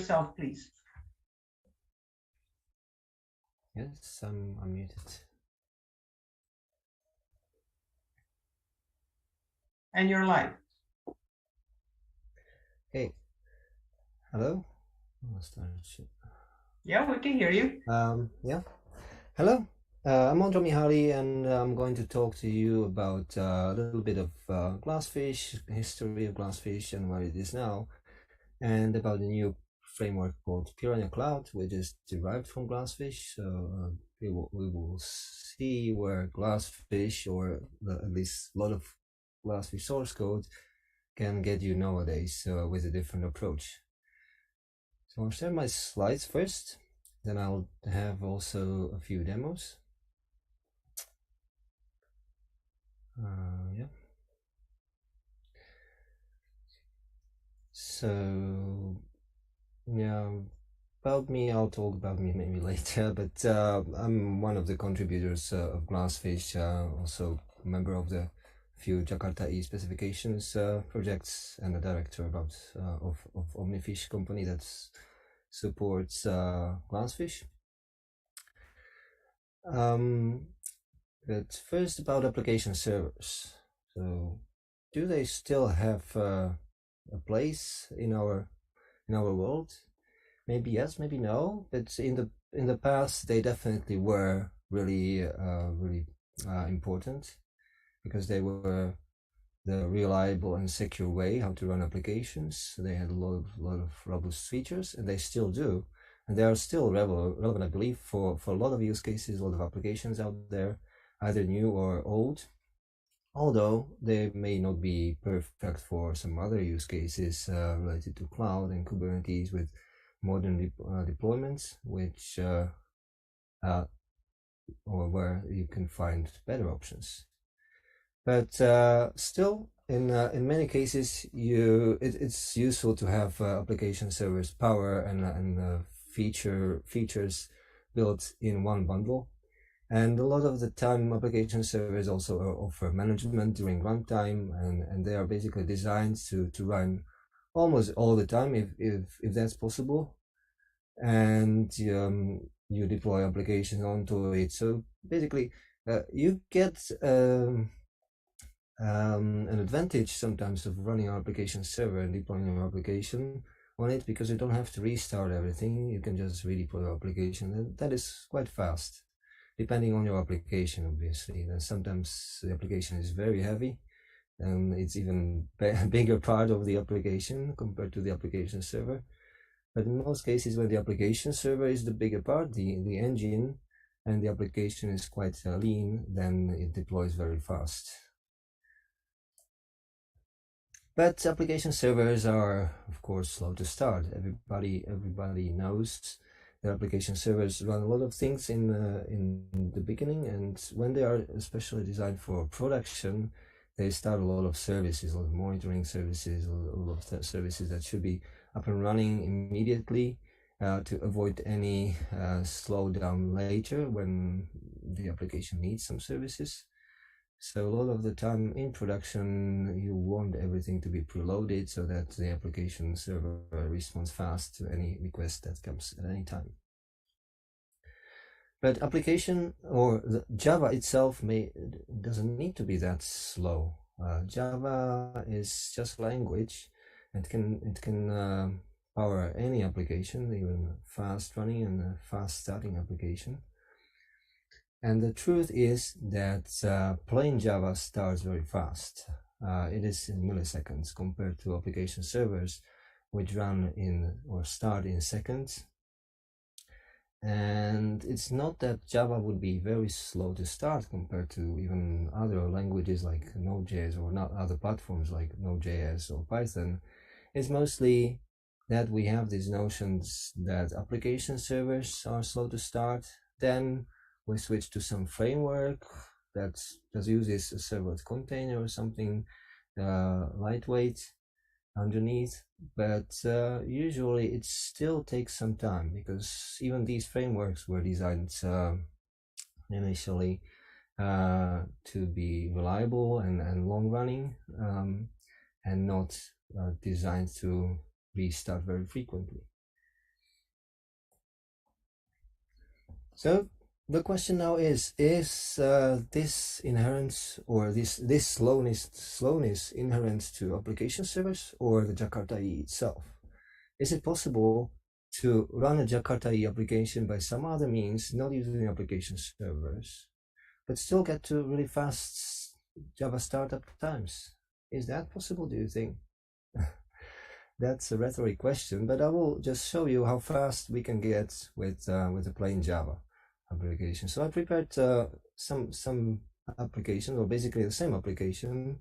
yourself, please. Yes, I'm muted. And you're live. Hey, hello. Yeah, we can hear you. Yeah. Hello. I'm Andro Mihaly, and I'm going to talk to you about a little bit of glassfish, history of glassfish, and where it is now, and about the new framework called Piranha Cloud, which is derived from glassfish. So we will see where glassfish, or at least a lot of glassfish source code, can get you nowadays with a different approach. So I'll share my slides first, then I'll have also a few demos. Yeah. So yeah, about me, I'll talk about me maybe later, but I'm one of the contributors of Glassfish, also a member of the few JakartaOne specifications projects, and a director of Omnifish company that supports Glassfish. But first about application servers. So do they still have a place in our world? Maybe yes, maybe no. But in the past, they definitely were really important, because they were the reliable and secure way how to run applications. They had a lot of robust features, and they still do. And they are still relevant, I believe, for a lot of use cases, a lot of applications out there, either new or old. Although they may not be perfect for some other use cases related to cloud and Kubernetes with modern deployments, which or where you can find better options. But still, in many cases, it's useful to have application servers power and features built in one bundle. And a lot of the time, application servers also offer management during runtime, and they are basically designed to run almost all the time if that's possible. And you deploy applications onto it. So basically, you get an advantage sometimes of running your application server and deploying your application on it, because you don't have to restart everything. You can just redeploy your application, and that is quite fast, depending on your application, obviously. And sometimes the application is very heavy, and it's even a bigger part of the application compared to the application server. But in most cases, when the application server is the bigger part, the engine, and the application is quite lean, then it deploys very fast. But application servers are, of course, slow to start. Everybody knows that application servers run a lot of things in the beginning, and when they are especially designed for production, they start a lot of services, a lot of monitoring services, a lot of services that should be up and running immediately to avoid any slowdown later when the application needs some services. So a lot of the time in production, you want everything to be preloaded so that the application server responds fast to any request that comes at any time. But application or the Java itself doesn't need to be that slow. Java is just a language, and it can power any application, even fast running and fast starting application. And the truth is that plain Java starts very fast. It is in milliseconds compared to application servers, which run in or start in seconds. And it's not that Java would be very slow to start compared to even other languages like Node.js, or not other platforms like Node.js or Python. It's mostly that we have these notions that application servers are slow to start. Then we switch to some framework that just uses a servlet container or something lightweight underneath, but usually it still takes some time, because even these frameworks were designed initially to be reliable and long running, and not designed to restart very frequently. So the question now is this inherent, or this slowness inherent to application servers or the Jakarta EE itself? Is it possible to run a Jakarta EE application by some other means, not using application servers, but still get to really fast Java startup times? Is that possible, do you think? That's a rhetoric question, but I will just show you how fast we can get with a plain Java application. So I prepared some application, or basically the same application,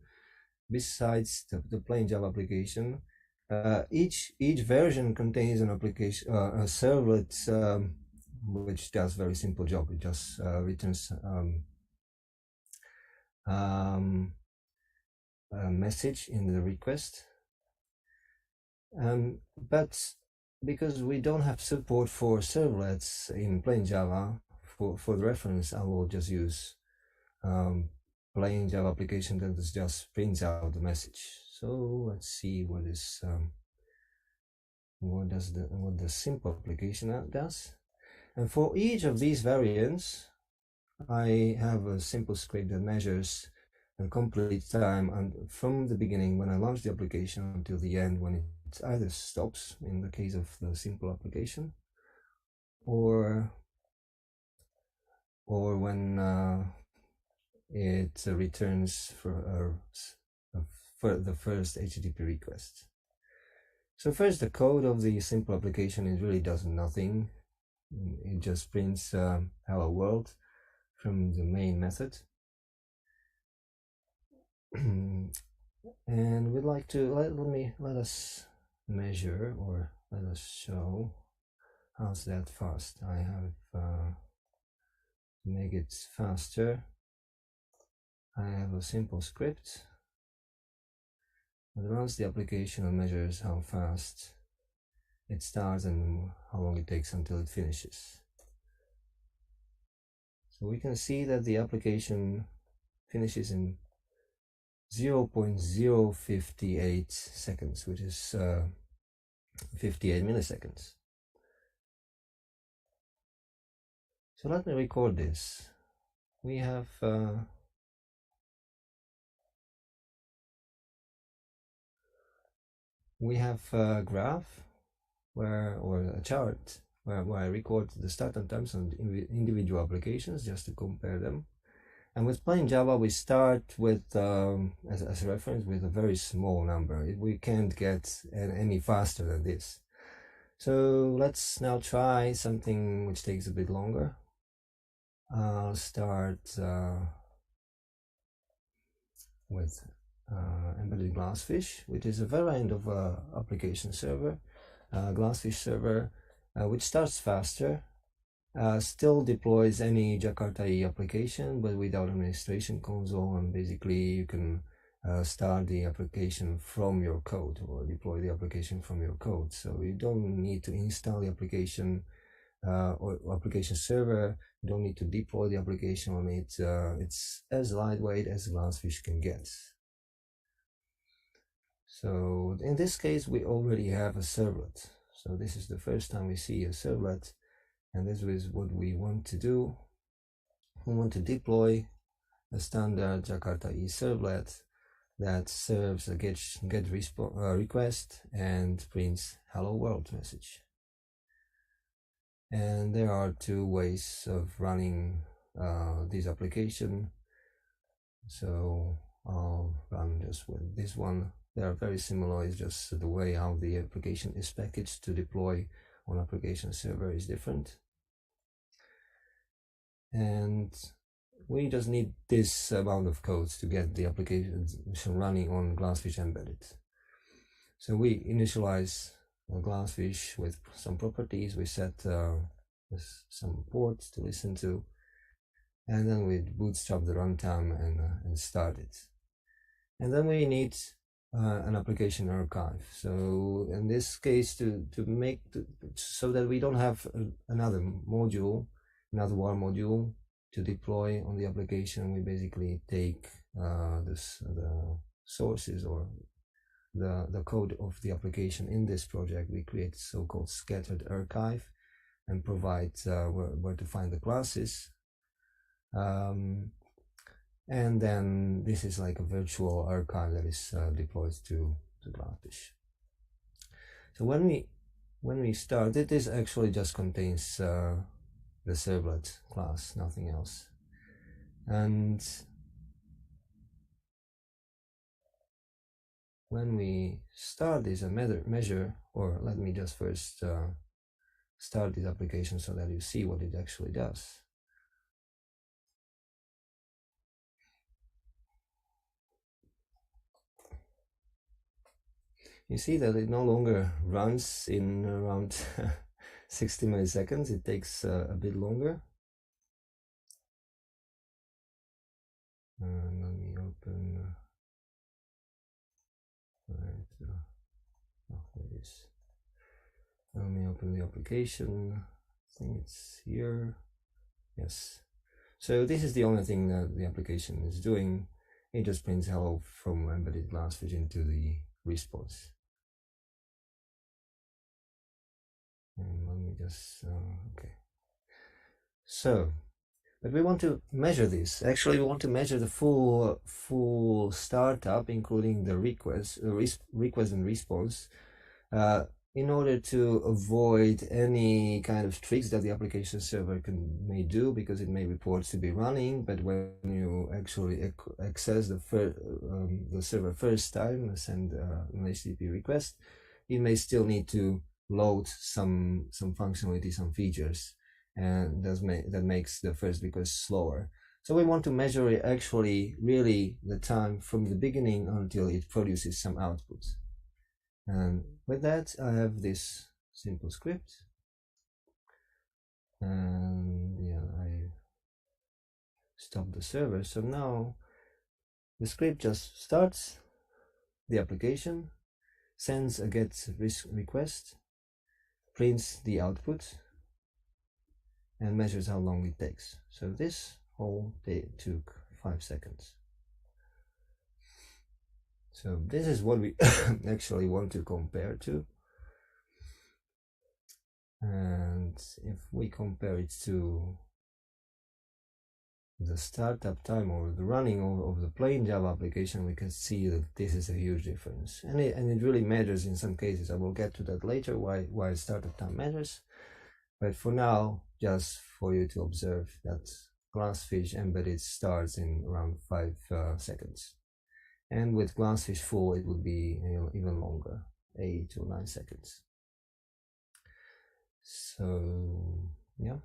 besides the plain Java application. Each version contains an application, a servlet, which does very simple job. It just returns a message in the request. But because we don't have support for servlets in plain Java, for the reference, I will just use plain Java application that just prints out the message. So let's see what the simple application does. And for each of these variants, I have a simple script that measures the complete time, and from the beginning when I launch the application until the end when it either stops in the case of the simple application, or when it returns for the first HTTP request. So first, the code of the simple application, it really does nothing. It just prints hello world from the main method. And we'd like to let us measure, or let us show how's that fast. I have to make it faster. I have a simple script that runs the application and measures how fast it starts and how long it takes until it finishes. So we can see that the application finishes in 0.058 seconds, which is 58 milliseconds. So let me record this. We have a graph or a chart where I record the startup times on individual applications just to compare them. And with plain Java, we start with, as a reference, with a very small number. We can't get any faster than this. So let's now try something which takes a bit longer. I'll start with embedded Glassfish, which is a variant of application server, Glassfish server, which starts faster. Still deploys any Jakarta EE application, but without administration console, and basically you can start the application from your code or deploy the application from your code. So you don't need to install the application or application server. You don't need to deploy the application on it. It's as lightweight as Glassfish can get. So in this case, we already have a servlet. So this is the first time we see a servlet. And this is what we want to do. We want to deploy a standard Jakarta EE servlet that serves a get request and prints hello world message. And there are two ways of running this application. So I'll run just with this one. They are very similar. It's just the way how the application is packaged to deploy on application server is different. And we just need this amount of codes to get the application running on Glassfish embedded. So we initialize Glassfish with some properties. We set some ports to listen to, and then we bootstrap the runtime and start it. And then we need an application archive. So in this case, to make so that we don't have another module, another WAR module to deploy on the application, we basically take the sources or the code of the application in this project. We create so-called scattered archive, and provide where to find the classes. And then this is like a virtual archive that is deployed to Glassfish. So when we start, this actually just contains the servlet class, nothing else. And when we start this measure, or let me just first start this application so that you see what it actually does. You see that it no longer runs in around 60 milliseconds. It takes a bit longer. Let me open. Right. Oh, there it is. Let me open the application. I think it's here. Yes. So this is the only thing that the application is doing. It just prints hello from embedded Glassfish into the response. And let me just okay. So, but we want to measure this. Actually, we want to measure the full startup, including the request and response, in order to avoid any kind of tricks that the application server may do, because it may report to be running, but when you actually access the server first time, send an HTTP request, it may still need to load some functionality, some features, and that makes the first request slower. So we want to measure it actually really the time from the beginning until it produces some output. And with that, I have this simple script. And yeah, I stop the server. So now the script just starts the application, sends a GET request, prints the output, and measures how long it takes. So this whole day took 5 seconds. So this is what we actually want to compare to. And if we compare it to the startup time or the running of the plain Java application, we can see that this is a huge difference. And it really matters in some cases. I will get to that later, why startup time matters. But for now, just for you to observe that Glassfish embedded starts in around 5 seconds. And with Glassfish full, it would be even longer, 8 to 9 seconds. So, yeah.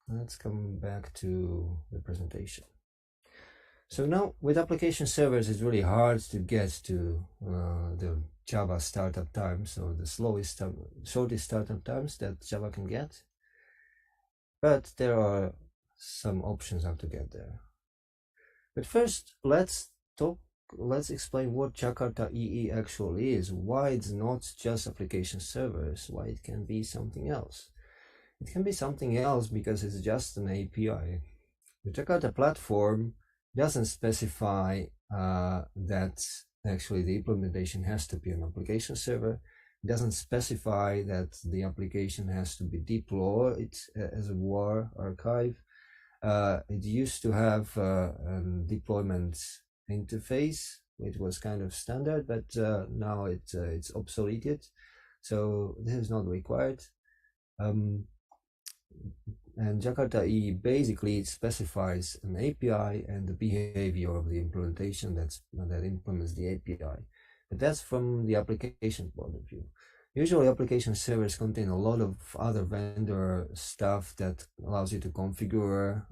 Let's come back to the presentation. So now with application servers, it's really hard to get to the Java startup time, so the shortest startup times that Java can get. But there are some options how to get there. But first, let's explain what JakartaEE actually is, why it's not just application servers, why it can be something else. It can be something else because it's just an API. The Jakarta platform doesn't specify that actually the implementation has to be an application server. It doesn't specify that the application has to be deployed as a WAR archive. It used to have a deployment interface, which was kind of standard, but now it's obsoleted, so this is not required. And JakartaEE basically specifies an API and the behavior of the implementation that implements the API. But that's from the application point of view. Usually application servers contain a lot of other vendor stuff that allows you to configure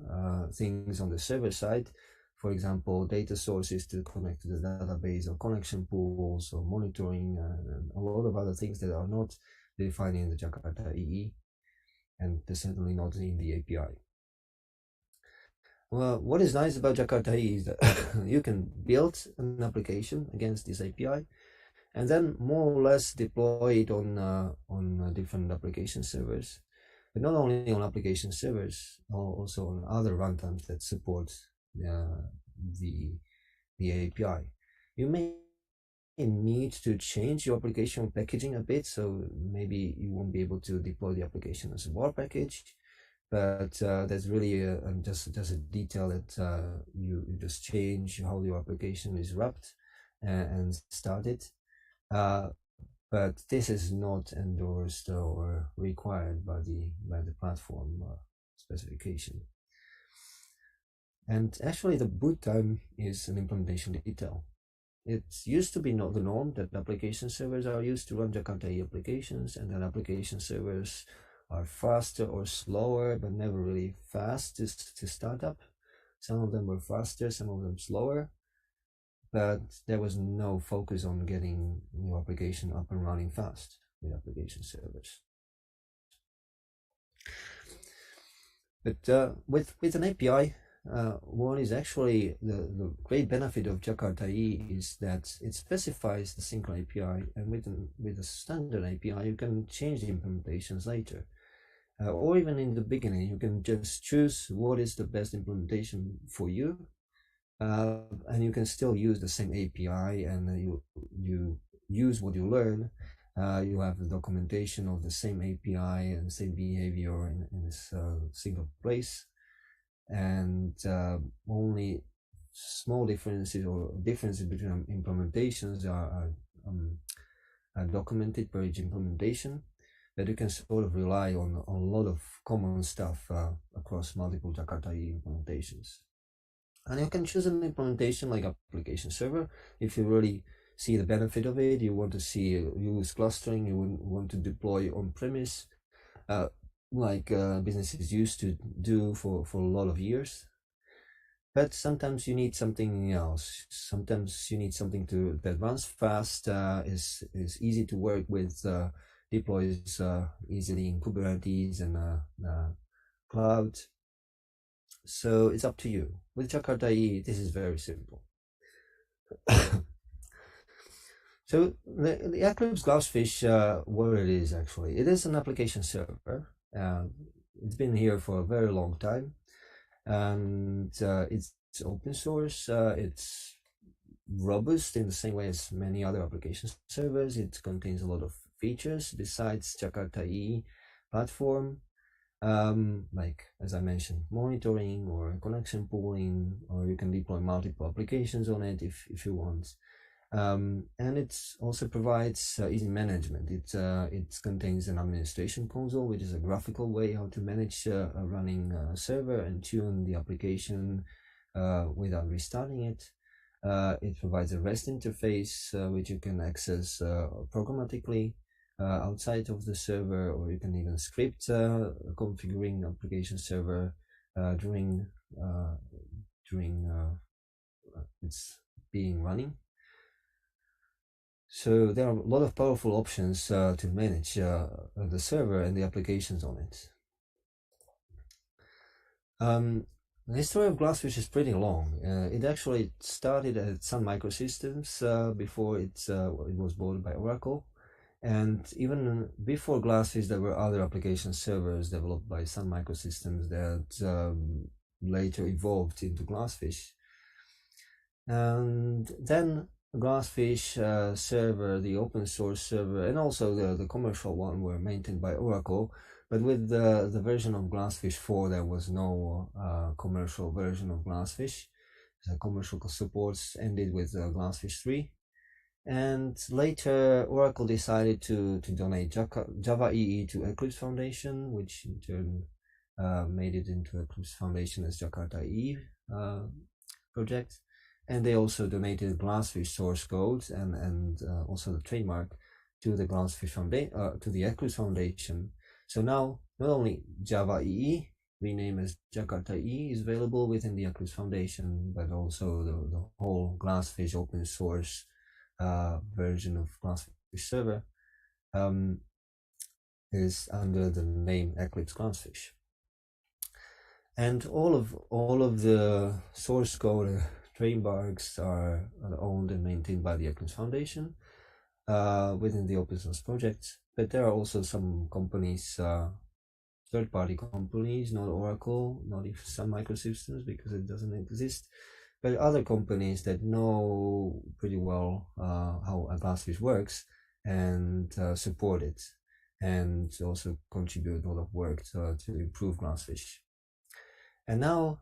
things on the server side. For example, data sources to connect to the database, or connection pools, or monitoring, and a lot of other things that are not defined in the JakartaEE, and they're certainly not in the API. Well, what is nice about JakartaEE is that you can build an application against this API, and then more or less deploy it on different application servers, but not only on application servers, also on other runtimes that support the API. You may need to change your application packaging a bit, so maybe you won't be able to deploy the application as a war package, but that's really just a detail that you just change how your application is wrapped and started. But this is not endorsed or required by the platform specification. And actually, the boot time is an implementation detail. It used to be not the norm that application servers are used to run JakartaOne applications, and that application servers are faster or slower, but never really fast to start up. Some of them were faster, some of them slower, but there was no focus on getting your application up and running fast with application servers. But with an API, one is actually the great benefit of JakartaOne is that it specifies the single API, and with a standard API you can change the implementations later, or even in the beginning you can just choose what is the best implementation for you, and you can still use the same API, and you use what you learn. You have the documentation of the same API and same behavior in this single place, and only small differences or differences between implementations are documented per each implementation, but you can sort of rely on a lot of common stuff across multiple JakartaOne implementations. And you can choose an implementation like application server if you really see the benefit of it. You want to use clustering, you want to deploy on-premise, like businesses used to do for a lot of years. But sometimes you need something else. Sometimes you need something that runs fast, is easy to work with, deploys easily in Kubernetes and cloud. So it's up to you. With JakartaOne, this is very simple. So the Eclipse Glassfish, what it is actually, it is an application server. It's been here for a very long time, and it's open source. It's robust in the same way as many other application servers. It contains a lot of features besides JakartaOne platform, like as I mentioned, monitoring or connection pooling, or you can deploy multiple applications on it if you want. And it also provides easy management. It contains an administration console, which is a graphical way how to manage a running server and tune the application without restarting it. It provides a REST interface, which you can access programmatically outside of the server, or you can even script configuring application server during its being running. So there are a lot of powerful options to manage the server and the applications on it. The history of Glassfish is pretty long. It actually started at Sun Microsystems before it was bought by Oracle. And even before Glassfish, there were other application servers developed by Sun Microsystems that later evolved into Glassfish. And then Glassfish server, the open source server, and also the commercial one were maintained by Oracle. But with the version of Glassfish 4, there was no commercial version of Glassfish. The commercial supports ended with Glassfish 3. And later, Oracle decided to donate Java EE to Eclipse Foundation, which in turn made it into Eclipse Foundation as JakartaOne project. And they also donated Glassfish source code and also the trademark to the Glassfish Foundation, to the Eclipse Foundation. So now, not only Java EE, renamed as JakartaOne, is available within the Eclipse Foundation, but also the whole Glassfish open source version of Glassfish server is under the name Eclipse Glassfish. And all of the source code trademarks are owned and maintained by the Eclipse Foundation within the open source project. But there are also some companies, third-party companies, not Oracle, not even Sun Microsystems because it doesn't exist, but other companies that know pretty well how a Glassfish works and support it, and also contribute a lot of work to improve Glassfish. And now,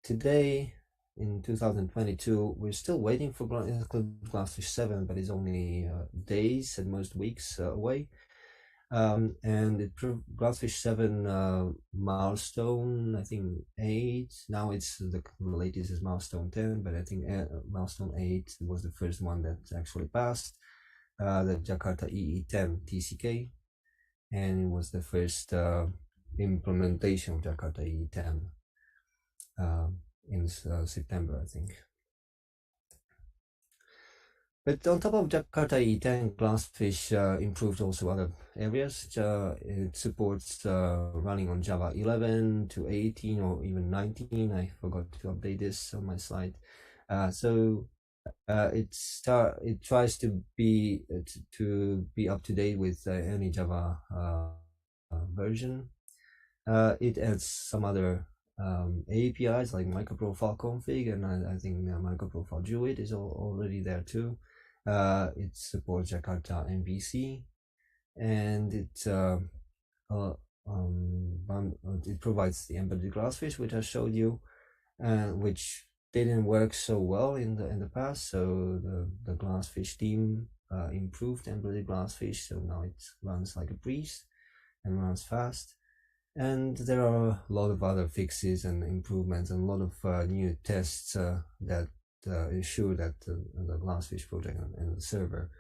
today, in 2022, we're still waiting for Glassfish 7, but it's only days at most weeks away. And it Glassfish 7 milestone, I think 8. Now it's the latest is milestone 10, but I think milestone 8 was the first one that actually passed. The Jakarta EE10 TCK, and it was the first implementation of Jakarta EE10 in September, I think. But on top of Jakarta EE10, Glassfish improved also other areas. It supports running on Java 11 to 18 or even 19. I forgot to update this on my slide. So it tries to be up to date with any Java version. It adds some other APIs like microprofile config, and I think microprofile Druid is already there too. It supports Jakarta MVC, and it provides the embedded Glassfish, which I showed you, which didn't work so well in the past. So the Glassfish team improved embedded Glassfish, so now it runs like a breeze and runs fast. And there are a lot of other fixes and improvements and a lot of new tests that ensure that the Glassfish project and the server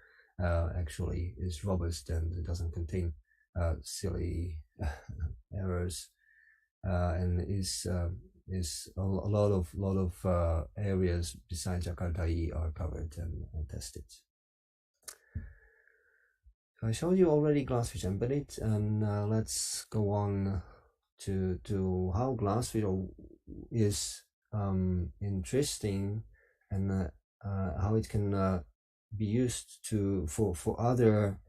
actually is robust and it doesn't contain silly errors, and is a lot of areas besides Jakarta EE are covered and tested. I showed you already Glassfish embedded, and let's go on to how Glassfish is interesting, and how it can be used for other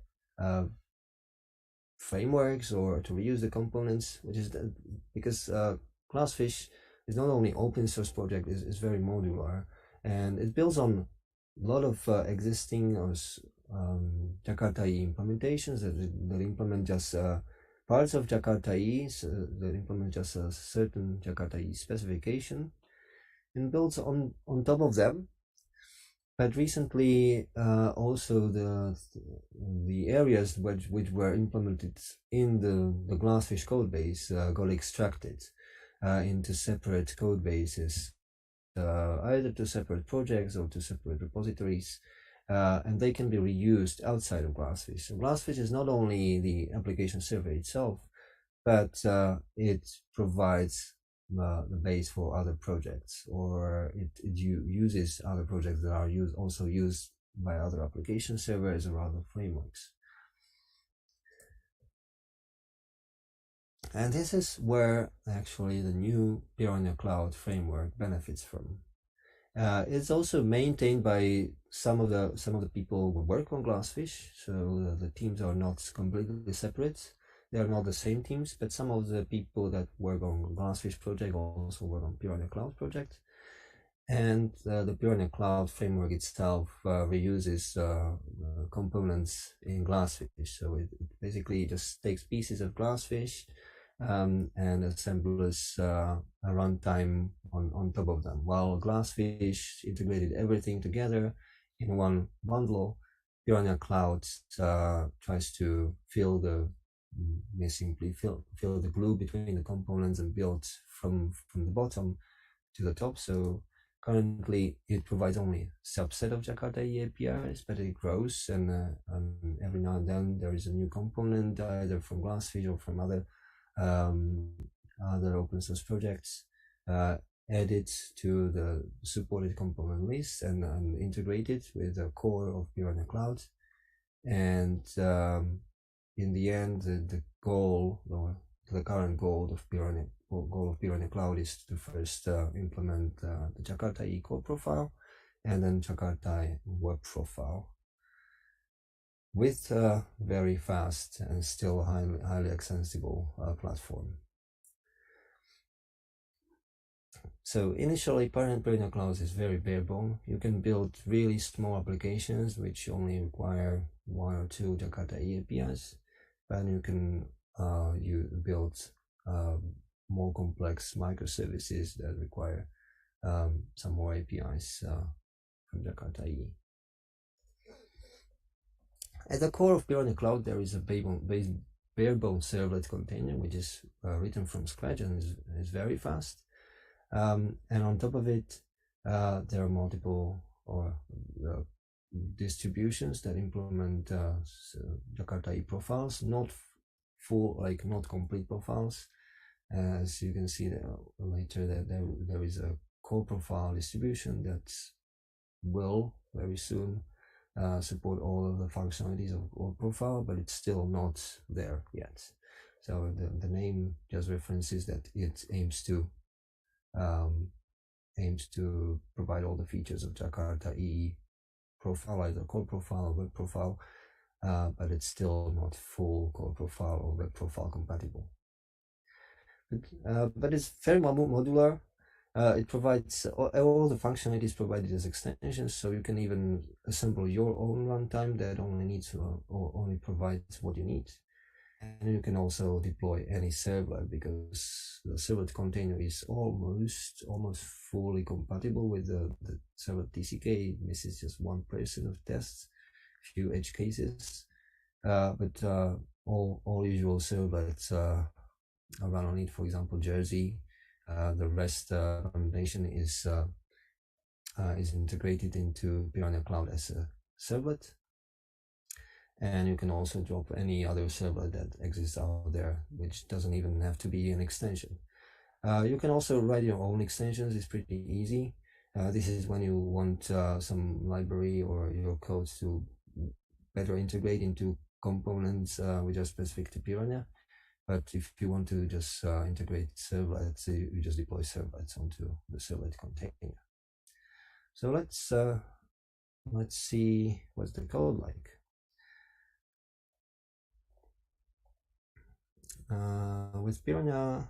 frameworks, or to reuse the components, which is because Glassfish is not only open source project, is very modular, and it builds on a lot of existing Jakarta EE implementations that implement just parts of Jakarta EE, that implement just a certain Jakarta EE specification, and builds on top of them. But recently, also the areas which were implemented in the Glassfish code base got extracted into separate code bases, either to separate projects or to separate repositories, and they can be reused outside of Glassfish. So Glassfish is not only the application server itself, but it provides the base for other projects, or it uses other projects that are also used by other application servers or other frameworks. And this is where actually the new Piranha Cloud framework benefits from. It's also maintained by some of the people who work on Glassfish, so the teams are not completely separate. They are not the same teams, but some of the people that work on Glassfish project also work on Piranha Cloud project. And the Piranha Cloud framework itself reuses components in Glassfish. So it basically just takes pieces of Glassfish and assembles a runtime on top of them. While Glassfish integrated everything together in one bundle, Piranha Cloud tries to fill the glue between the components and build from the bottom to the top. So currently it provides only a subset of Jakarta EE APIs, but it grows, and every now and then there is a new component either from Glassfish or from other open source projects added to the supported component list and integrated with the core of Piranha Cloud. And in the end, the goal, or the current goal of Piranha Cloud is to first implement the Jakarta EE core profile and then Jakarta web profile with a very fast and still highly extensible platform. So initially, Piranha Cloud is very bare bone. You can build really small applications which only require 1 or 2 JakartaOne APIs, and you can you build more complex microservices that require some more APIs from JakartaOne. At the core of Piranha Cloud, there is a bare bone servlet container, which is written from scratch and is very fast. And on top of it, there are multiple distributions that implement JakartaOne profiles, not full, like not complete profiles. As you can see later, that there is a core profile distribution that will very soon support all of the functionalities of core profile, but it's still not there yet. So the name just references that it aims to provide all the features of JakartaOne profile, either core profile or web profile, but it's still not full core profile or web profile compatible. But it's very modular. It provides all the functionalities provided as extensions, so you can even assemble your own runtime that only needs or only provides what you need. And you can also deploy any servlet, because the servlet container is almost fully compatible with the servlet TCK. This is just 1% of tests, few edge cases, but all usual servlets run on it. For example, Jersey. The REST foundation is integrated into Piranha Cloud as a servlet. And you can also drop any other servlet that exists out there, which doesn't even have to be an extension. You can also write your own extensions. It's pretty easy. This is when you want some library or your codes to better integrate into components which are specific to Piranha. But if you want to just integrate servlets, you just deploy servlets onto the servlet container. So let's see what's the code like. With Piranha,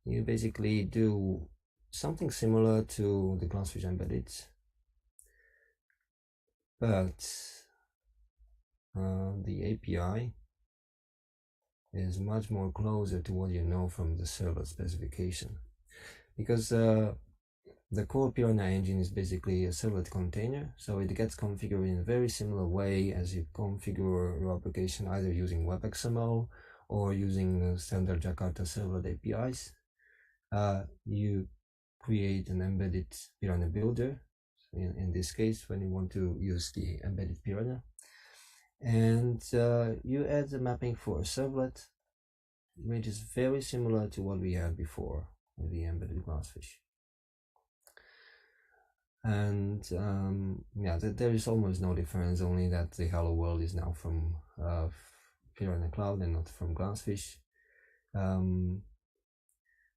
you basically do something similar to the Glassfish embedded, but the API is much more closer to what you know from the servlet specification, because the core Piranha engine is basically a servlet container, so it gets configured in a very similar way as you configure your application, either using WebXML or using standard Jakarta servlet APIs. You create an embedded Piranha builder, in this case when you want to use the embedded Piranha, and you add the mapping for a servlet, which is very similar to what we had before with the embedded Glassfish. And yeah, there is almost no difference, only that the hello world is now from Piranha Cloud and not from Glassfish.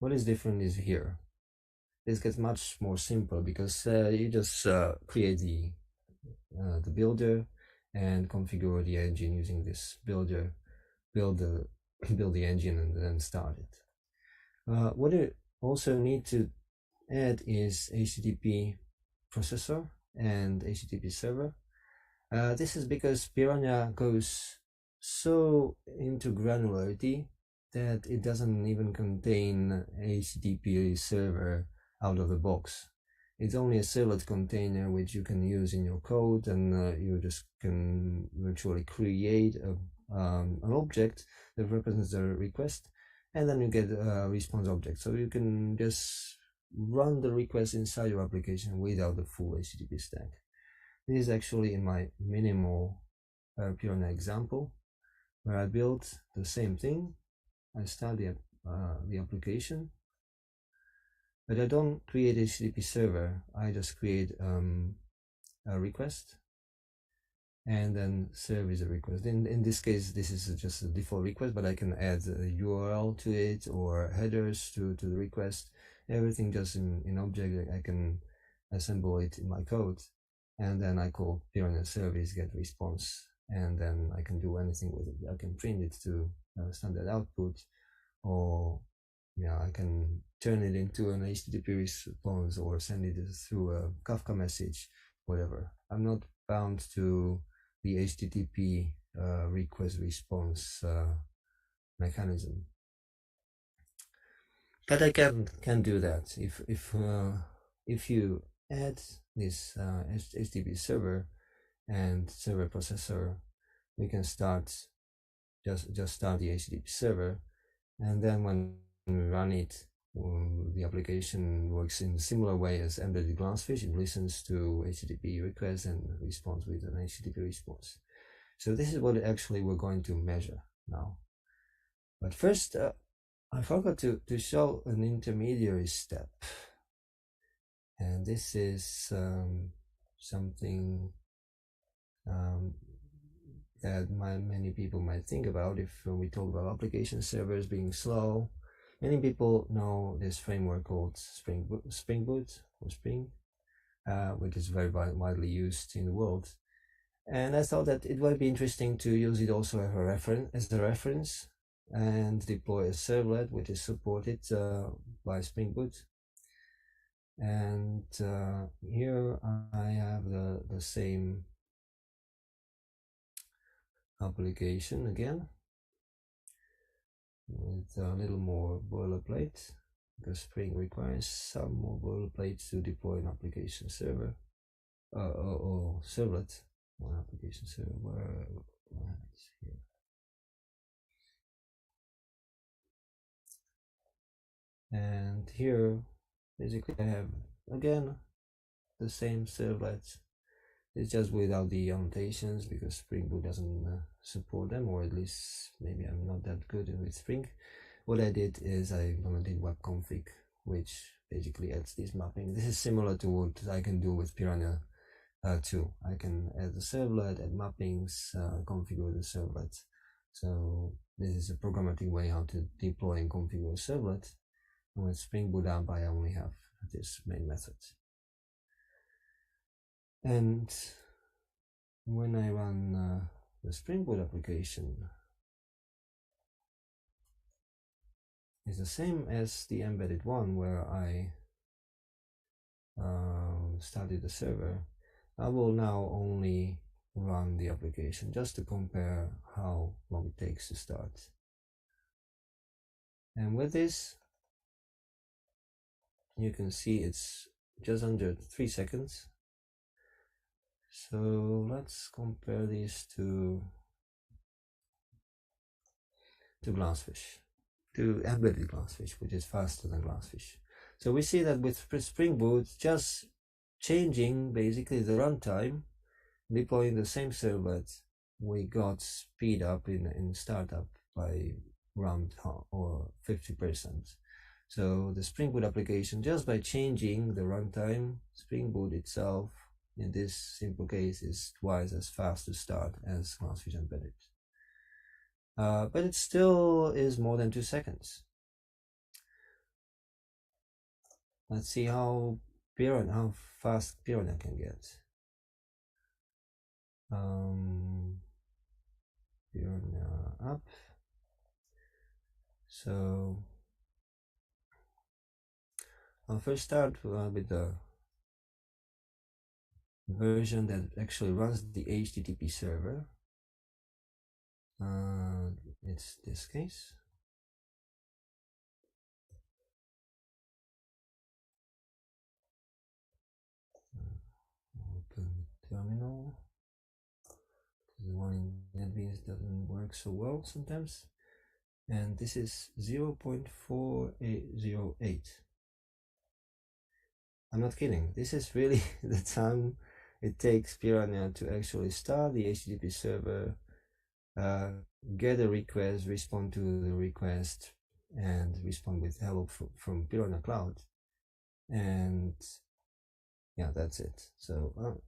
What is different is here. This gets much more simple, because you just create the builder and configure the engine using this builder, build the engine and then start it. What you also need to add is HTTP processor and HTTP server. This is because Piranha goes so into granularity that it doesn't even contain HTTP server out of the box. It's only a servlet container which you can use in your code, and you just can virtually create an object that represents the request, and then you get a response object. So you can just run the request inside your application without the full HTTP stack. This is actually in my minimal Piranha example, where I built the same thing. I start the application, but I don't create HTTP server. I just create a request, and then serve is a request. In this case, this is just a default request, but I can add a URL to it or headers to the request. Everything just in object. I can assemble it in my code, and then I call Piranha service get response, and then I can do anything with it. I can print it to standard output, or yeah, I can turn it into an HTTP response or send it through a Kafka message, whatever. I'm not bound to the HTTP request response mechanism. But I can do that if you add this HTTP server and server processor, we can just start the HTTP server, and then when we run it, the application works in a similar way as embedded Glassfish. It listens to HTTP requests and responds with an HTTP response. So this is what actually we're going to measure now. But first, I forgot to show an intermediary step. And this is something that many people might think about if we talk about application servers being slow. Many people know this framework called Spring Boot or Spring, which is very widely used in the world. And I thought that it would be interesting to use it also as a reference and deploy a servlet which is supported by Spring Boot. And here I have the same application again with a little more boilerplate, because Spring requires some more boilerplate to deploy an application server or servlet. One application server where it's here. And here basically I have again the same servlets. It's just without the annotations because Spring Boot doesn't support them, or at least maybe I'm not that good with Spring. What I did is I implemented webconfig, which basically adds this mapping. This is similar to what I can do with Piranha 2. I can add the servlet, add mappings, configure the servlet. So this is a programmatic way how to deploy and configure a servlet. And with Spring Boot app, I only have this main method. And when I run the Spring Boot application, it's the same as the embedded one where I started the server. I will now only run the application just to compare how long it takes to start. And with this, you can see it's just under 3 seconds. So let's compare these to Glassfish, to embedded Glassfish, which is faster than Glassfish. So we see that with Spring Boot, just changing basically the runtime, deploying the same servlet, we got speed up in startup by around or 50%. So the Spring Boot application, just by changing the runtime, Spring Boot itself, in this simple case, is twice as fast to start as Glassfish embedded. But it still is more than 2 seconds. Let's see how fast Piranha can get. Piranha up. So I'll first start with the version that actually runs the HTTP server. It's this case. Open terminal. The one in NetBeans doesn't work so well sometimes. And this is 0.4808. I'm not kidding. This is really the time it takes Piranha to actually start the HTTP server, get a request, respond to the request, and respond with hello from Piranha Cloud. And yeah, that's it. So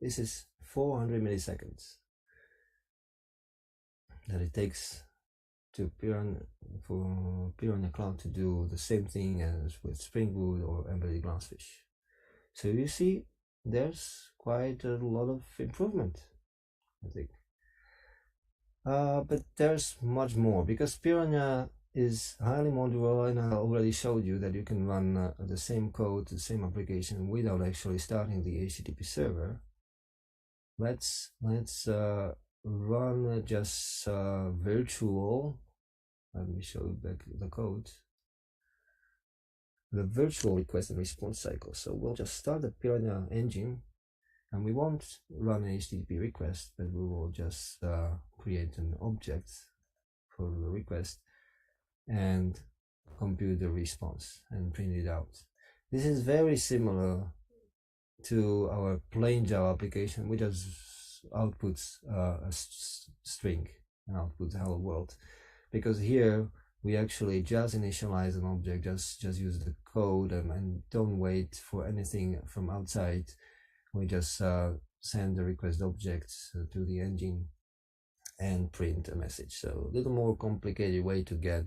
this is 400 milliseconds that it takes for Piranha Cloud to do the same thing as with Spring Boot or embedded Glassfish. So you see, there's quite a lot of improvement, I think. But there's much more, because Piranha is highly modular, and I already showed you that you can run the same code, the same application without actually starting the HTTP server. Let's run just virtual. Let me show you back the code. The virtual request and response cycle. So we'll just start the Piranha engine, and we won't run an HTTP request, but we will just create an object for the request and compute the response and print it out. This is very similar to our plain Java application, which just outputs a string and outputs hello world, because here we actually just initialize an object, just use the code and don't wait for anything from outside. We just send the request object to the engine and print a message. So a little more complicated way to get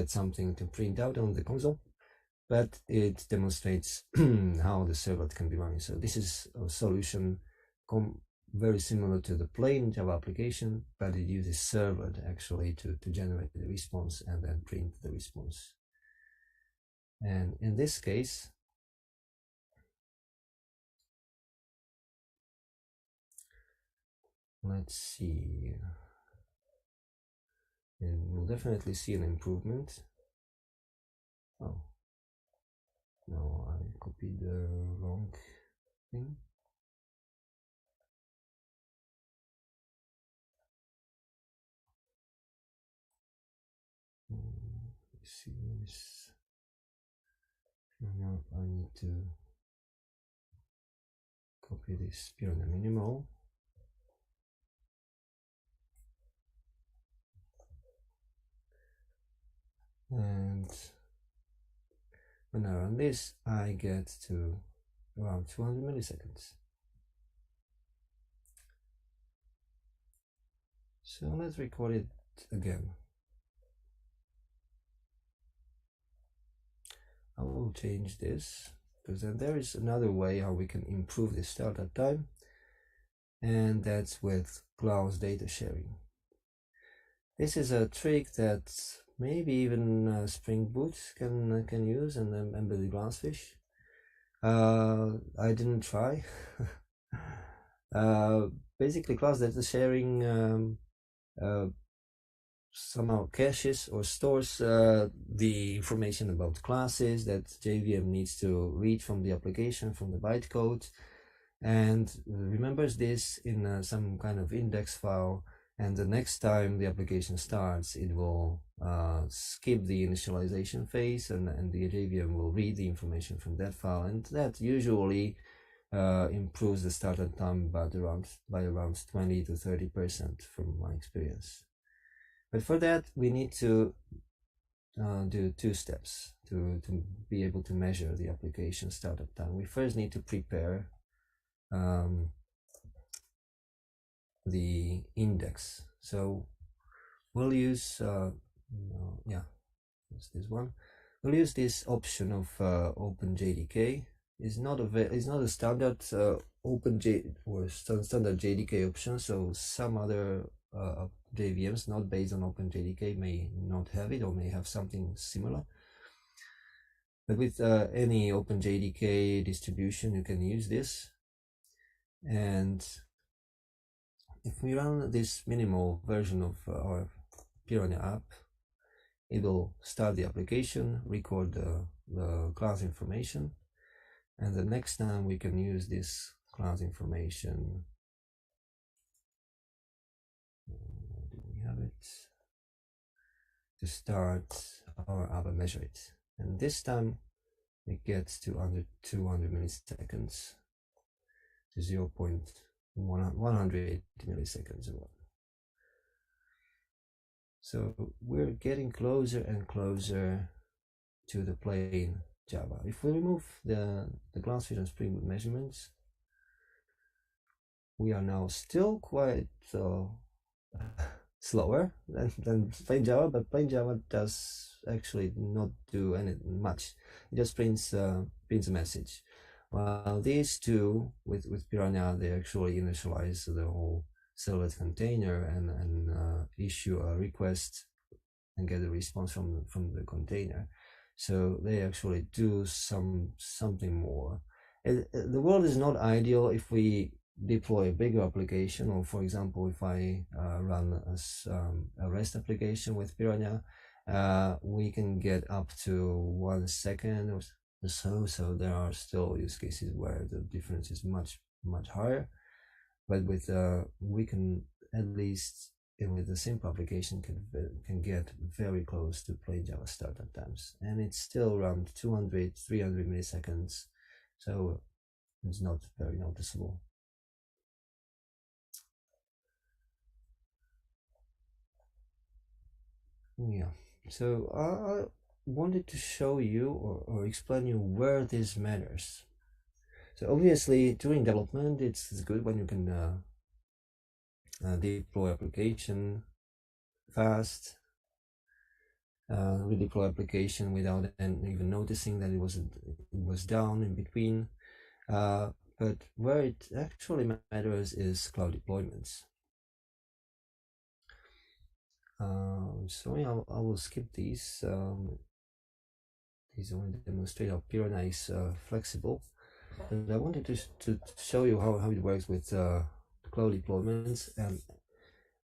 something to print out on the console, but it demonstrates how the servlet can be running. So this is a solution very similar to the plain Java application, but it uses servlet actually to generate the response and then print the response. And in this case, let's see, and we'll definitely see an improvement. Oh, no, I copied the wrong thing. Let's see this. Now I need to copy this Piranha minimal. And when I run this, I get to around 200 milliseconds. So let's record it again. I will change this, because then there is another way how we can improve the startup time, and that's with cloud data sharing. This is a trick that maybe even Spring Boot can use, and embedded Glassfish. I didn't try. Basically, cloud data sharing somehow caches or stores the information about classes that JVM needs to read from the application, from the bytecode, and remembers this in some kind of index file. And the next time the application starts, it will skip the initialization phase, and the JVM will read the information from that file, and that usually improves the startup time by around 20 to 30% from my experience. But for that, we need to do two steps to be able to measure the application startup time. We first need to prepare the index. So we'll use it's this one. We'll use this option of OpenJDK. It's not a standard standard JDK option. So some other JVMs not based on OpenJDK may not have it, or may have something similar. But with any OpenJDK distribution, you can use this. And if we run this minimal version of our Piranha app, it will start the application, record the class information, and the next time we can use this class information. Do we have it? To start our app and measure it. And this time it gets to under 200 milliseconds to 0.180 milliseconds. So we're getting closer and closer to the plain Java. If we remove the Glassfish and Spring Boot measurements, we are now still quite slower than plain Java, but plain Java does actually not do much. It just prints a message. While these two with Piranha, they actually initialize the whole servlet container and issue a request and get a response from the container. So they actually do something more. The world is not ideal if we deploy a bigger application, or for example, if I run a REST application with Piranha, we can get up to 1 second or so. So there are still use cases where the difference is much higher, but with we can at least, and with the simple application, can get very close to plain Java startup times, and it's still around 200-300 milliseconds, so it's not very noticeable. Yeah, so I wanted to show you or explain you where this matters. So obviously during development it's good when you can deploy application fast, redeploy application without even noticing that it was down in between. But where it actually matters is cloud deployments. Sorry, I will skip these. These only demonstrate how Piranha is flexible. But I wanted to show you how it works with cloud deployments, and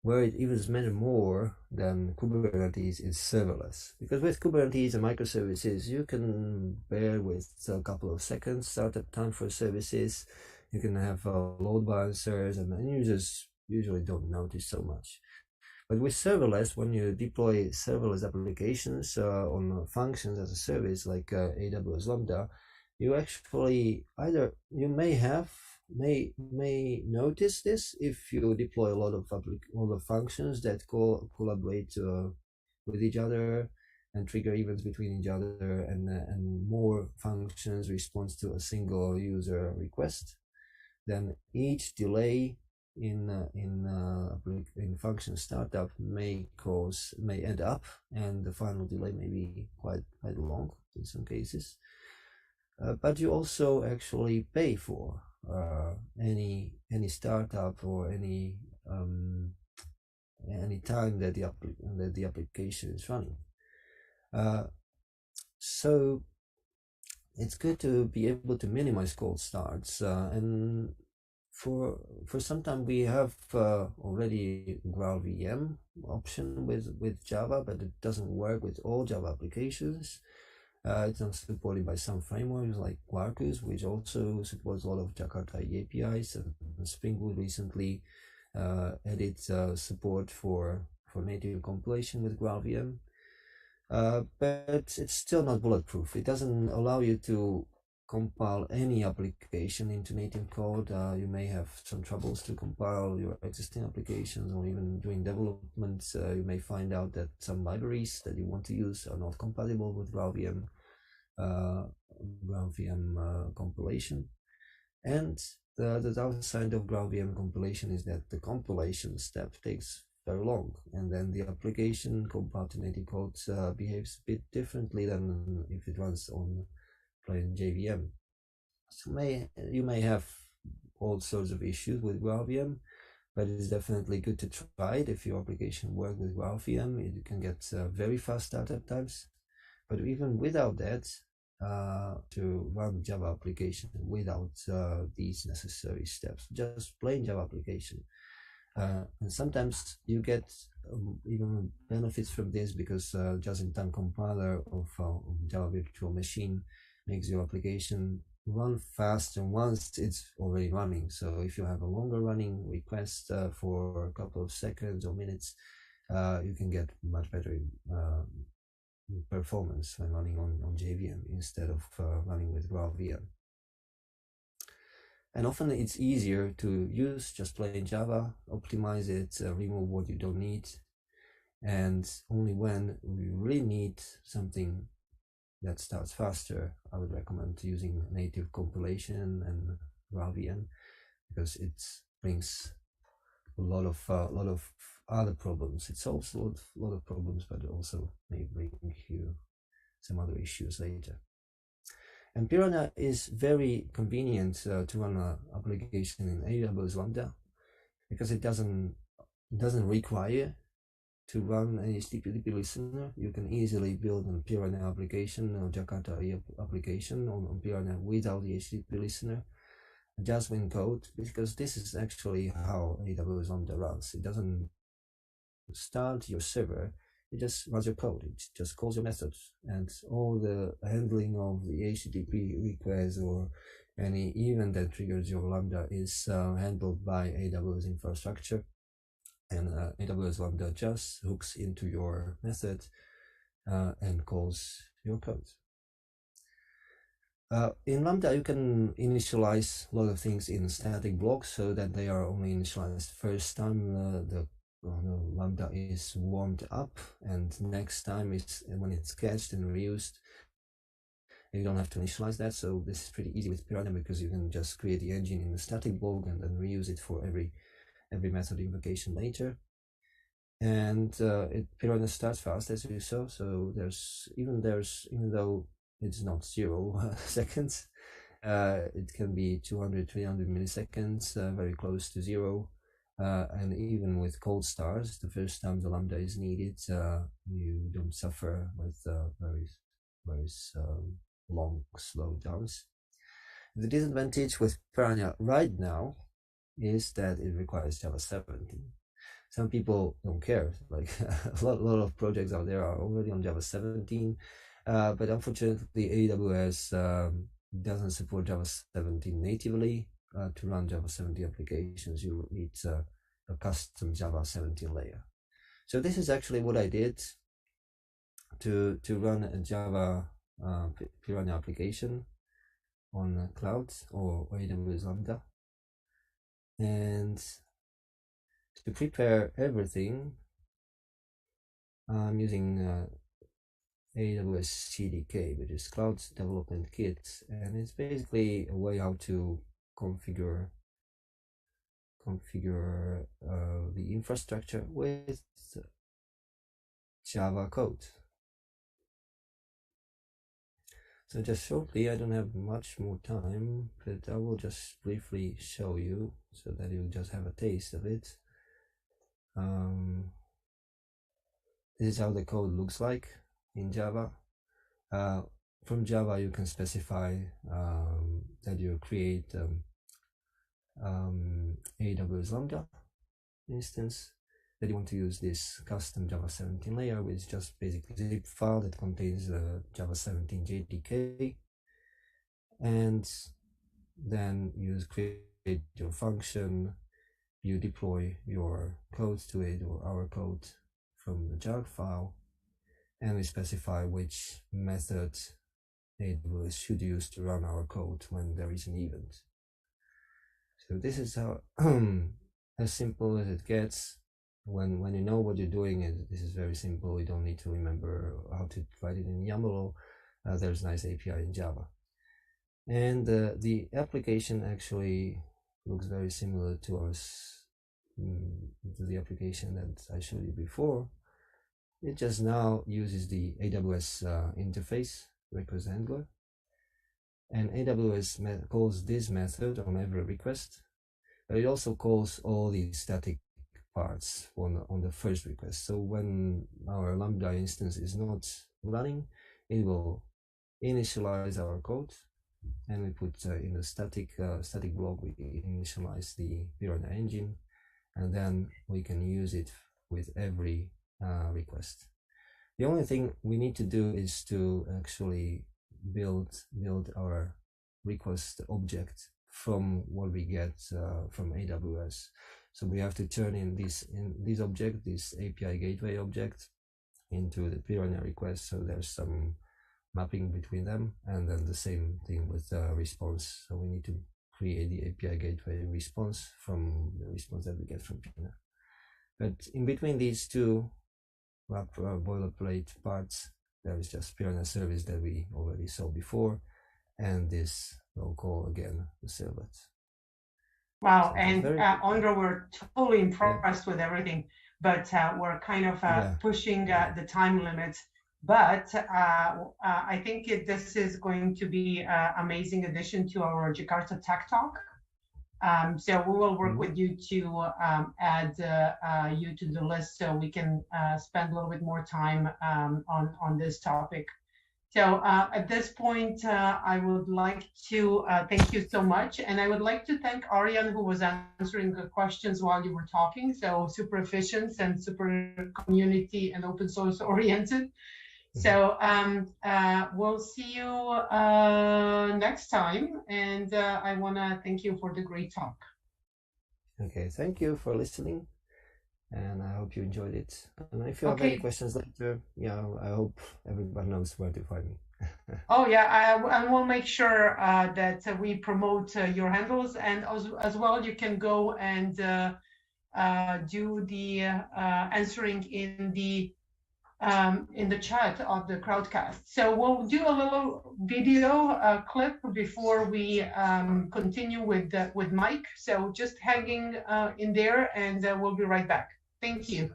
where it even matters more than Kubernetes is serverless. Because with Kubernetes and microservices, you can bear with a couple of seconds startup time for services. You can have load balancers, and users usually don't notice so much. But with serverless, when you deploy serverless applications on functions as a service like AWS Lambda, you actually you may notice this if you deploy a lot of functions that collaborate with each other and trigger events between each other, and more functions respond to a single user request. Then each delay in function startup may end up, and the final delay may be quite long in some cases. But you also actually pay for any startup or any time that the application is running. So it's good to be able to minimize cold starts, and for some time we have already GraalVM option with Java, but it doesn't work with all Java applications. It's not supported by some frameworks like Quarkus, which also supports a lot of Jakarta APIs, and Spring Boot recently added support for native compilation with GraalVM. But it's still not bulletproof. It doesn't allow you to compile any application into native code. You may have some troubles to compile your existing applications, or even during development you may find out that some libraries that you want to use are not compatible with GraalVM compilation. And the downside of GraalVM compilation is that the compilation step takes very long, and then the application compiled to native code behaves a bit differently than if it runs on plain JVM. So you may have all sorts of issues with GraalVM, but it's definitely good to try it. If your application works with GraalVM, you can get very fast startup times. But even without that, to run Java application without these necessary steps, just plain Java application. And sometimes you get even benefits from this, because just-in-time compiler of Java virtual machine makes your application run faster once it's already running. So if you have a longer running request for a couple of seconds or minutes, you can get much better performance when running on JVM instead of running with GraalVM. And often it's easier to use just plain Java, optimize it, remove what you don't need, and only when we really need something that starts faster, I would recommend using native compilation and GraalVM, because it brings a lot of other problems. It solves a lot of problems, but also may bring you some other issues later. And Piranha is very convenient to run an application in AWS Lambda, because it doesn't require to run a HTTP listener, you can easily build a Piranha application or Jakarta application on Piranha without the HTTP listener, just in code, because this is actually how AWS Lambda runs. It doesn't start your server, it just runs your code. It just calls your methods, and all the handling of the HTTP request or any event that triggers your Lambda is handled by AWS infrastructure. And AWS Lambda just hooks into your method and calls your code. In Lambda, you can initialize a lot of things in static blocks so that they are only initialized first time the Lambda is warmed up, and next time is when it's cached and reused. You don't have to initialize that, so this is pretty easy with Piranha because you can just create the engine in the static block and then reuse it for every method invocation later. And Piranha starts fast, as you saw. So even though it's not 0 seconds, it can be 200, 300 milliseconds, very close to 0. And even with cold starts, the first time the Lambda is needed, you don't suffer with very long slowdowns. The disadvantage with Piranha right now is that it requires Java 17. Some people don't care, like a lot of projects out there are already on Java 17, but unfortunately AWS doesn't support Java 17 natively. To run Java 17 applications, you need a custom Java 17 layer. So this is actually what I did to run a Java Piranha application on cloud or AWS Lambda. And to prepare everything, I'm using AWS CDK, which is Cloud Development Kit, and it's basically a way how to configure the infrastructure with Java code. So just shortly, I don't have much more time, but I will just briefly show you so that you just have a taste of it. This is how the code looks like in Java. From Java, you can specify that you create AWS Lambda instance, that you want to use this custom Java 17 layer, which is just basically a zip file that contains Java 17 JDK, and then you create your function, you deploy your code to it or our code from the jar file, and we specify which method AWS should use to run our code when there is an event. So this is how as simple as it gets. When you know what you're doing, this is very simple. You don't need to remember how to write it in YAML. There's a nice API in Java, and the application actually looks very similar to the application that I showed you before. It just now uses the AWS interface request handler, and AWS calls this method on every request, but it also calls all the static parts on the first request. So when our Lambda instance is not running, it will initialize our code, and we put in the static block, we initialize the Piranha engine, and then we can use it with every request. The only thing we need to do is to actually build our request object from what we get from AWS. So we have to turn in this object, this API gateway object, into the Piranha request. So there's some mapping between them, and then the same thing with response. So we need to create the API gateway response from the response that we get from Piranha. But in between these two boilerplate parts, there is just Piranha service that we already saw before, and this will call again the servlet. Wow, so and Ondra, we're totally impressed with everything, but we're kind of pushing the time limit. But I think this is going to be an amazing addition to our Jakarta Tech Talk. So we will work with you to add you to the list so we can spend a little bit more time on this topic. So at this point, I would like to thank you so much. And I would like to thank Ariane, who was answering the questions while you were talking. So super efficient and super community and open source oriented. So we'll see you next time. And I want to thank you for the great talk. Okay, thank you for listening. And I hope you enjoyed it. And if you have any questions later, yeah, I hope everybody knows where to find me. Oh yeah, I will make sure that we promote your handles, and as well you can go and do the answering in the chat of the crowdcast. So we'll do a little video clip before we continue with Mike. So just hanging in there, and we'll be right back. Thank you.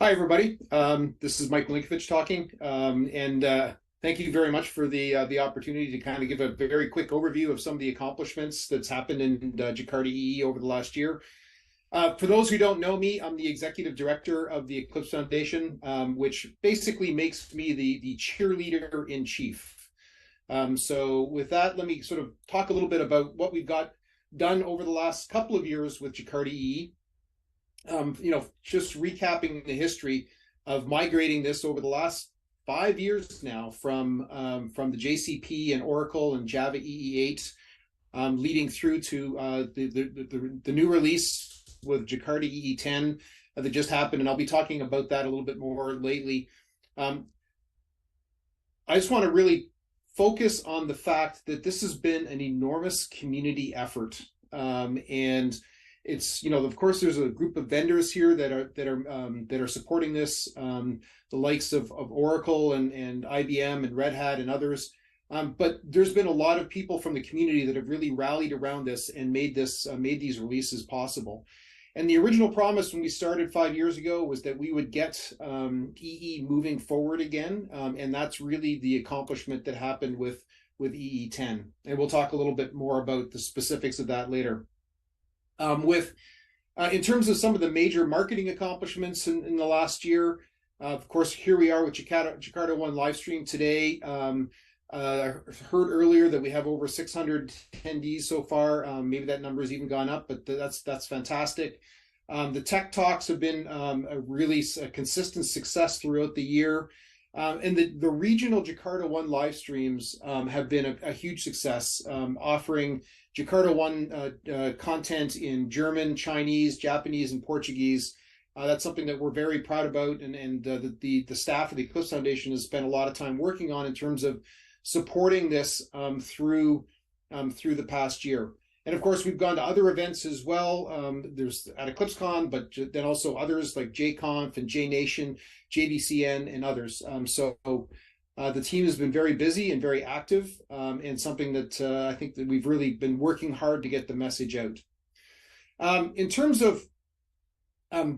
Hi, everybody. This is Mike Milinkovic talking, and thank you very much for the opportunity to kind of give a very quick overview of some of the accomplishments that's happened in Jakarta EE over the last year. For those who don't know me, I'm the executive director of the Eclipse Foundation, which basically makes me the cheerleader in chief. So with that, let me sort of talk a little bit about what we've got done over the last couple of years with Jakarta EE. Just recapping the history of migrating this over the last 5 years now from the JCP and Oracle and Java EE8, leading through to the new release with Jakarta EE10 that just happened, and I'll be talking about that a little bit more lately. I just want to really focus on the fact that this has been an enormous community effort, and it's, of course, there's a group of vendors here that are supporting this, the likes of Oracle and IBM and Red Hat and others. But there's been a lot of people from the community that have really rallied around this and made these releases possible. And the original promise when we started 5 years ago was that we would get EE moving forward again, and that's really the accomplishment that happened with EE10. And we'll talk a little bit more about the specifics of that later. In terms of some of the major marketing accomplishments in the last year, of course, here we are with JakartaOne Livestream today. I heard earlier that we have over 600 attendees so far. Maybe that number has even gone up, but that's fantastic. The tech talks have been a really consistent success throughout the year. And the regional JakartaOne live streams have been a huge success, offering JakartaOne content in German, Chinese, Japanese, and Portuguese. That's something that we're very proud about, and the staff of the Eclipse Foundation has spent a lot of time working on in terms of supporting this through the past year. And of course, we've gone to other events as well. There's at EclipseCon, but then also others like JConf and JNation, JVCN, and others. So the team has been very busy and very active, and something that I think that we've really been working hard to get the message out. In terms of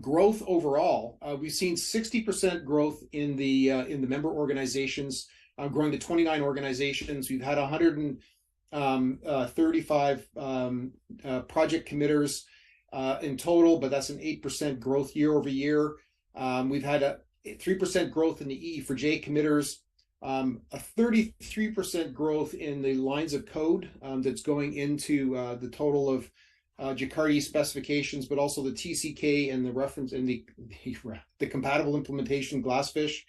growth overall, we've seen 60% growth in the member organizations, growing to 29 organizations. We've had 135 project committers, in total, but that's an 8% growth year over year. We've had a 3% growth in the EE4J committers, a 33% growth in the lines of code that's going into the total of Jakarta specifications, but also the TCK and the reference and the compatible implementation Glassfish.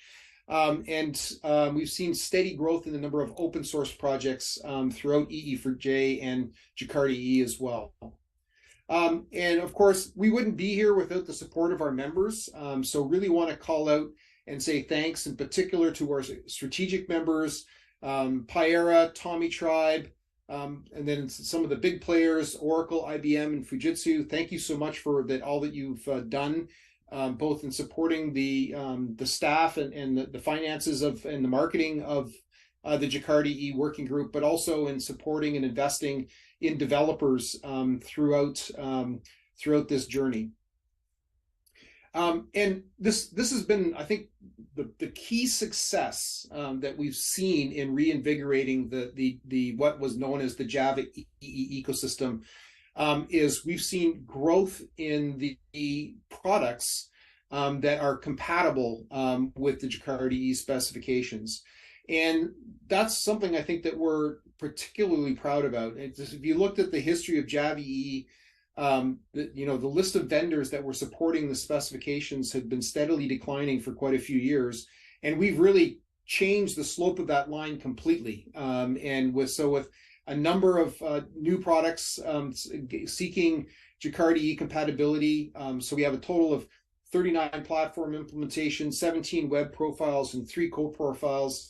We've seen steady growth in the number of open source projects throughout EE4J and Jakarta EE as well. And of course, we wouldn't be here without the support of our members. So really want to call out and say thanks in particular to our strategic members, Pyera, Tommy Tribe, and then some of the big players, Oracle, IBM, and Fujitsu. Thank you so much for that, all that you've done, both in supporting the staff and the finances of and the marketing of the Jakarta EE working group, but also in supporting and investing in developers throughout this journey. And this has been, I think, the key success that we've seen in reinvigorating the what was known as the Java EE ecosystem is we've seen growth in the products that are compatible with the Jakarta EE specifications. And that's something I think that we're particularly proud about. If you looked at the history of Java EE, the list of vendors that were supporting the specifications had been steadily declining for quite a few years, and we've really changed the slope of that line completely. And with a number of new products seeking Jakarta EE compatibility, so we have a total of 39 platform implementations, 17 web profiles, and 3 core profiles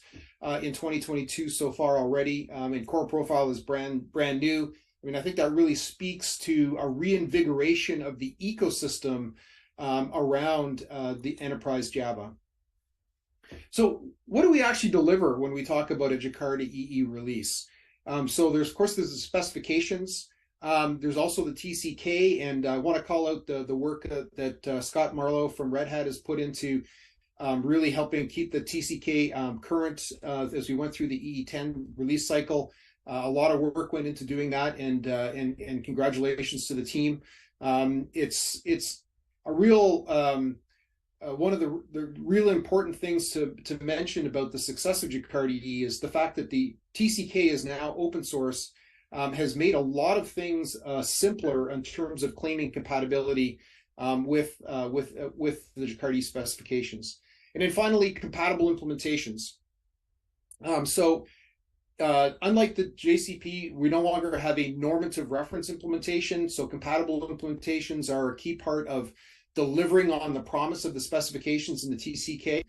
in 2022 so far already. And core profile is brand new. I mean, I think that really speaks to a reinvigoration of the ecosystem around the enterprise Java. So what do we actually deliver when we talk about a Jakarta EE release? So there's the specifications. There's also the TCK, and I want to call out the work that Scott Marlowe from Red Hat has put into really helping keep the TCK current as we went through the EE10 release cycle. A lot of work went into doing that, and congratulations to the team. It's a real one of the real important things to mention about the success of Jakarta EE is the fact that the TCK is now open source, has made a lot of things simpler in terms of claiming compatibility with the Jakarta EE specifications. And then finally, compatible implementations. Unlike the JCP, we no longer have a normative reference implementation. So compatible implementations are a key part of delivering on the promise of the specifications in the TCK.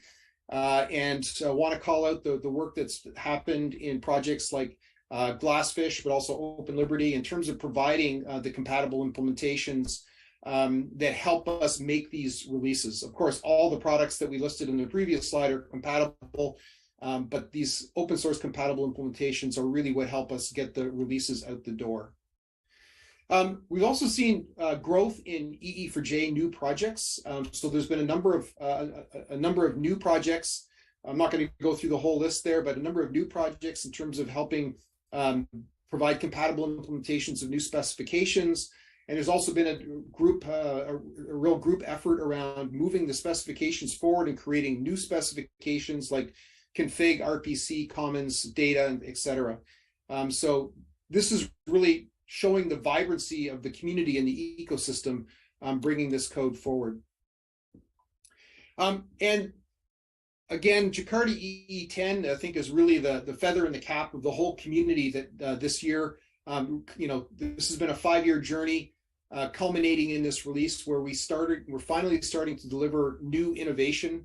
And I want to call out the work that's happened in projects like Glassfish, but also Open Liberty in terms of providing the compatible implementations that help us make these releases. Of course, all the products that we listed in the previous slide are compatible, but these open source compatible implementations are really what help us get the releases out the door. We've also seen growth in EE4J new projects. So there's been a number of new projects. I'm not going to go through the whole list there, but a number of new projects in terms of helping provide compatible implementations of new specifications. And there's also been a real group effort around moving the specifications forward and creating new specifications like config, RPC, commons, data, etc. So this is really showing the vibrancy of the community and the ecosystem bringing this code forward. And again, Jakarta EE10, I think, is really the feather in the cap of the whole community that this year, this has been a 5-year journey culminating in this release where we're finally starting to deliver new innovation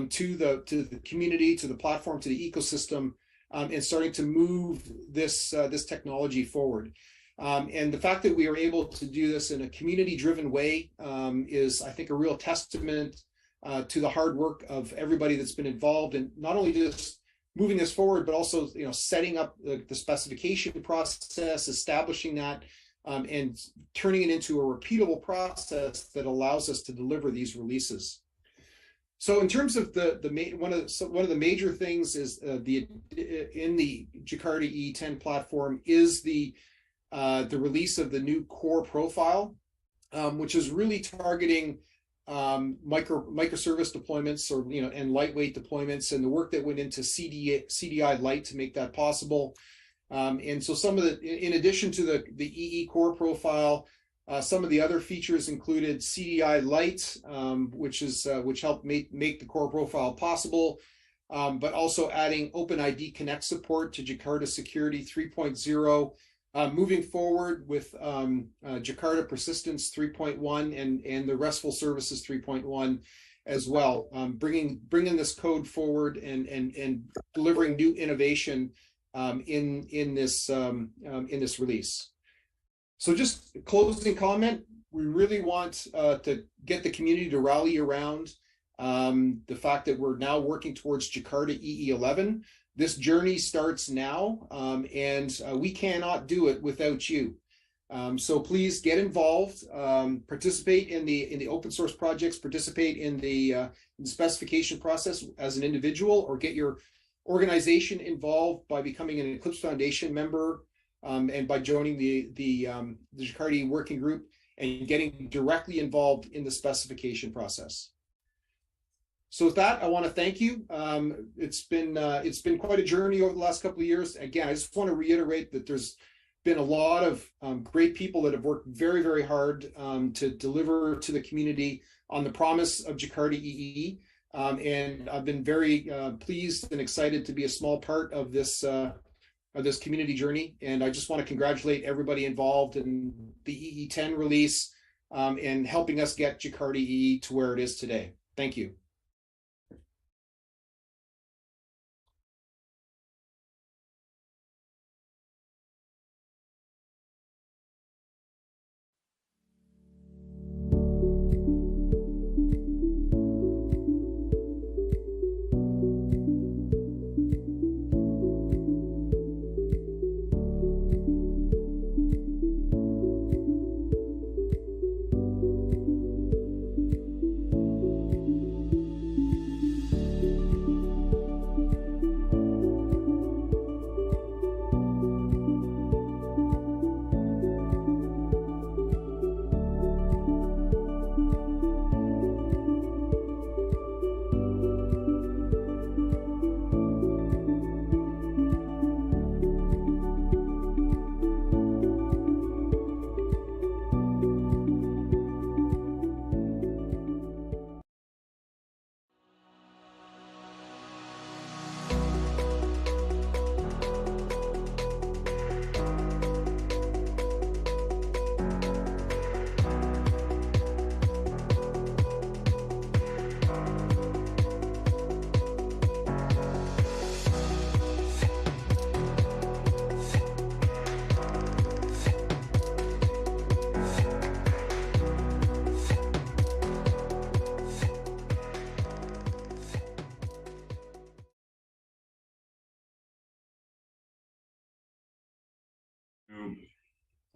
to the community, to the platform, to the ecosystem, and starting to move this technology forward. And the fact that we are able to do this in a community-driven way is, I think, a real testament to the hard work of everybody that's been involved in not only just moving this forward, but also setting up the specification process, establishing that, and turning it into a repeatable process that allows us to deliver these releases. So in terms of one of the major things is in the Jakarta EE10 platform is the release of the new core profile. which is really targeting microservice deployments, or and lightweight deployments, and the work that went into CDI Lite to make that possible. And so some of the, in addition to the EE core profile, some of the other features included CDI Lite, which helped make the core profile possible, but also adding OpenID Connect support to Jakarta Security 3.0, moving forward with Jakarta Persistence 3.1 and the RESTful Services 3.1 as well, bringing this code forward and delivering new innovation in this release. So just closing comment, we really want to get the community to rally around the fact that we're now working towards Jakarta EE11. This journey starts now, and we cannot do it without you. So please get involved, participate in the open source projects, participate in the specification process as an individual, or get your organization involved by becoming an Eclipse Foundation member, and by joining the Jakarta working group and getting directly involved in the specification process. So with that, I want to thank you. It's been quite a journey over the last couple of years. Again, I just want to reiterate that there's been a lot of great people that have worked very, very hard to deliver to the community on the promise of Jakarta EE. And I've been very pleased and excited to be a small part of this community journey. And I just want to congratulate everybody involved in the EE10 release and helping us get Jakarta EE to where it is today. Thank you.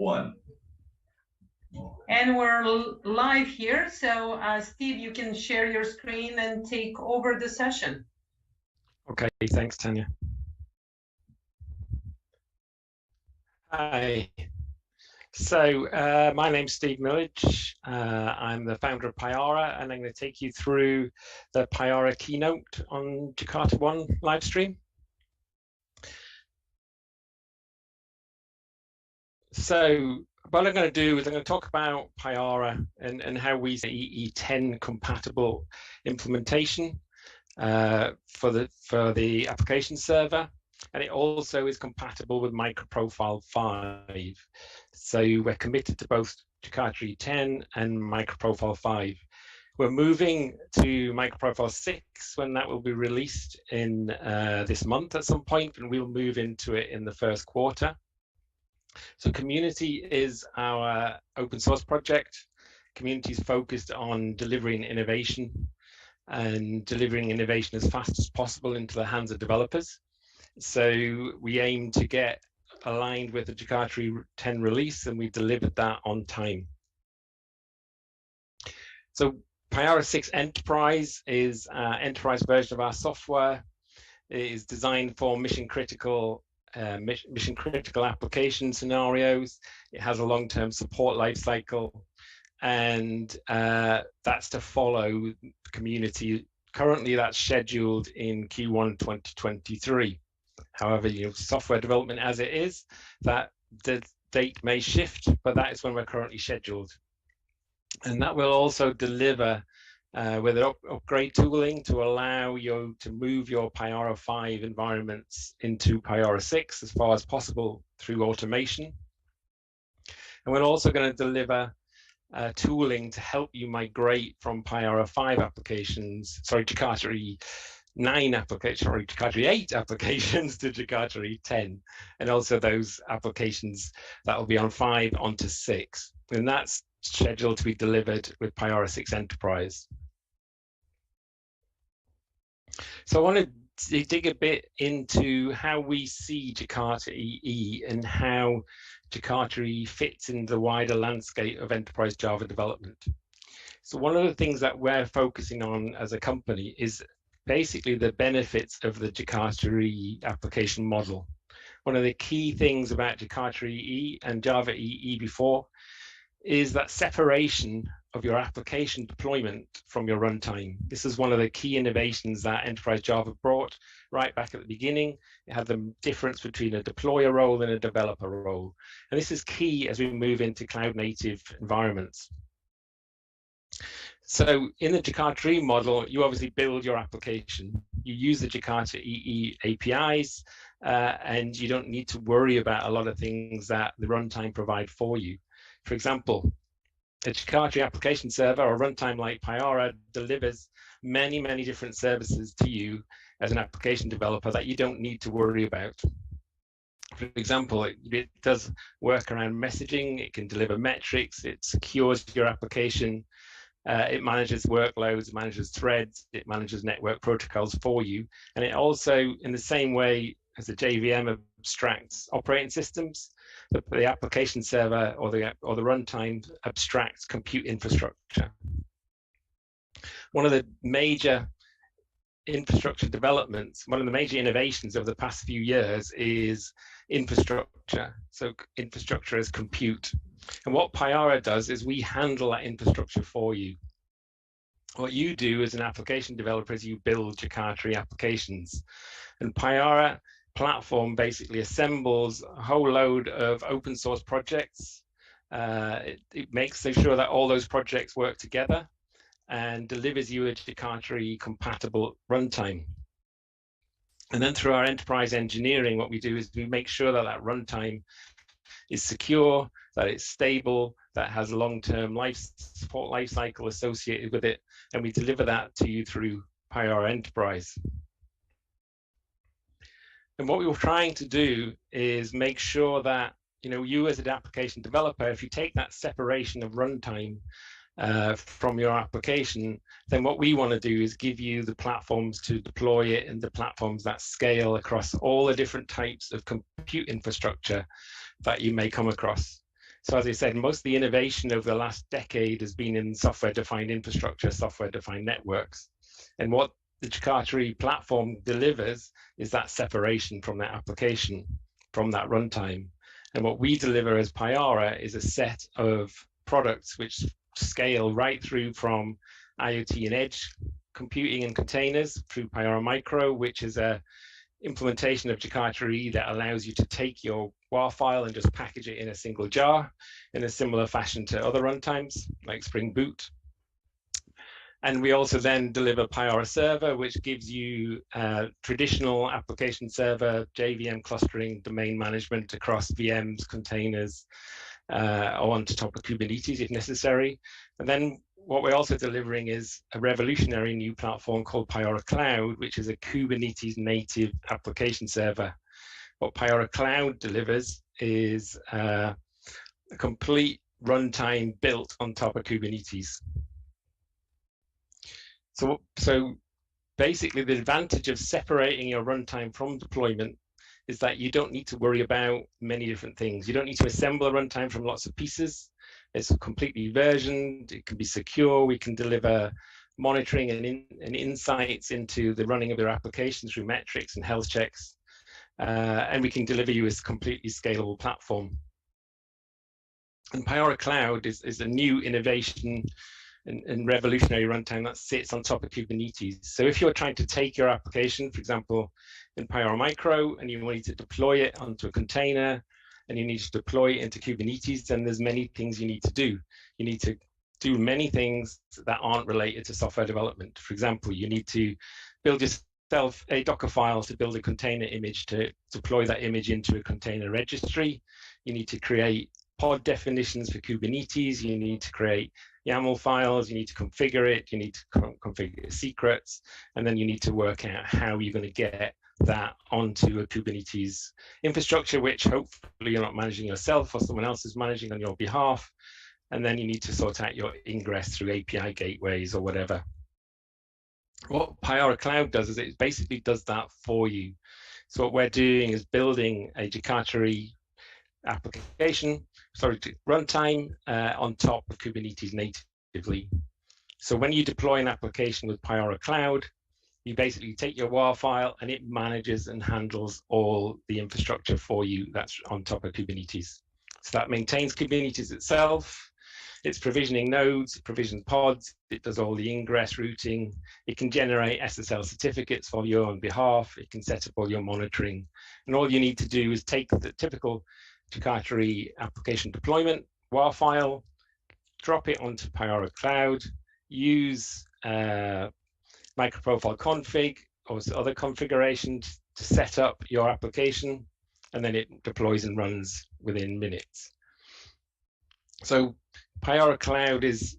One. And we're live here, so Steve, you can share your screen and take over the session. Okay, thanks, Tanya. Hi. So my name's Steve Millage. I'm the founder of Pyara, and I'm going to take you through the Pyara keynote on JakartaOne Livestream. So what I'm going to do is I'm going to talk about Pyara and how we see EE10 compatible implementation for the application server, and it also is compatible with MicroProfile 5. So we're committed to both Jakarta EE10 and MicroProfile 5. We're moving to MicroProfile 6 when that will be released in this month at some point, and we'll move into it in the first quarter. So Community is our open source project. Community is focused on delivering innovation and delivering innovation as fast as possible into the hands of developers. So we aim to get aligned with the Jakarta 10 release, and we delivered that on time. So Pyara 6 Enterprise is an enterprise version of our software. It is designed for mission critical application scenarios. It has a long-term support lifecycle, and that's to follow the community. Currently, that's scheduled in Q1 2023. However, software development as it is, that the date may shift, but that is when we're currently scheduled. And that will also deliver with upgrade tooling to allow you to move your Payara 5 environments into Payara 6 as far as possible through automation. And we're also going to deliver tooling to help you migrate from Payara 5 applications, Jakarta 9 applications, Jakarta 8 applications to Jakarta 10, and also those applications that will be on 5 onto 6. And that's scheduled to be delivered with Payara 6 Enterprise. So I want to dig a bit into how we see Jakarta EE and how Jakarta EE fits in the wider landscape of enterprise Java development. So one of the things that we're focusing on as a company is basically the benefits of the Jakarta EE application model. One of the key things about Jakarta EE and Java EE before is that separation of your application deployment from your runtime. This is one of the key innovations that Enterprise Java brought right back at the beginning. It had the difference between a deployer role and a developer role. And this is key as we move into cloud native environments. So in the Jakarta EE model, you obviously build your application. You use the Jakarta EE APIs, and you don't need to worry about a lot of things that the runtime provide for you. For example, a Jakarta application server or runtime like Payara delivers many, many different services to you as an application developer that you don't need to worry about. For example, it does work around messaging, it can deliver metrics, it secures your application, it manages workloads, it manages threads, it manages network protocols for you. And it also, in the same way as the JVM abstracts operating systems, the application server or the runtime abstracts compute infrastructure. One of the major infrastructure developments, one of the major innovations of the past few years is infrastructure. So infrastructure as compute. And what Payara does is we handle that infrastructure for you. What you do as an application developer is you build Jakarta applications. And Payara platform basically assembles a whole load of open source projects. It makes sure that all those projects work together and delivers you a Jakarta compatible runtime. And then through our enterprise engineering, what we do is we make sure that that runtime is secure, that it's stable, that has long-term support life cycle associated with it, and we deliver that to you through Payara Enterprise. And what we were trying to do is make sure that you as an application developer, if you take that separation of runtime from your application, then what we want to do is give you the platforms to deploy it and the platforms that scale across all the different types of compute infrastructure that you may come across. So as I said, most of the innovation over the last decade has been in software-defined infrastructure, software-defined networks. And what the Jakarta platform delivers is that separation from that application, from that runtime. And what we deliver as Payara is a set of products which scale right through from IoT and edge computing and containers through Payara Micro, which is a implementation of Jakarta that allows you to take your WAR file and just package it in a single jar in a similar fashion to other runtimes like Spring Boot. And we also then deliver Payara Server, which gives you traditional application server, JVM clustering, domain management across VMs, containers, or on top of Kubernetes if necessary. And then what we're also delivering is a revolutionary new platform called Payara Cloud, which is a Kubernetes native application server. What Payara Cloud delivers is a complete runtime built on top of Kubernetes. So basically the advantage of separating your runtime from deployment is that you don't need to worry about many different things. You don't need to assemble a runtime from lots of pieces. It's completely versioned, it can be secure, we can deliver monitoring and insights into the running of your application through metrics and health checks. And we can deliver you a completely scalable platform. And Payara Cloud is a new innovation and revolutionary runtime that sits on top of Kubernetes. So if you're trying to take your application, for example, in Payara Micro, and you want to deploy it onto a container, and you need to deploy it into Kubernetes, then there's many things you need to do. You need to do many things that aren't related to software development. For example, you need to build yourself a Docker file to build a container image to deploy that image into a container registry. You need to create pod definitions for Kubernetes. You need to create YAML files. You need to configure it. You need to configure secrets. And then you need to work out how you're going to get that onto a Kubernetes infrastructure, which hopefully you're not managing yourself or someone else is managing on your behalf. And then you need to sort out your ingress through API gateways or whatever. What Payara Cloud does is it basically does that for you. So what we're doing is building a JakartaOne application, runtime on top of Kubernetes natively. So when you deploy an application with Payara Cloud, you basically take your WAR file and it manages and handles all the infrastructure for you that's on top of Kubernetes. So that maintains Kubernetes itself. It's provisioning nodes, it provisions pods, it does all the ingress routing, it can generate SSL certificates for you on behalf, it can set up all your monitoring. And all you need to do is take the typical JakartaOne application deployment WAR file, drop it onto Payara Cloud, use microprofile config or other configurations to set up your application, and then it deploys and runs within minutes. So Payara Cloud is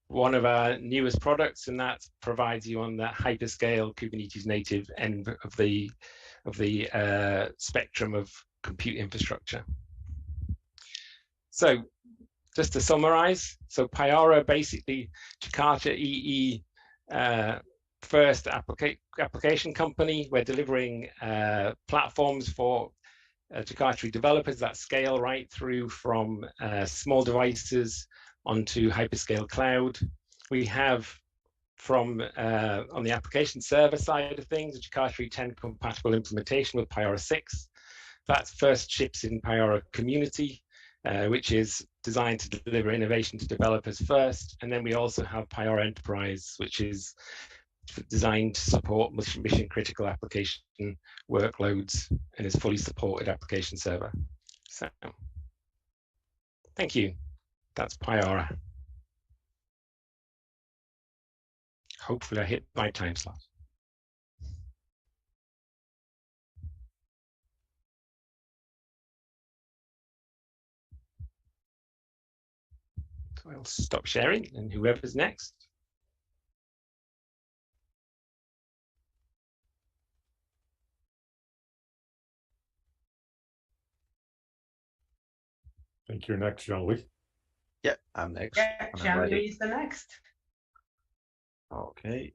one of our newest products, and that provides you on the hyperscale Kubernetes native end of the spectrum of compute infrastructure. So just to summarize, so Payara basically Jakarta EE first application company. We're delivering platforms for JakartaOne developers that scale right through from small devices onto hyperscale cloud. We have from on the application server side of things, a JakartaOne 10 compatible implementation with Payara 6. That first ships in Payara Community, which is designed to deliver innovation to developers first. And then we also have Payara Enterprise, which is designed to support mission critical application workloads and is fully supported application server. So thank you. That's Payara. Hopefully I hit my time slot. So I'll stop sharing and whoever's next. I think you're next, Jean-Louis. Yeah, I'm next. Yeah, Jean-Louis is the next. Okay.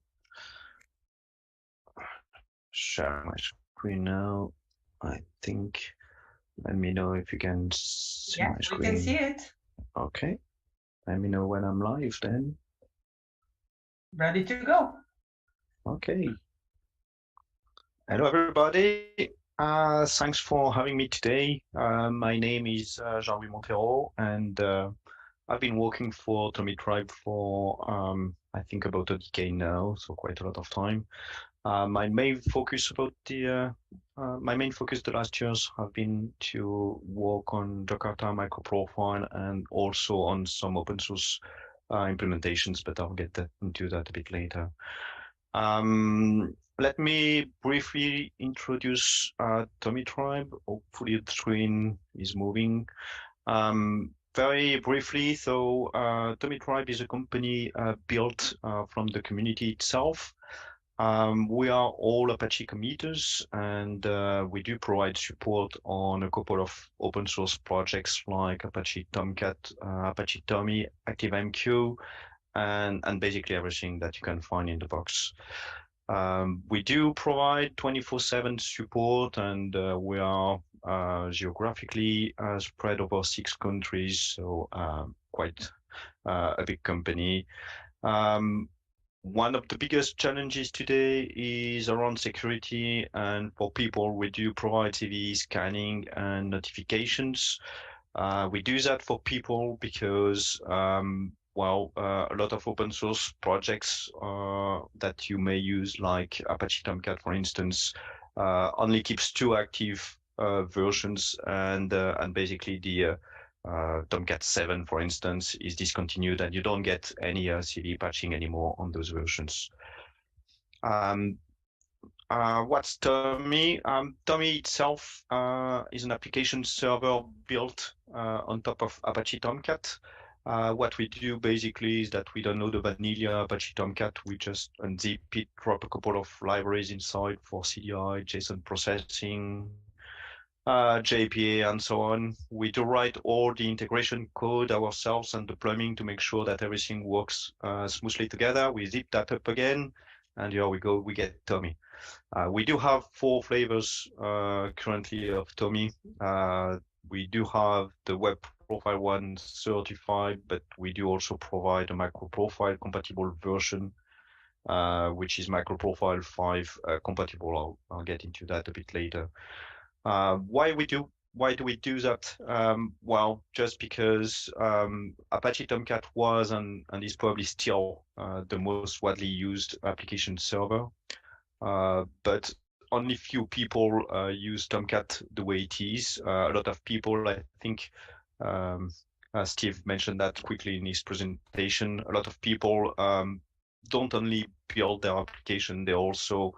Share my screen now. I think. Let me know if you can see my screen. Yeah, we can see it. Okay. Let me know when I'm live then. Ready to go. Okay. Hello, everybody. Thanks for having me today. My name is Jean-Louis Montero, and I've been working for Tommy Tribe for I think about a decade now, so quite a lot of time. My main focus the last years have been to work on Jakarta microprofile and also on some open source implementations, but I'll get into that a bit later. Let me briefly introduce Tommy Tribe. Hopefully the screen is moving. Very briefly, so Tommy Tribe is a company built from the community itself. We are all Apache committers, and we do provide support on a couple of open source projects like Apache Tomcat, Apache Tommy, ActiveMQ, and basically everything that you can find in the box. We do provide 24/7 support, and we are geographically spread over 6 countries, so quite a big company. One of the biggest challenges today is around security, and for people, we do provide CVE scanning and notifications. We do that for people because, well, a lot of open source projects that you may use, like Apache Tomcat, for instance, only keeps 2 active versions, and basically the Tomcat 7, for instance, is discontinued, and you don't get any CD patching anymore on those versions. What's Tommy? Tommy itself is an application server built on top of Apache Tomcat. What we do basically is that we download the vanilla Apache Tomcat. We just unzip it, drop a couple of libraries inside for CDI, JSON processing, JPA, and so on. We do write all the integration code ourselves and the plumbing to make sure that everything works smoothly together. We zip that up again, and here we go, we get Tommy. We do have 4 flavors currently of Tommy. We do have the web profile one certified, but we do also provide a micro-profile compatible version, which is micro-profile 5 compatible. I'll get into that a bit later. Why do we do that? Well, just because Apache Tomcat was and is probably still the most widely used application server. But only few people use Tomcat the way it is. A lot of people, I think, Steve mentioned that quickly in his presentation. A lot of people don't only build their application, they also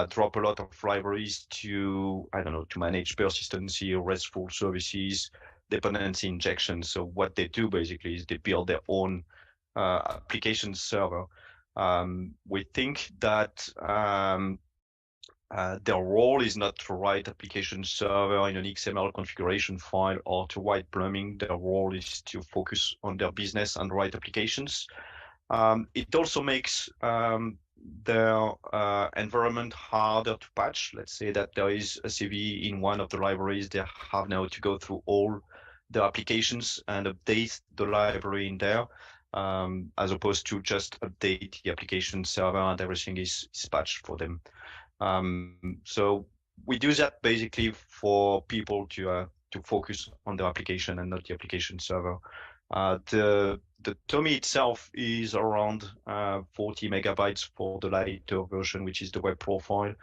drop a lot of libraries to, I don't know, to manage persistency, RESTful services, dependency injection. So what they do basically is they build their own application server. We think that their role is not to write application server in an XML configuration file or to write plumbing. Their role is to focus on their business and write applications. It also makes their environment harder to patch. Let's say that there is a CV in one of the libraries, they have now to go through all the applications and update the library in there, as opposed to just update the application server and everything is patched for them. So we do that basically for people to focus on the application and not the application server. The Tommy itself is around 40 megabytes for the lighter version, which is the web profile.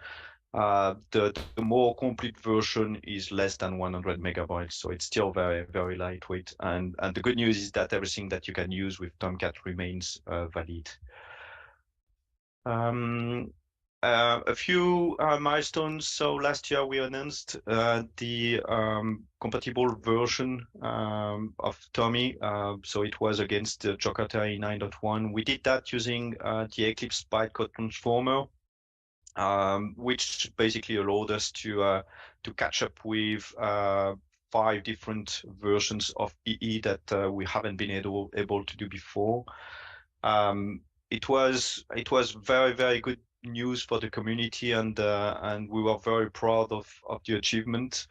The more complete version is less than 100 megabytes, so it's still very, very lightweight. And the good news is that everything that you can use with Tomcat remains valid. A few milestones. So last year we announced the compatible version of Tommy. So it was against the Jakarta 9.1. We did that using the Eclipse bytecode transformer, which basically allowed us to catch up with 5 different versions of EE that we haven't been able to do before. It was very, very good news for the community, and we were very proud of the achievement.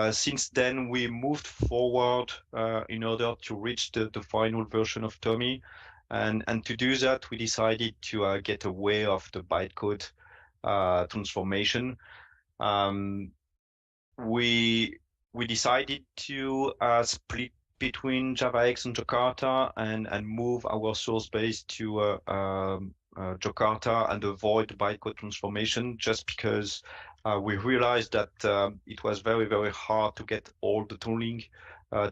Since then, we moved forward in order to reach the final version of Tommy, and to do that, we decided to get away of the bytecode transformation. We decided to split between JavaX and Jakarta and move our source base to Jakarta and avoid bytecode transformation, just because we realized that it was very, very hard to get all the tooling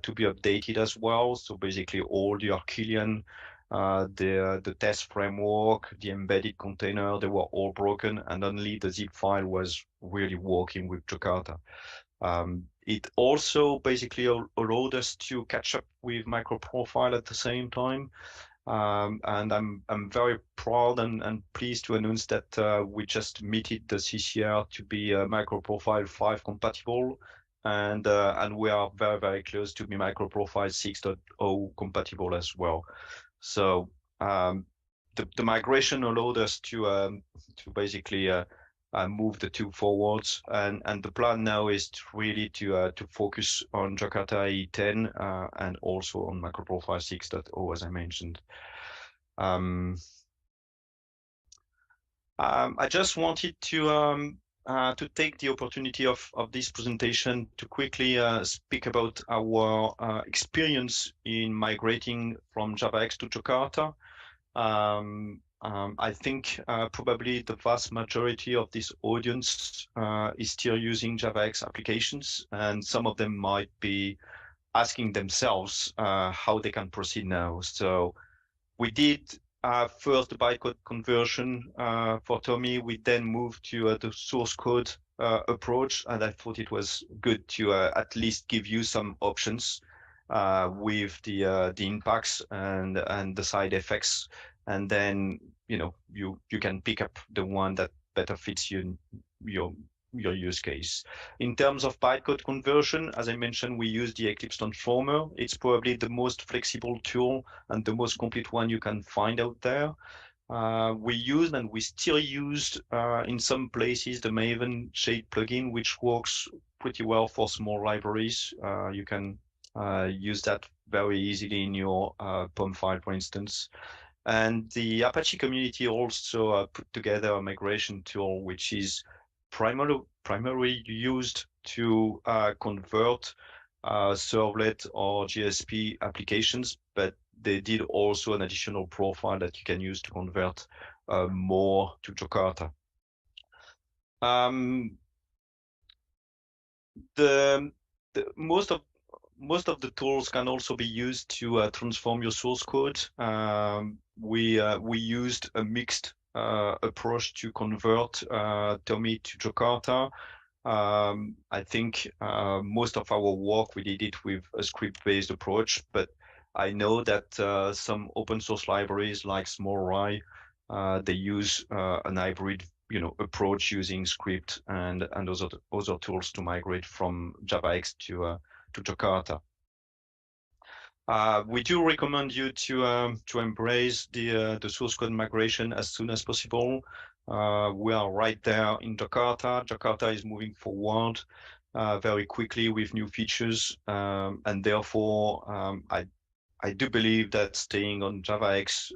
to be updated as well. So basically all the Archelian, the test framework, the embedded container, they were all broken, and only the zip file was really working with Jakarta. It also basically allowed us to catch up with microprofile at the same time. And I'm very proud and pleased to announce that we just meted the CCR to be microprofile 5 compatible, and we are very, very close to be microprofile 6.0 compatible as well. So the migration allowed us to basically move the 2 forwards, and the plan now is really to focus on Jakarta E10 and also on microprofile 6.0, as I mentioned. I just wanted to to take the opportunity of this presentation to quickly speak about our experience in migrating from JavaX to Jakarta. I think probably the vast majority of this audience is still using JavaX applications, and some of them might be asking themselves how they can proceed now. So we did first the bytecode conversion for Tommy. We then moved to the source code approach, and I thought it was good to at least give you some options with the impacts and the side effects, and then you can pick up the one that better fits your use case. In terms of bytecode conversion, as I mentioned, we use the Eclipse Transformer. It's probably the most flexible tool and the most complete one you can find out there. We used and we still used in some places the Maven Shade plugin, which works pretty well for small libraries. You can use that very easily in your POM file, for instance. And the Apache community also put together a migration tool, which is primarily used to convert servlet or GSP applications, but they did also an additional profile that you can use to convert more to Jakarta. Most of the tools can also be used to transform your source code. We used a mixed approach to convert Tommy to Jakarta. I think most of our work, we did it with a script-based approach, but I know that some open source libraries like SmallRye, they use an hybrid approach using script and other tools to migrate from JavaX to Jakarta. We do recommend you to embrace the source code migration as soon as possible. We are right there in Jakarta. Jakarta is moving forward very quickly with new features, and therefore I do believe that staying on JavaX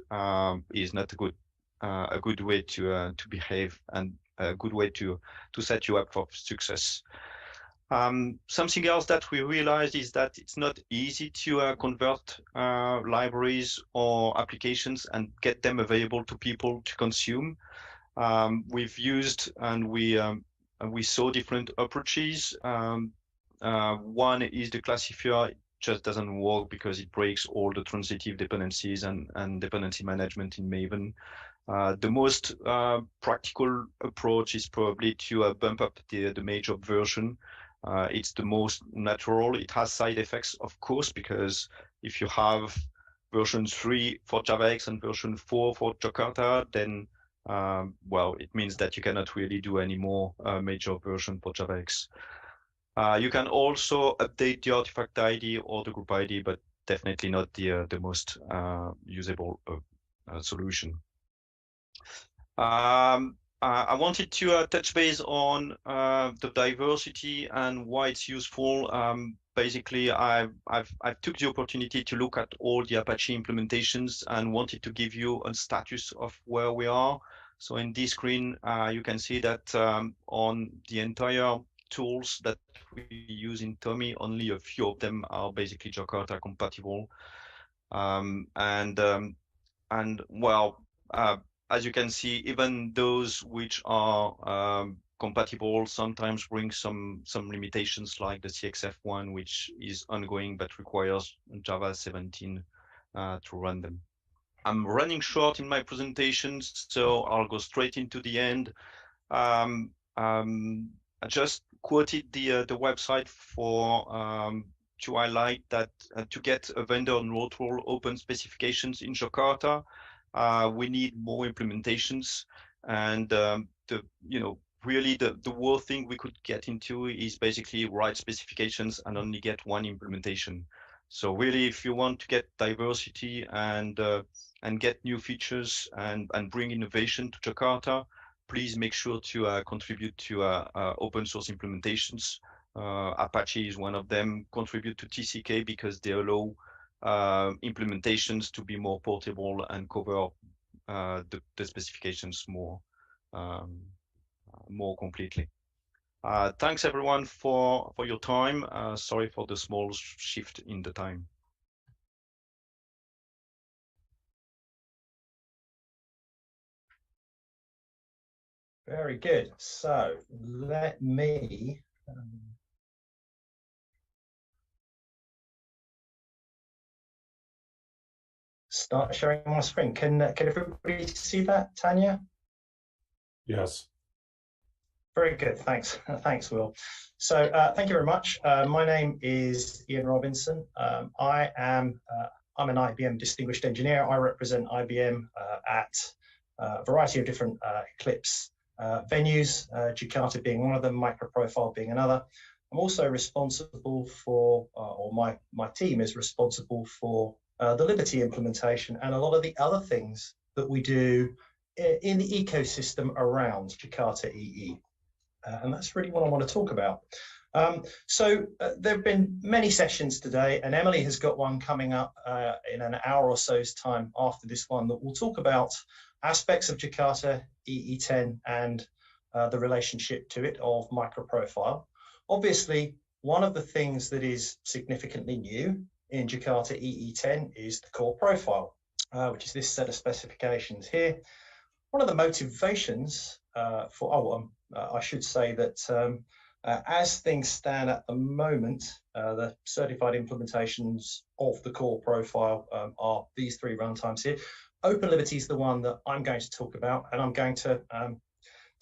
is not a good way to behave and a good way to set you up for success. Something else that we realized is that it's not easy to convert libraries or applications and get them available to people to consume. We've used and we saw different approaches. One is the classifier. It just doesn't work because it breaks all the transitive dependencies and dependency management in Maven. The most practical approach is probably to bump up the major version. It's the most natural. It has side effects, of course, because if you have version 3 for JavaX and version 4 for Jakarta, then well, it means that you cannot really do any more major version for JavaX. You can also update the artifact ID or the group ID, but definitely not the most usable solution. I wanted to touch base on the diversity and why it's useful. Basically, I've took the opportunity to look at all the Apache implementations and wanted to give you a status of where we are. So in this screen, you can see that on the entire tools that we use in Tommy, only a few of them are basically Jakarta compatible. And well, as you can see, even those which are compatible sometimes bring some limitations, like the CXF one, which is ongoing but requires Java 17 to run them. I'm running short in my presentations, so I'll go straight into the end. I just quoted the website for to highlight that to get a vendor neutral open specifications in Jakarta, we need more implementations, and really the worst thing we could get into is basically write specifications and only get one implementation. So really, if you want to get diversity and get new features and bring innovation to Jakarta, please make sure to contribute to open source implementations. Apache is one of them. Contribute to TCK because they allow implementations to be more portable and cover the specifications more completely. Thanks everyone for your time. Sorry for the small shift in the time. Very good. So let me start sharing my screen. Can everybody see that, Tanya? Yes. Very good. Thanks. Thanks, Will. So thank you very much. My name is Ian Robinson. I'm an IBM Distinguished Engineer. I represent IBM at a variety of different Eclipse venues, Jakarta being one of them, Microprofile being another. I'm also responsible for, or my team is responsible for the Liberty implementation and a lot of the other things that we do in the ecosystem around Jakarta EE. And that's really what I want to talk about. There have been many sessions today, and Emily has got one coming up in an hour or so's time after this one that will talk about aspects of Jakarta EE10 and the relationship to it of Microprofile. Obviously, one of the things that is significantly new in Jakarta EE10 is the core profile, which is this set of specifications here. One of the motivations I should say that as things stand at the moment, the certified implementations of the core profile are these three runtimes here. OpenLiberty is the one that I'm going to talk about, and I'm going to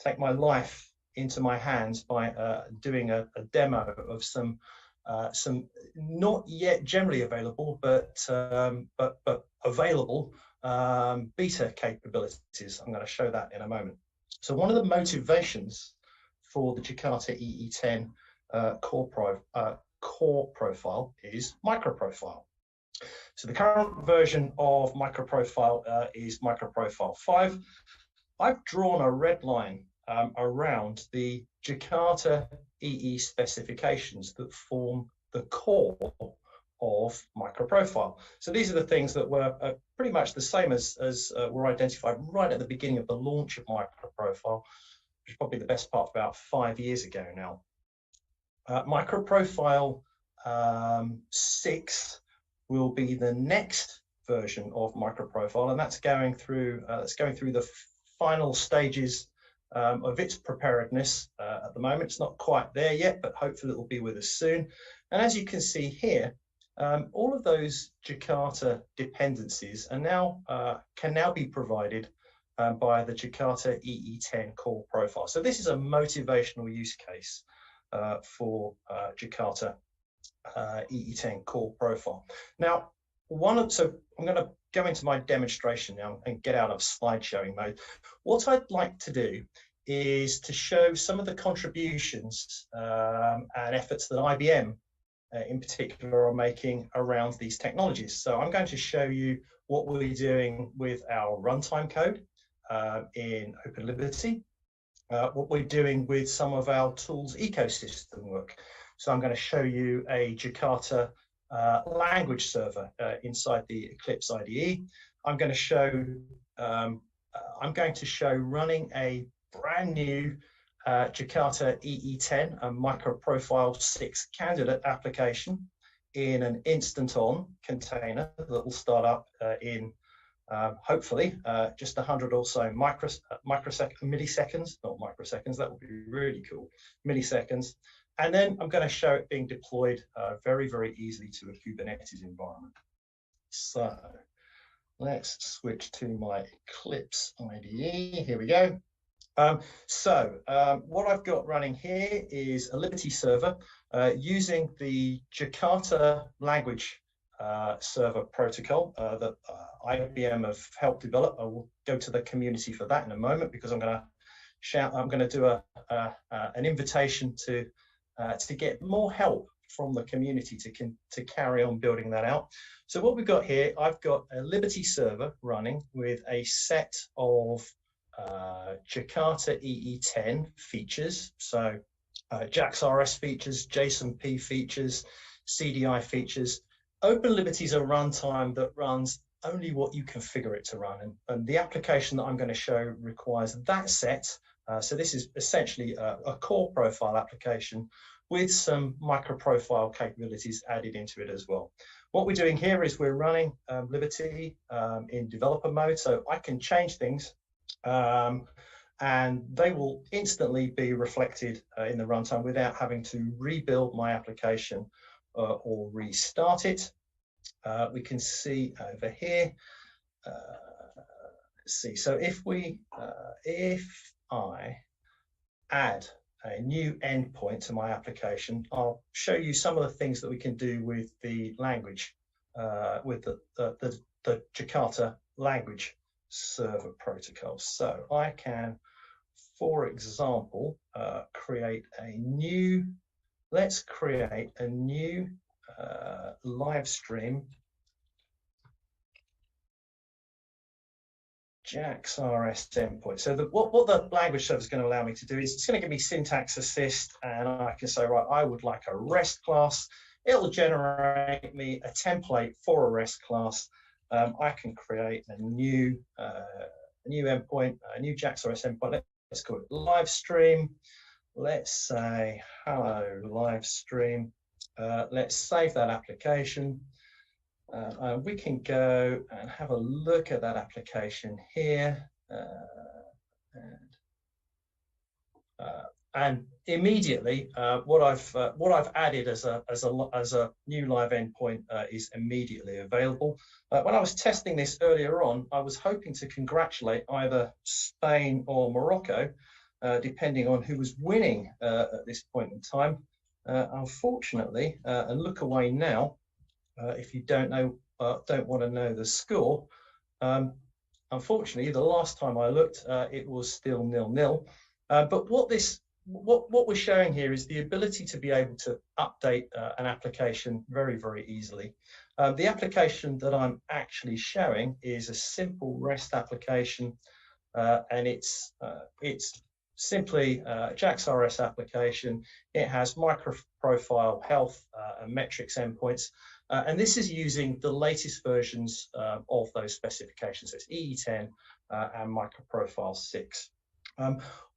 take my life into my hands by doing a demo of some not yet generally available, but available beta capabilities. I'm going to show that in a moment. So one of the motivations for the Jakarta EE10 core profile is Microprofile. So the current version of Microprofile is Microprofile 5. I've drawn a red line around the Jakarta EE specifications that form the core of Microprofile. So these are the things that were pretty much the same as were identified right at the beginning of the launch of Microprofile, which is probably the best part about 5 years ago now. Microprofile 6 will be the next version of Microprofile, and that's going through the final stages of its preparedness at the moment. It's not quite there yet, but hopefully it will be with us soon. And as you can see here, all of those Jakarta dependencies are now can now be provided by the Jakarta EE10 core profile. So this is a motivational use case for Jakarta EE10 core profile. Now, so I'm going to go into my demonstration now and get out of slide showing mode. What I'd like to do is to show some of the contributions and efforts that IBM in particular are making around these technologies. So I'm going to show you what we're doing with our runtime code in OpenLiberty, what we're doing with some of our tools ecosystem work. So I'm going to show you a Jakarta language server inside the Eclipse IDE. I'm going to show running a brand new Jakarta EE10, a Microprofile 6 candidate application in an instant-on container that will start up in hopefully just 100 or so milliseconds, not microseconds, that would be really cool, milliseconds. And then I'm going to show it being deployed very, very easily to a Kubernetes environment. So let's switch to my Eclipse IDE. Here we go. What I've got running here is a Liberty server using the Jakarta language server protocol that IBM have helped develop. I will go to the community for that in a moment because I'm going to do an invitation to get more help from the community to carry on building that out. So what we've got here, I've got a Liberty server running with a set of Jakarta EE10 features. So JAX-RS features, JSON-P features, CDI features. OpenLiberty is a runtime that runs only what you configure it to run. And the application that I'm going to show requires that set So this is essentially a core profile application with some micro profile capabilities added into it as well. What we're doing here is we're running Liberty in developer mode, so I can change things and they will instantly be reflected in the runtime without having to rebuild my application or restart it. We can see over here, let's see, so if I add a new endpoint to my application, I'll show you some of the things that we can do with the language, with the Jakarta language server protocol. So I can, for example, create a new, let's create a new live stream JakartaOne endpoint. So what the language server is going to allow me to do is it's going to give me syntax assist, and I can say, right, I would like a REST class. It'll generate me a template for a REST class. I can create a new endpoint, a new JakartaOne endpoint. Let's call it live stream. Let's say hello live stream. Let's save that application. We can go and have a look at that application here, and immediately what I've added as a new live endpoint is immediately available. When I was testing this earlier on, I was hoping to congratulate either Spain or Morocco, depending on who was winning at this point in time. Unfortunately, and look away now. If you don't want to know the score, unfortunately, the last time I looked, it was still 0-0. But what we're showing here is the ability to be able to update an application very, very easily. The application that I'm actually showing is a simple REST application, and it's simply a JakartaOne application. It has micro profile, health, and metrics endpoints. And this is using the latest versions of those specifications. So it's EE10 and microprofile 6.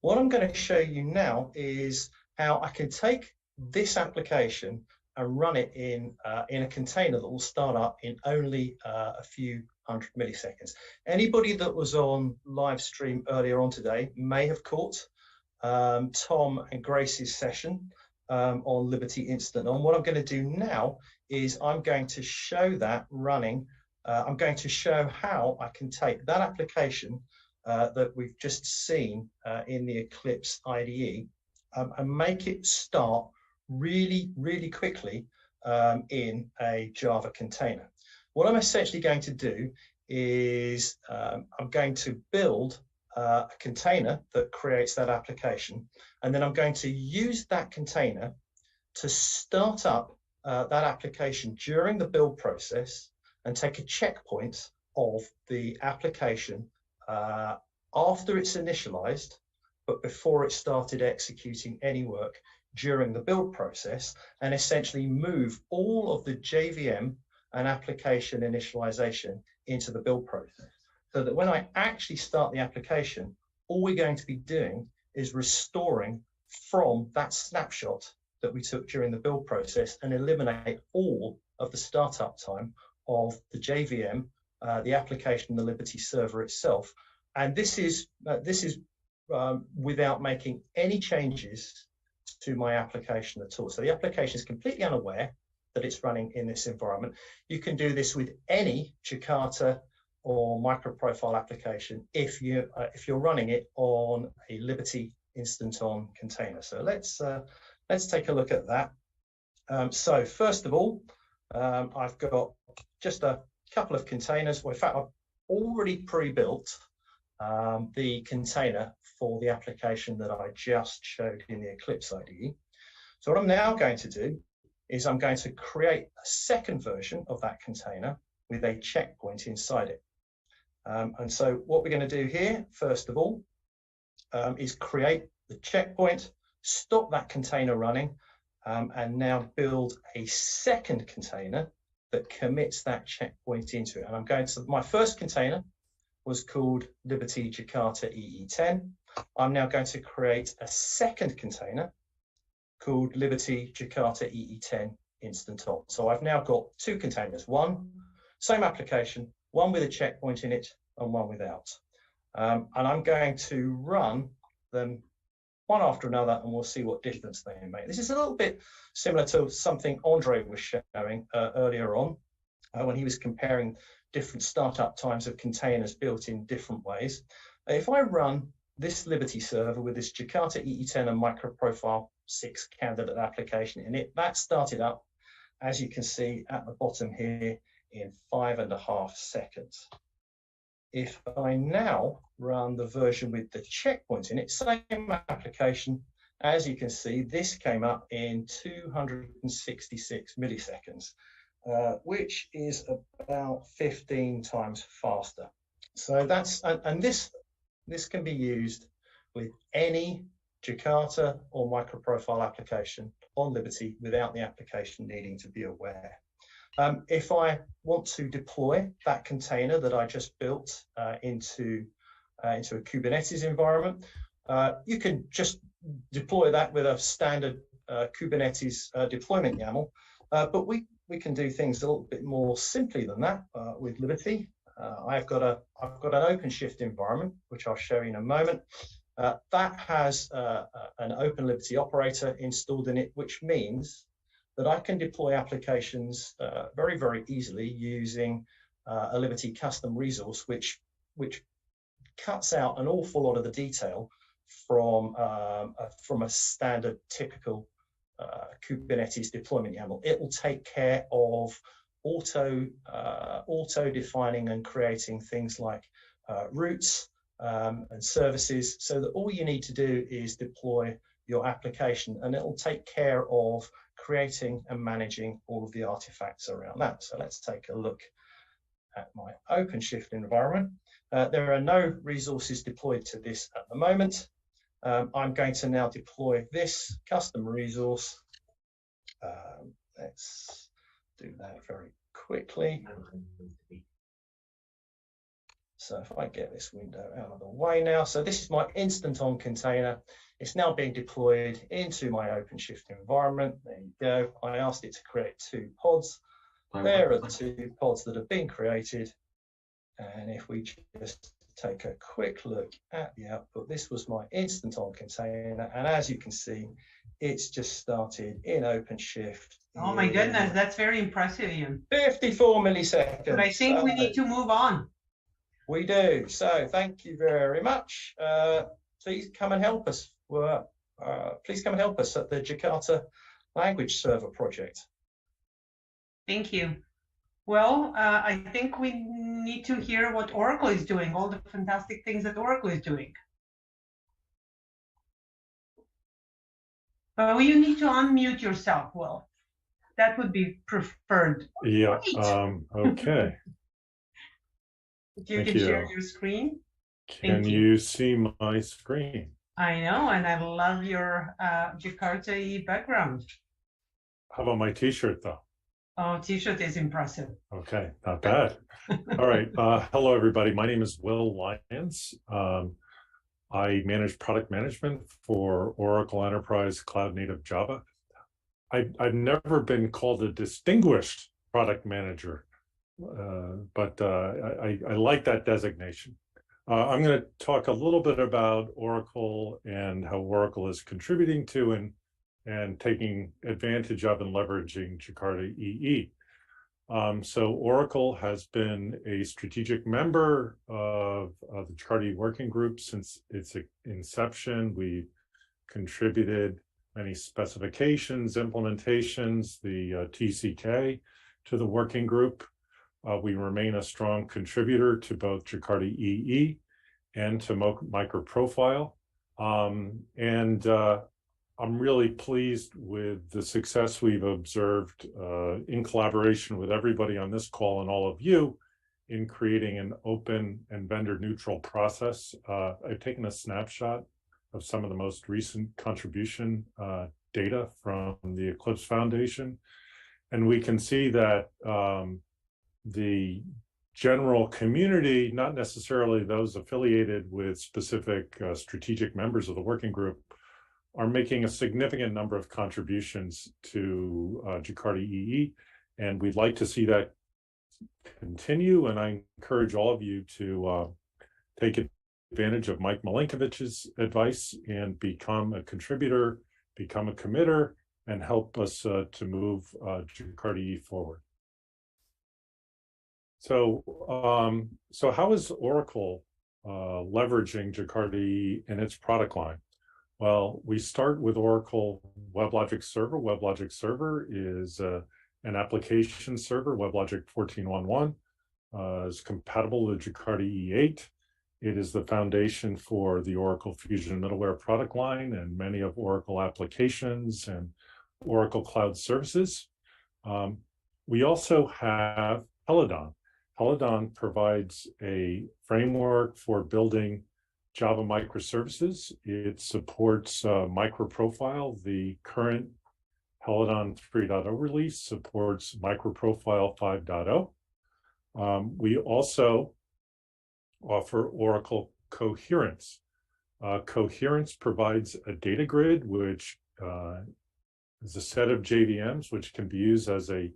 What I'm going to show you now is how I can take this application and run it in a container that will start up in only a few hundred milliseconds. Anybody that was on live stream earlier on today may have caught Tom and Grace's session on Liberty Instant On. What I'm going to do now is I'm going to show that running. I'm going to show how I can take that application that we've just seen in the Eclipse IDE and make it start really, really quickly in a Java container. What I'm essentially going to do is I'm going to build a container that creates that application, and then I'm going to use that container to start up that application during the build process and take a checkpoint of the application after it's initialized, but before it started executing any work during the build process, and essentially move all of the JVM and application initialization into the build process. So that when I actually start the application, all we're going to be doing is restoring from that snapshot that we took during the build process and eliminate all of the startup time of the JVM, the application, the Liberty server itself. And this is without making any changes to my application at all. So the application is completely unaware that it's running in this environment. You can do this with any Jakarta or microprofile application if you're running it on a Liberty Instant On container. So let's take a look at that. So first of all, I've got just a couple of containers. Well, in fact, I've already pre-built the container for the application that I just showed in the Eclipse IDE. So what I'm now going to do is I'm going to create a second version of that container with a checkpoint inside it. And so what we're going to do here, first of all, is create the checkpoint, stop that container running, and now build a second container that commits that checkpoint into it. And I'm going to, my first container was called Liberty Jakarta EE10. I'm now going to create a second container called Liberty Jakarta EE10 Instant On. So I've now got two containers, one, same application, one with a checkpoint in it and one without. And I'm going to run them one after another, and we'll see what difference they make. This is a little bit similar to something Andre was showing earlier on when he was comparing different startup times of containers built in different ways. If I run this Liberty server with this Jakarta EE10 and microprofile 6 candidate application in it, that started up, as you can see at the bottom here, in 5.5 seconds. If I now run the version with the checkpoint in it, same application, as you can see, this came up in 266 milliseconds, which is about 15 times faster. So that's, and this can be used with any Jakarta or microprofile application on Liberty without the application needing to be aware. If I want to deploy that container that I just built into a Kubernetes environment, you can just deploy that with a standard Kubernetes deployment YAML. But we can do things a little bit more simply than that with Liberty. I've got an OpenShift environment, which I'll show you in a moment. That has an Open Liberty operator installed in it, which means that I can deploy applications very, very easily using a Liberty custom resource, which cuts out an awful lot of the detail from a standard typical Kubernetes deployment YAML. It will take care of auto-defining and creating things like routes and services, so that all you need to do is deploy your application, and it will take care of creating and managing all of the artifacts around that. So let's take a look at my OpenShift environment. There are no resources deployed to this at the moment. I'm going to now deploy this custom resource. Let's do that very quickly. So if I get this window out of the way now, so this is my instant on container. It's now being deployed into my OpenShift environment. There you go. I asked it to create 2 pods. There are the 2 pods that have been created. And if we just take a quick look at the output, this was my instant on container. And as you can see, it's just started in OpenShift. Oh my goodness, that's very impressive, Ian. 54 milliseconds. But I think we need to move on. We do. So thank you very much. Please come and help us. Please come and help us at the Jakarta Language Server project. Thank you. Well, I think we need to hear what Oracle is doing, all the fantastic things that Oracle is doing. You need to unmute yourself, Will. That would be preferred. Yeah. Okay. You can share your screen. Can you see my screen? I know, and I love your Jakarta background. How about my T-shirt, though? Oh, T-shirt is impressive. Okay, not bad. All right. Hello, everybody. My name is Will Lyons. I manage product management for Oracle Enterprise Cloud Native Java. I've never been called a distinguished product manager, but I like that designation. I'm going to talk a little bit about Oracle and how Oracle is contributing to and taking advantage of and leveraging Jakarta EE. So Oracle has been a strategic member of the Jakarta Working Group since its inception. We've contributed many specifications, implementations, the TCK to the working group. We remain a strong contributor to both Jakarta EE and to microprofile. I'm really pleased with the success we've observed in collaboration with everybody on this call and all of you in creating an open and vendor neutral process. I've taken a snapshot of some of the most recent contribution data from the Eclipse Foundation. And we can see that the general community, not necessarily those affiliated with specific strategic members of the working group, are making a significant number of contributions to Jakarta EE, and we'd like to see that continue. And I encourage all of you to take advantage of Mike Milinkovic's advice and become a contributor, become a committer, and help us to move Jakarta EE forward. So, so how is Oracle leveraging Jakarta EE in its product line? Well, we start with Oracle WebLogic Server. WebLogic Server is an application server. WebLogic 14.1.1 is compatible with Jakarta EE8. It is the foundation for the Oracle Fusion Middleware product line and many of Oracle applications and Oracle Cloud Services. We also have Helidon. Helidon provides a framework for building Java microservices. It supports MicroProfile. The current Helidon 3.0 release supports MicroProfile 5.0. We also offer Oracle Coherence. Coherence provides a data grid, which is a set of JVMs, which can be used as a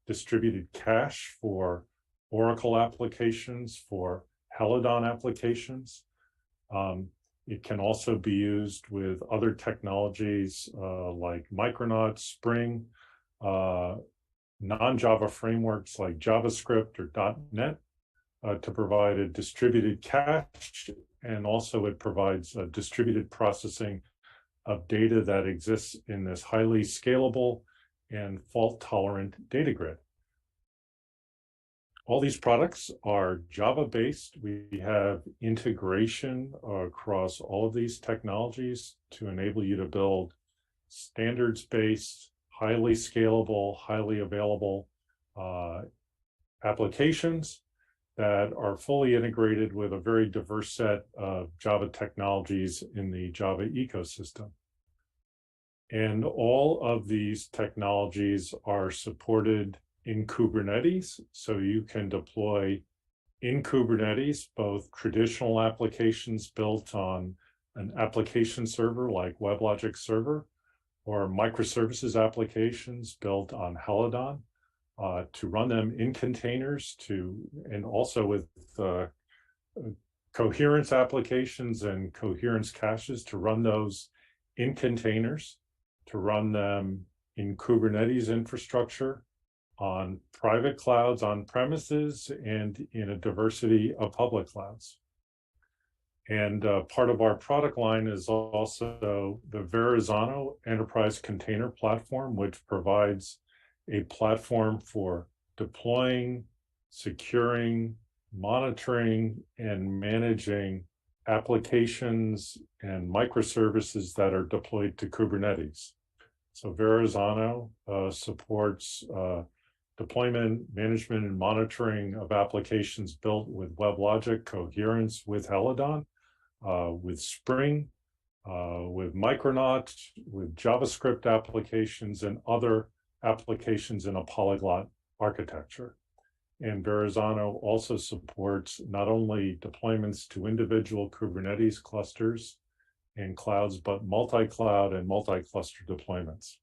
distributed cache for Oracle applications, for Helidon applications. It can also be used with other technologies like Micronauts, Spring, non-Java frameworks like JavaScript or .NET to provide a distributed cache, and also it provides a distributed processing of data that exists in this highly scalable and fault-tolerant data grid. All these products are Java-based. We have integration across all of these technologies to enable you to build standards-based, highly scalable, highly available applications that are fully integrated with a very diverse set of Java technologies in the Java ecosystem. And all of these technologies are supported in Kubernetes, so you can deploy in Kubernetes both traditional applications built on an application server like WebLogic Server, or microservices applications built on Helidon to run them in containers, and also with coherence applications and coherence caches to run those in containers, to run them in Kubernetes infrastructure, on private clouds, on premises, and in a diversity of public clouds. And part of our product line is also the Verrazano Enterprise Container Platform, which provides a platform for deploying, securing, monitoring, and managing applications and microservices that are deployed to Kubernetes. So Verrazano supports deployment, management, and monitoring of applications built with WebLogic, Coherence, with Helidon, with Spring, with Micronauts, with JavaScript applications, and other applications in a polyglot architecture. And Verrazano also supports not only deployments to individual Kubernetes clusters and clouds, but multi-cloud and multi-cluster deployments.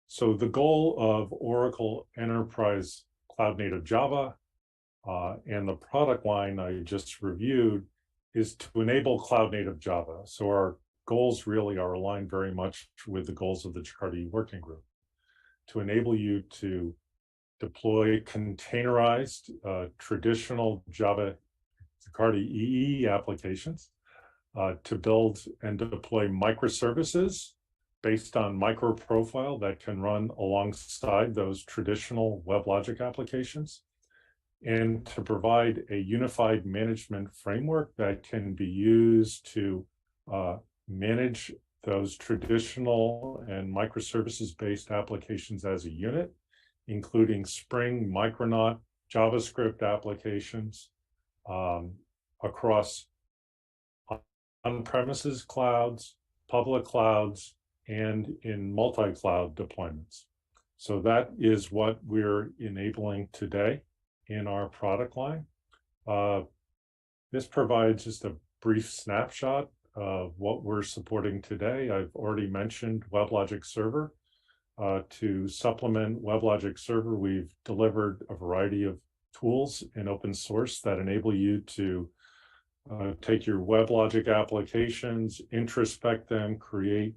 So the goal of Oracle Enterprise Cloud Native Java and the product line I just reviewed is to enable cloud native Java. So our goals really are aligned very much with the goals of the Jakarta EE Working Group, to enable you to deploy containerized traditional Java Jakarta EE applications, to build and deploy microservices based on MicroProfile that can run alongside those traditional WebLogic applications, and to provide a unified management framework that can be used to manage those traditional and microservices-based applications as a unit, including Spring, Micronaut, JavaScript applications across on-premises clouds, public clouds, and in multi-cloud deployments. So that is what we're enabling today. in our product line. This provides just a brief snapshot of what we're supporting today. I've already mentioned WebLogic Server. To supplement WebLogic Server, we've delivered a variety of tools in open source that enable you to take your WebLogic applications, introspect them, create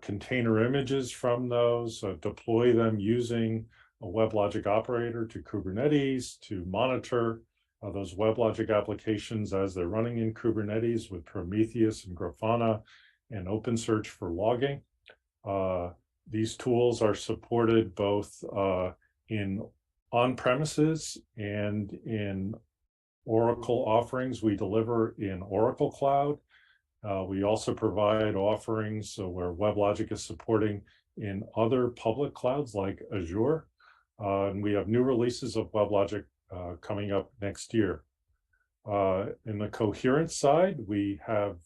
container images from those, deploy them using a WebLogic operator to Kubernetes to monitor those WebLogic applications as they're running in Kubernetes with Prometheus and Grafana and OpenSearch for logging. These tools are supported both in on-premises and in Oracle offerings we deliver in Oracle Cloud. We also provide offerings where WebLogic is supporting in other public clouds like Azure. And we have new releases of WebLogic coming up next year. In the coherence side, we have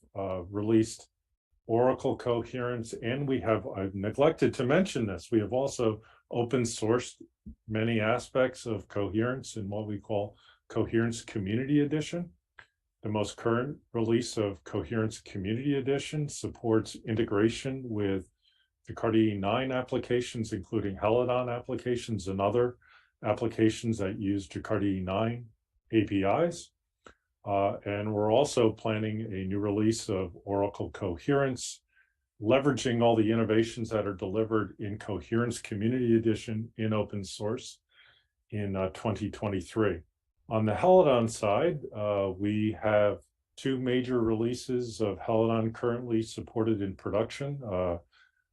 released Oracle Coherence, and we have, I've neglected to mention this, we have also open sourced many aspects of coherence in what we call Coherence Community Edition. The most current release of Coherence Community Edition supports integration with JakartaOne applications, including Helidon applications and other applications that use JakartaOne APIs. And we're also planning a new release of Oracle Coherence, leveraging all the innovations that are delivered in Coherence Community Edition in open source in 2023. On the Helidon side, we have two major releases of Helidon currently supported in production,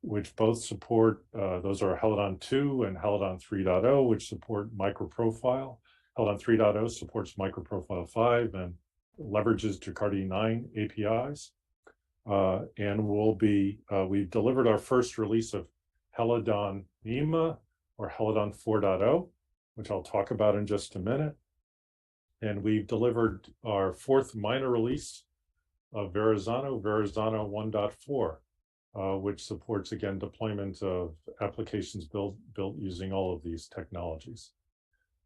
which both support, those are Helidon 2 and Helidon 3.0, which support microprofile. Helidon 3.0 supports microprofile 5 and leverages JakartaOne APIs. And we've delivered our first release of Helidon NEMA or Helidon 4.0, which I'll talk about in just a minute. And we've delivered our fourth minor release of Verrazano 1.4, which supports, again, deployment of applications built using all of these technologies.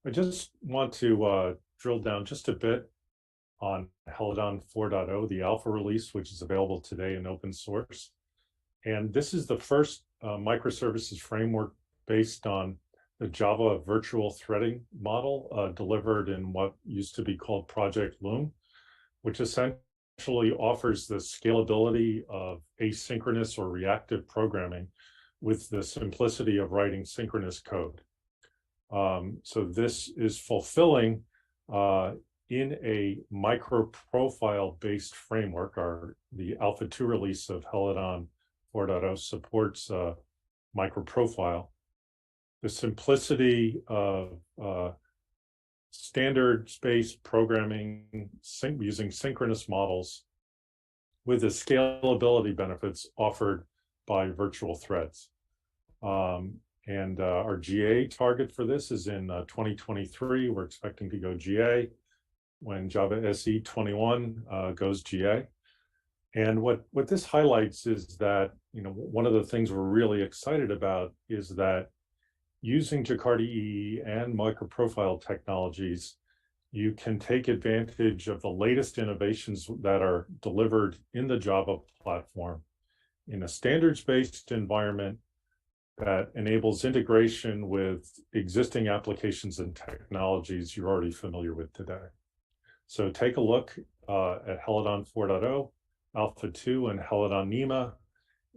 I just want to drill down just a bit on Helidon 4.0, the alpha release, which is available today in open source. And this is the first microservices framework based on the Java virtual threading model delivered in what used to be called Project Loom, which essentially offers the scalability of asynchronous or reactive programming with the simplicity of writing synchronous code. So this is fulfilling in a microprofile-based framework. The Alpha 2 release of Helidon 4.0 supports microprofile. The simplicity of standards-based programming using synchronous models with the scalability benefits offered by virtual threads. And our GA target for this is in 2023. We're expecting to go GA when Java SE 21 goes GA. And what this highlights is that, one of the things we're really excited about is that using Jakarta EE and microprofile technologies, you can take advantage of the latest innovations that are delivered in the Java platform in a standards-based environment that enables integration with existing applications and technologies you're already familiar with today. So take a look at Helidon 4.0, Alpha 2, and Helidon NEMA,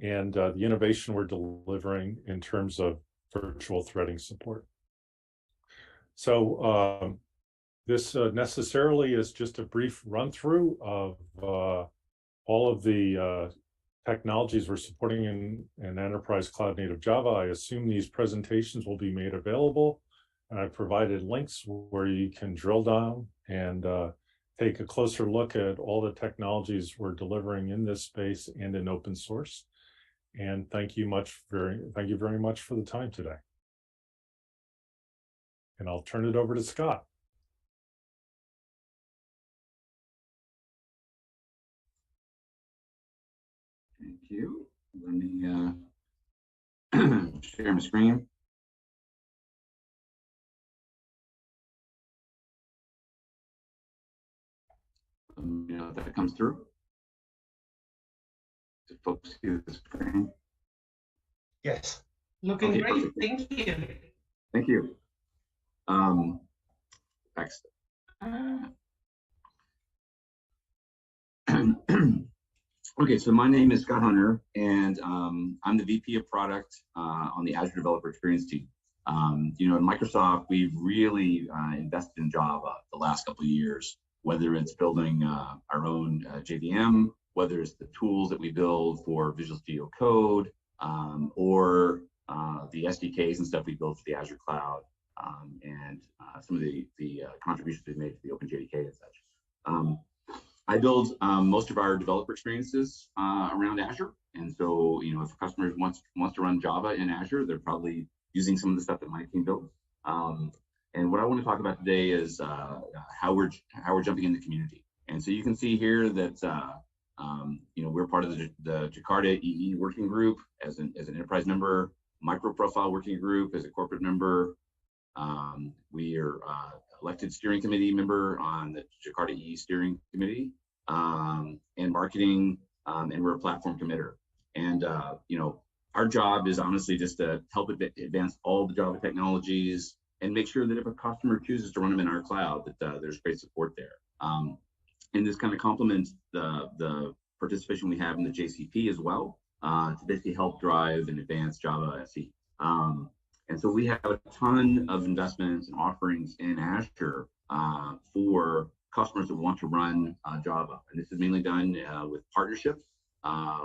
and the innovation we're delivering in terms of virtual threading support. So this necessarily is just a brief run through of all of the technologies we're supporting in enterprise cloud native Java. I assume these presentations will be made available, and I've provided links where you can drill down and take a closer look at all the technologies we're delivering in this space and in open source. And thank you very much for the time today. And I'll turn it over to Scott. Thank you. Let me share my screen. You know, if that comes through. Do folks see the screen? Yes. Looking Okay, great. perfect. Thank you. Thank you. Next. Okay, so my name is Scott Hunter, and I'm the VP of Product on the Azure Developer Experience team. You know, at Microsoft, we've really invested in Java the last couple of years, whether it's building our own JVM, whether it's the tools that we build for Visual Studio Code, or the SDKs and stuff we build for the Azure Cloud, and some of the contributions we've made to the OpenJDK and such. I build most of our developer experiences around Azure, and so you know, if a customer wants to run Java in Azure, they're probably using some of the stuff that my team built. And what I want to talk about today is how we're jumping in the community. And so you can see here that you know, we're part of the Jakarta EE working group as an enterprise member, micro profile working group as a corporate member. We are elected steering committee member on the Jakarta EE steering committee, and marketing, and we're a platform committer. And you know, our job is honestly just to help advance all the Java technologies and make sure that if a customer chooses to run them in our cloud, that there's great support there. And this kind of complements the participation we have in the JCP as well, to basically help drive and advance Java SE. And so we have a ton of investments and offerings in Azure for customers that want to run Java. And this is mainly done with partnerships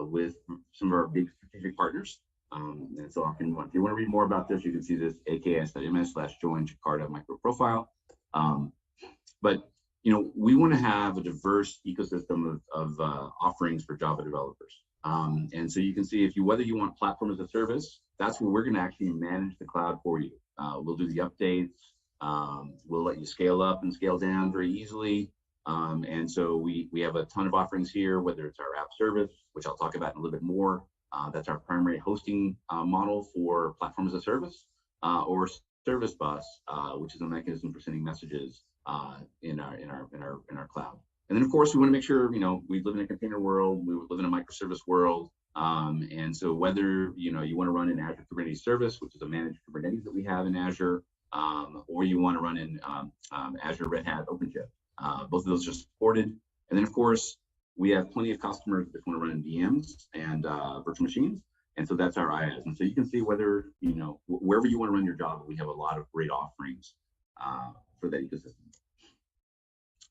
with some of our big strategic partners. And so if you want to read more about this, you can see this aks.ms/join Jakarta micro profile. But you know, we want to have a diverse ecosystem of offerings for Java developers. And so you can see whether you want platform as a service, that's where we're going to actually manage the cloud for you. We'll do the updates. We'll let you scale up and scale down very easily. And so we have a ton of offerings here, whether it's our app service, which I'll talk about in a little bit more. That's our primary hosting model for platform as a service, or service bus, which is a mechanism for sending messages in our cloud. And then of course we want to make sure, you know, we live in a container world, we live in a microservice world. And so whether, you know, you want to run an Azure Kubernetes service, which is a managed Kubernetes that we have in Azure, or you want to run in Azure Red Hat OpenShift, both of those are supported. And then of course, we have plenty of customers that want to run in VMs and virtual machines. And so that's our IaaS. And so you can see whether, you know, wherever you want to run your Java, we have a lot of great offerings for that ecosystem.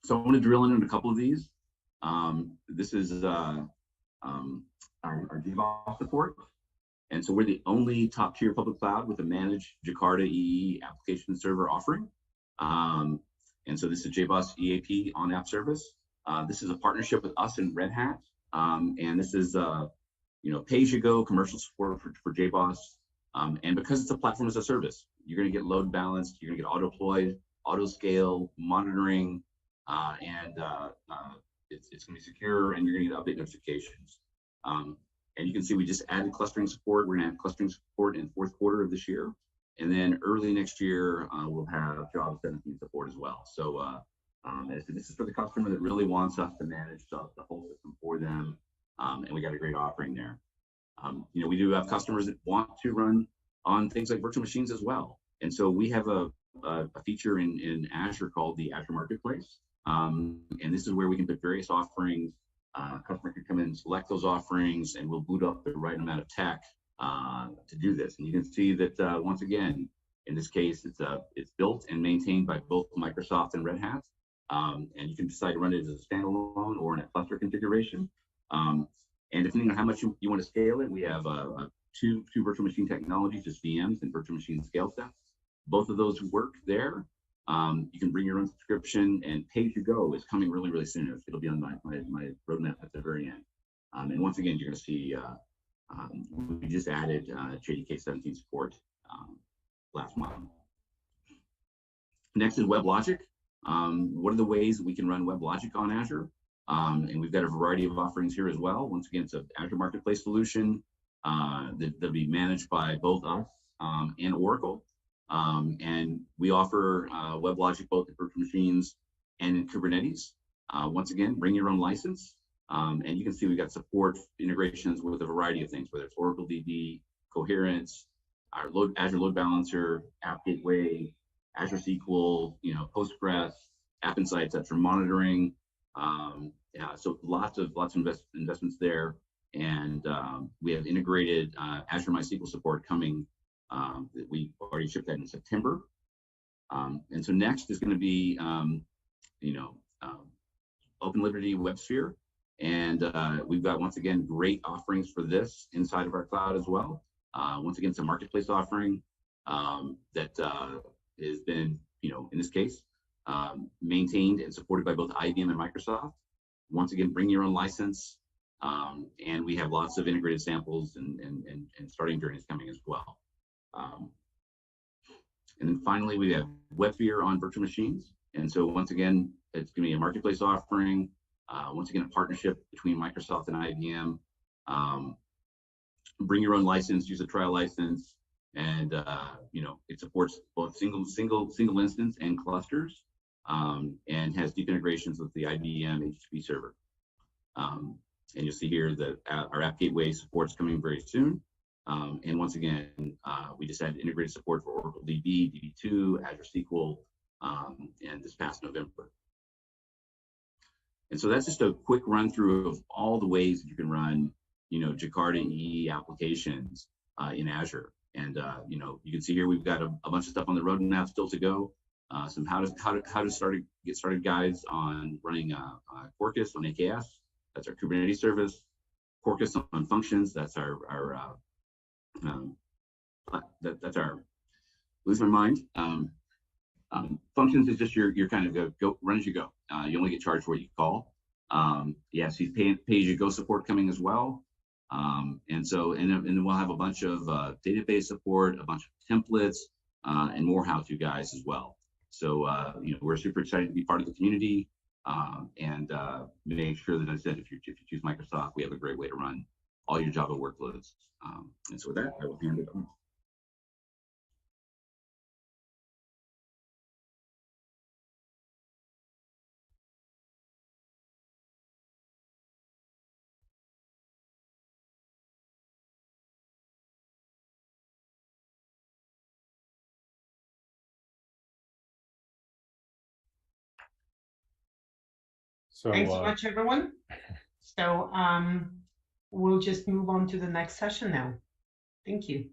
So I want to drill into a couple of these. This is our JBoss support. And so we're the only top tier public cloud with a managed Jakarta EE application server offering. And so this is JBoss EAP on app service. This is a partnership with us and Red Hat. And this is, you know, pay-as-you-go commercial support for JBoss. And because it's a platform as a service, you're going to get load balanced, you're going to get auto-deployed, auto-scale, monitoring, and it's going to be secure, and you're going to get update notifications. And you can see we just added clustering support. We're going to add clustering support in fourth quarter of this year. And then early next year, we'll have Java 17 support as well. So this is for the customer that really wants us to manage the whole system for them. And we got a great offering there. You know, we do have customers that want to run on things like virtual machines as well. And so we have a feature in Azure called the Azure Marketplace. And this is where we can put various offerings. Customer can come in and select those offerings, and we'll boot up the right amount of tech to do this. And you can see that once again, in this case, it's built and maintained by both Microsoft and Red Hat. And you can decide to run it as a standalone or in a cluster configuration. And depending on how much you want to scale it, we have two virtual machine technologies, just VMs and virtual machine scale sets. Both of those work there. You can bring your own subscription, and pay-as-you-go is coming really, really soon. It'll be on my roadmap at the very end. And once again, you're going to see we just added JDK 17 support last month. Next is WebLogic. What are the ways that we can run WebLogic on Azure? And we've got a variety of offerings here as well. Once again, it's an Azure Marketplace solution that'll be managed by both us and Oracle. And we offer WebLogic both in virtual machines and in Kubernetes. Once again, bring your own license. And you can see we've got support integrations with a variety of things, whether it's Oracle DB, Coherence, our Azure Load Balancer, App Gateway, Azure SQL, Postgres, App Insights, that's for monitoring. Yeah, so lots of investments there. And we have integrated Azure MySQL support coming. We already shipped that in September. And so next is going to be, Open Liberty WebSphere. And we've got, once again, great offerings for this inside of our cloud as well. Once again, it's a marketplace offering that has been, in this case, maintained and supported by both IBM and Microsoft. Once again, bring your own license. And we have lots of integrated samples and starting journeys coming as well. And then finally, we have WebSphere on virtual machines. And so once again, it's going to be a marketplace offering. Once again, a partnership between Microsoft and IBM. Bring your own license, use a trial license, and it supports both single instance and clusters, and has deep integrations with the IBM HTTP server. And you'll see here that our App Gateway support's coming very soon. And once again, we just had integrated support for Oracle DB, DB2, Azure SQL, and this past November. And so that's just a quick run through of all the ways that you can run, Jakarta EE applications in Azure. And you can see here we've got a bunch of stuff on the roadmap still to go. Some how to get started guides on running Quarkus on AKS. That's our Kubernetes service. Quarkus on functions. That's our that's our, lose my mind. Functions is just your kind of go run as you go. You only get charged for what you call. Yes, he's pay as you go support coming as well. And then we'll have a bunch of database support, a bunch of templates, and more how-to guys as well. So we're super excited to be part of the community, and make sure that, as I said, if you choose Microsoft, we have a great way to run all your Java workloads. And so with that, I will hand it on. So, thanks so much, everyone. So we'll just move on to the next session now. Thank you.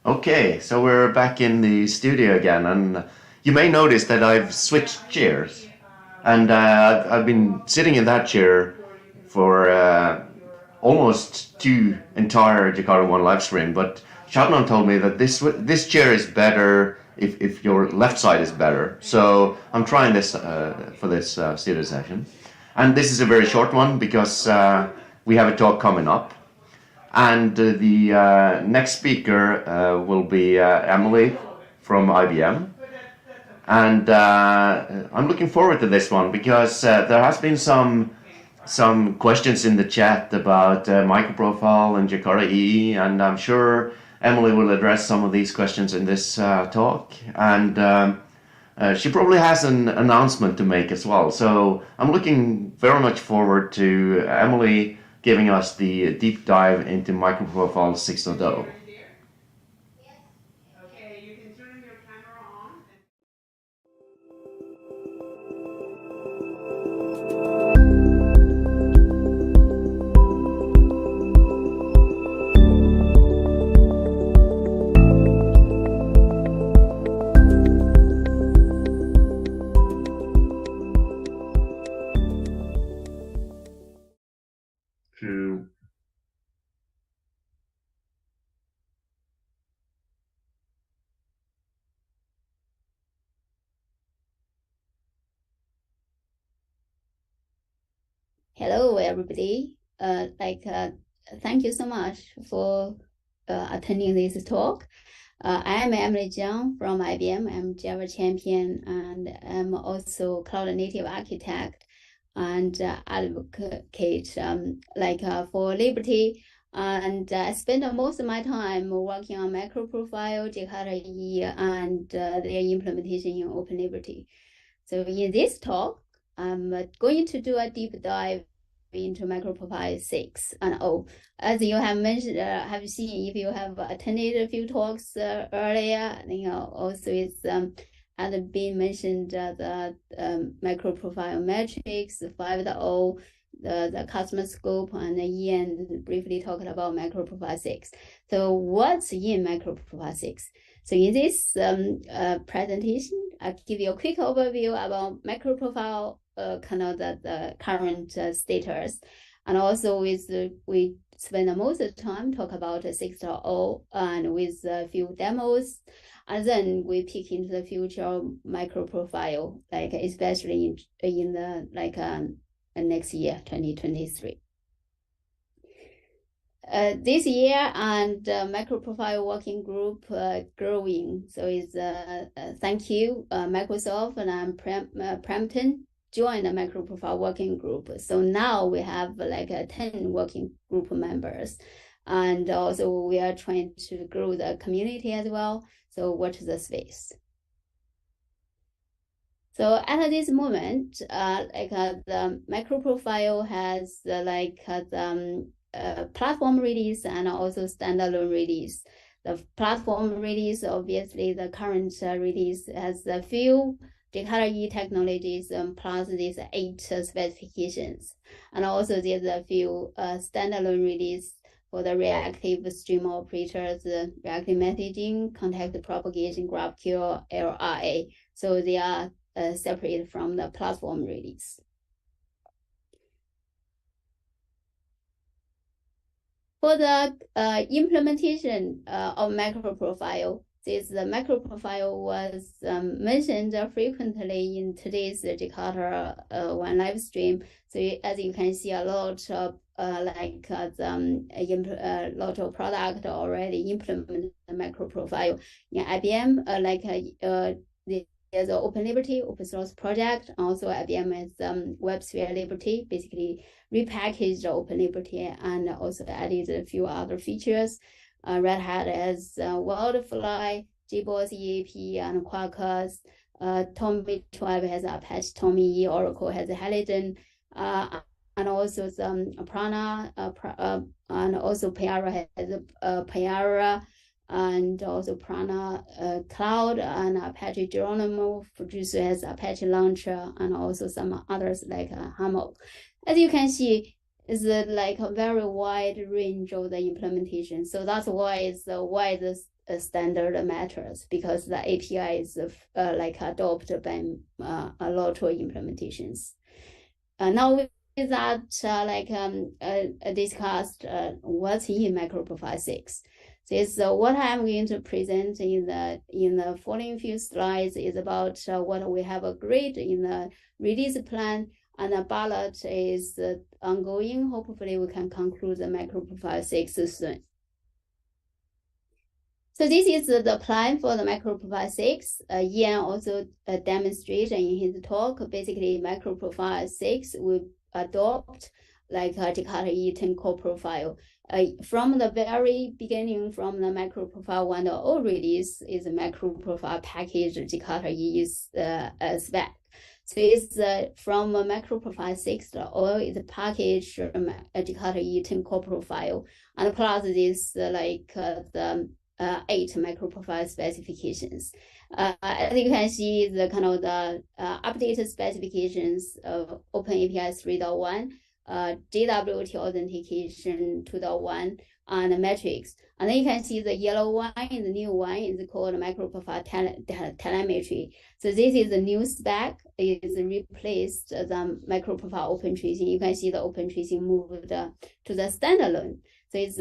Okay, so we're back in the studio again, and you may notice that I've switched chairs, and I've been sitting in that chair for almost two entire JakartaOne live stream, but Shatnon told me that this chair is better if your left side is better. So I'm trying this for this studio session, and this is a very short one because we have a talk coming up. And the next speaker will be Emily from IBM. And I'm looking forward to this one because there has been some questions in the chat about microprofile and Jakarta EE, and I'm sure Emily will address some of these questions in this talk. And she probably has an announcement to make as well. So I'm looking very much forward to Emily giving us the deep dive into microprofile 6.0. Okay, you can turn your camera on. Hello, everybody. Thank you so much for attending this talk. I am Emily Jiang from IBM. I'm Java champion, and I'm also cloud native architect and advocate for Liberty. And I spend most of my time working on microprofile, JakartaOne, and their implementation in Open Liberty. So in this talk, I'm going to do a deep dive into microprofile 6 and 0. As you have mentioned, have seen, if you have attended a few talks earlier, also it's has been mentioned the microprofile metrics 5.0, the customer scope, and Ian briefly talked about microprofile 6. So what's in microprofile 6? So in this presentation, I'll give you a quick overview about microprofile, kind of the current status. And also we spend the most of the time talk about 6.0 and with a few demos. And then we peek into the future microprofile, like especially in the next year, 2023. This year and microprofile working group growing. So it's thank you Microsoft and Prampton joined the microprofile working group. So now we have 10 working group members, and also we are trying to grow the community as well. So watch the space. So at this moment, the microprofile has platform release and also standalone release. The platform release, obviously, the current release has a few JakartaOne technologies plus these 8 specifications. And also there's a few standalone release for the reactive stream operators, reactive messaging, context propagation, GraphQL, LRA. So they are separate from the platform release. For the implementation of microprofile, the microprofile was mentioned frequently in today's JakartaOne live stream. So as you can see, a lot of lot of product already implement the microprofile. In IBM, there's an Open Liberty open source project. Also, IBM has WebSphere Liberty, basically repackaged Open Liberty and also added a few other features. Red Hat has Wildfly, JBoss EAP, and Quarkus. Tommy 12 has Apache Tommy, Oracle has Halligan, and also some Prana, and also Payara has Payara, and also Prana Cloud, and Apache Geronimo producer has Apache Launcher, and also some others like Hammock. As you can see, it's a very wide range of the implementation. So that's why it's why this standard matters, because the API is adopted by a lot of implementations. Now with that, discussed what's in microprofile 6. This what I'm going to present in the following few slides is about what we have agreed in the release plan, and the ballot is ongoing. Hopefully we can conclude the microprofile 6 soon. So this is the plan for the microprofile 6. Ian also demonstrated in his talk. Basically, microprofile 6 will adopt JakartaOne 10 core profile. From the very beginning, from the microprofile 1.0 release, is a microprofile package JakartaOne spec. So it's from a microprofile 6.0 is a package JakartaOne 10 core profile, and plus this the 8 microprofile specifications. As you can see, the kind of the updated specifications of OpenAPI 3.1, JWT authentication 2.1, and the metrics. And then you can see the yellow one, the new one is called microprofile telemetry. So this is the new spec. It is replaced the microprofile open tracing. You can see the open tracing moved to the standalone. So it's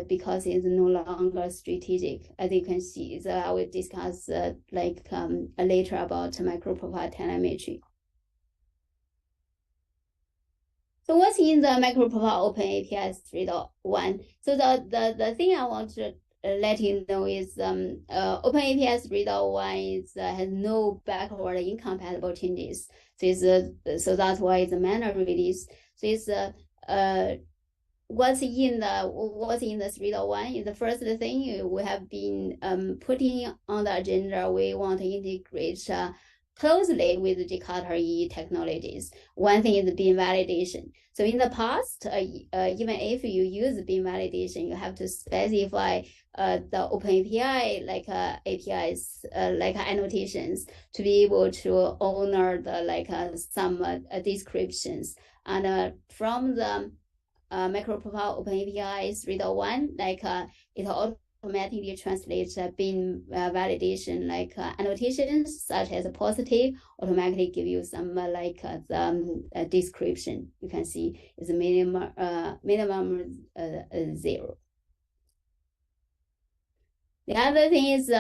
because it's no longer strategic. As you can see, so I will discuss later about microprofile telemetry. So what's in the microprofile OpenAPI 3.1? So the thing I want to let you know is OpenAPI 3.1 has no backward incompatible changes. So that's why it's a minor release. So it's what's in the 3.1 is the first thing we have been putting on the agenda. We want to integrate closely with Jakarta EE technologies. One thing is beam validation. So in the past, even if you use beam validation, you have to specify the OpenAPI APIs annotations to be able to honor the some descriptions. And from the microprofile OpenAPI 3.1, it automatically translates beam validation annotations such as positive, automatically give you some the description. You can see is minimum 0. The other thing is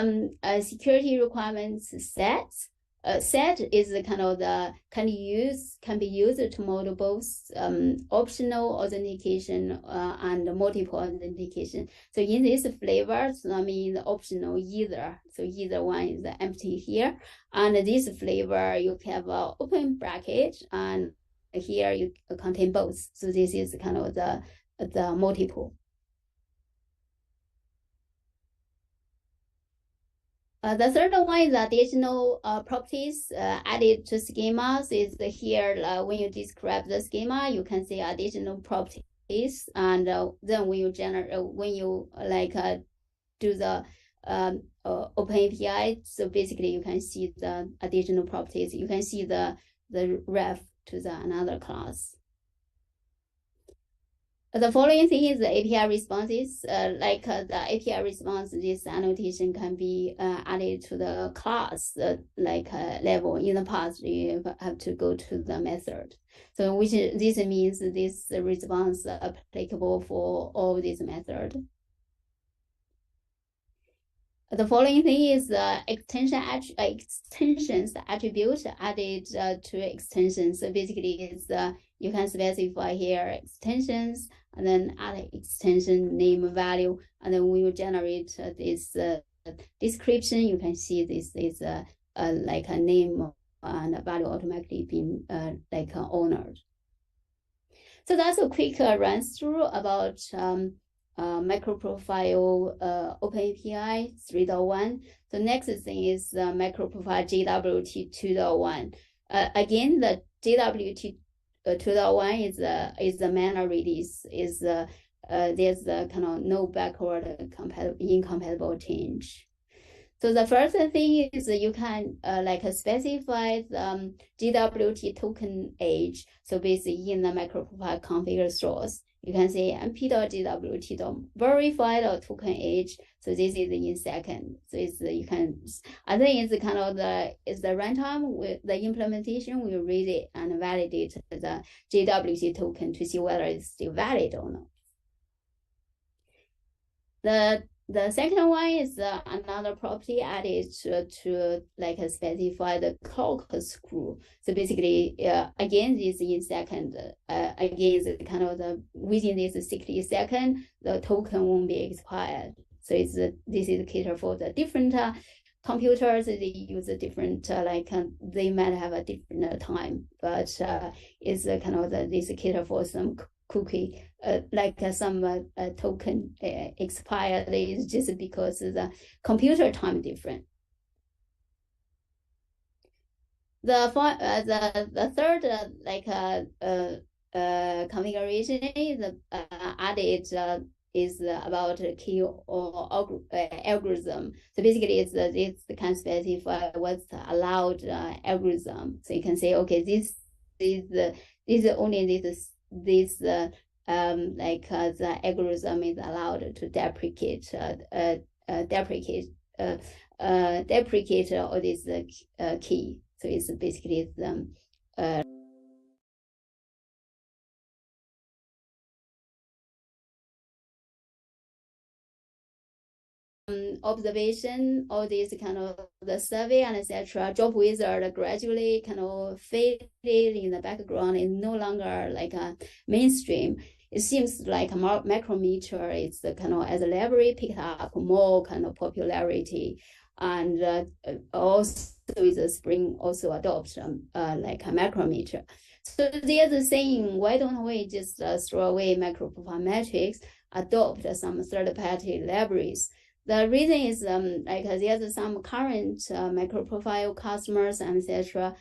security requirements sets. Set is kind of can be used to model both optional authentication and multiple authentication. So in this flavor, so I mean the optional either. So either one is empty here, and this flavor you have an open bracket, and here you contain both. So this is kind of the multiple. The third one is additional properties added to schemas. Is here when you describe the schema, you can see additional properties, and then when you do the OpenAPI, so basically you can see the additional properties. You can see the ref to the another class. The following thing is the API responses. The API response, this annotation can be added to the class level. In the past, you have to go to the method. So this means this response applicable for all these methods. The following thing is extensions attribute added to extensions. So basically, it's you can specify here extensions and then add extension name value, and then we will generate this description. You can see this is like a name and a value automatically being honored. So that's a quick run through about microprofile OpenAPI 3.1. The next thing is microprofile JWT 2.1. Again, the JWT 2.1 is the minor release. There's kind of no backward incompatible change. So the first thing is you can specify the JWT token age. So basically in the microprofile configure source, you can say mp.jwt.verify.token age. So this is in second. So it's you can. I think it's kind of the runtime with the implementation. We read it and validate the JWT token to see whether it's still valid or not. The second one is another property added to specify the clock screw. So basically, again, this in second. Again, is kind of within this 60 seconds, the token won't be expired. So this is cater for the different computers. They use a different they might have a different time, but it's kind of this cater for some cookie, some token expired is just because the computer time different. The third configuration is added is about key or algorithm. So basically, it's can specify what's allowed algorithm. So you can say, okay, this is only this the algorithm is allowed to deprecate all this key. So it's basically observation, all these kind of the survey and etc. Job wizard gradually kind of faded in the background, is no longer like a mainstream. it seems like micrometer is the kind of, as a library, picked up more kind of popularity, and also is a Spring also adopt like a micrometer. So there's a saying, why don't we just throw away microprofile metrics, adopt some third-party libraries? The reason is like there's some current microprofile customers, etc.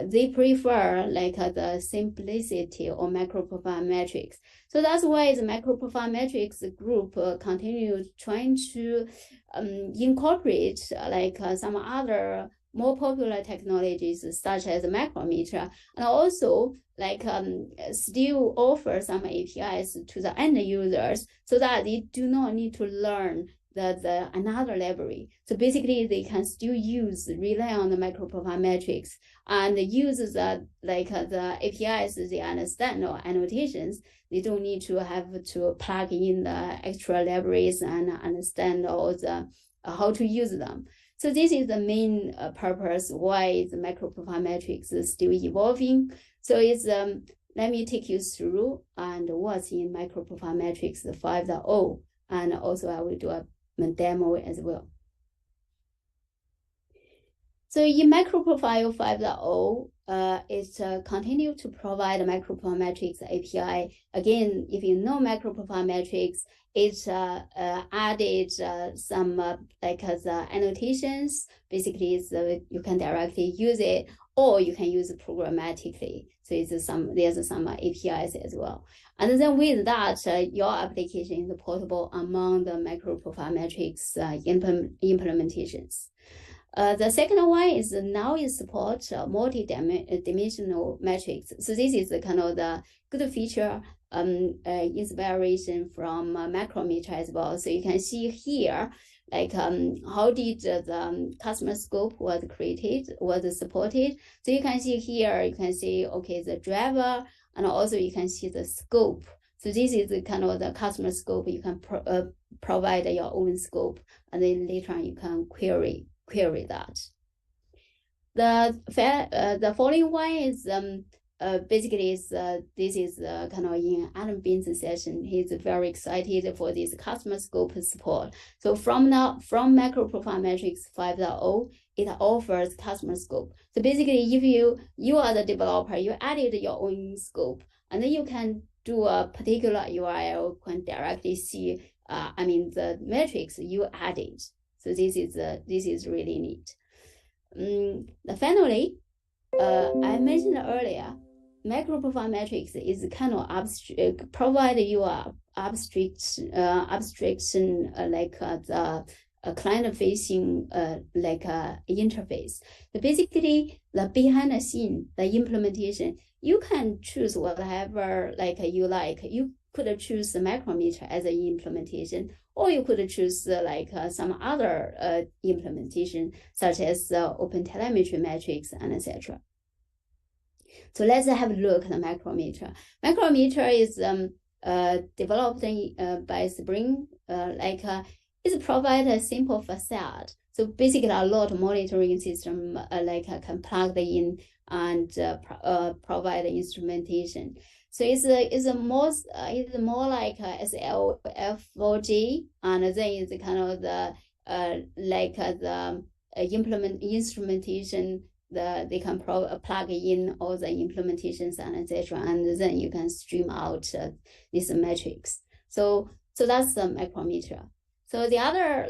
They prefer like the simplicity of microprofile metrics. So that's why the microprofile metrics group continues trying to incorporate like some other more popular technologies such as micrometer, and also like still offer some APIs to the end users so that they do not need to learn the another library. So basically they can still rely on the microprofile metrics and use the like the APIs they understand or annotations. They don't need to have to plug in the extra libraries and understand all the how to use them. So this is the main purpose why the microprofile metrics is still evolving. So it's let me take you through and what's in microprofile metrics 5.0, and also I will do a demo as well. So in microprofile 5.0, it continue to provide microprofile metrics API. Again, if you know microprofile metrics, it added some like the annotations. Basically, you can directly use it, or you can use it programmatically. So there's some APIs as well. And then with that, your application is portable among the microprofile metrics implementations. The second one is now it supports multi-dimensional metrics. So this is kind of the good feature inspiration from Macrometer as well. So you can see here, like how did the customer scope was created, was supported. So you can see here, you can see, okay, the driver, and also you can see the scope. So this is the kind of the customer scope. You can provide your own scope, and then later on you can query that. The following one is basically is this is kind of in Adam Bin's session. He's very excited for this customer scope support. So from microprofile metrics 5.0, it offers customer scope. So basically, if you are the developer, you added your own scope, and then you can do a particular URL, can directly see I mean the metrics you added. So this is really neat. Finally, I mentioned earlier, microprofile metrics is kind of abstract, provide you a abstraction like the client-facing like interface. So basically, the behind the scene, the implementation, you can choose whatever like you like. You could choose the micrometer as an implementation, or you could choose like some other implementation, such as open telemetry metrics and etc. So let's have a look at the micrometer. Micrometer is developed by Spring. It provides a simple facade. So basically, a lot of monitoring system can plug in and provide the instrumentation. So it's more like SLF4G, and then it's kind of the instrumentation. They can plug in all the implementations and etc. And then you can stream out these metrics. So that's the micrometer. So the other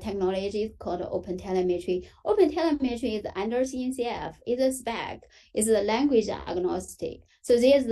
technology is called open telemetry. Open telemetry is under CNCF. It's a spec. It's a language agnostic. So there's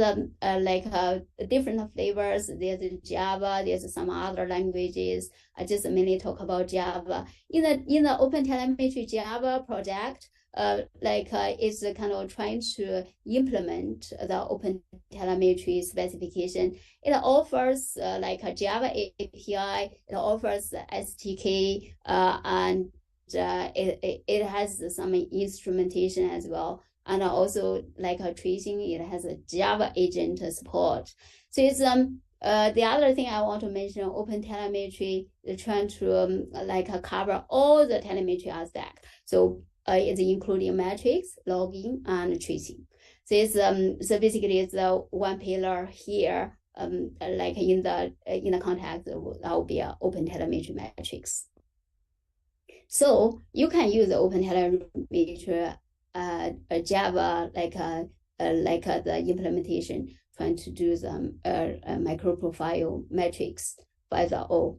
different flavors. There's Java. There's some other languages. I just mainly talk about Java. In the open telemetry Java project, it's kind of trying to implement the open telemetry specification. It offers a Java API. It offers SDK, and it has some instrumentation as well. And also tracing, it has a Java agent support. So it's the other thing I want to mention, open telemetry is trying to cover all the telemetry stack. So it's including metrics, logging, and tracing. So it's so basically it's the one pillar here, like in the context that will be an open telemetry matrix. So you can use the open telemetry Java like the implementation trying to do the micro profile matrix 5.0.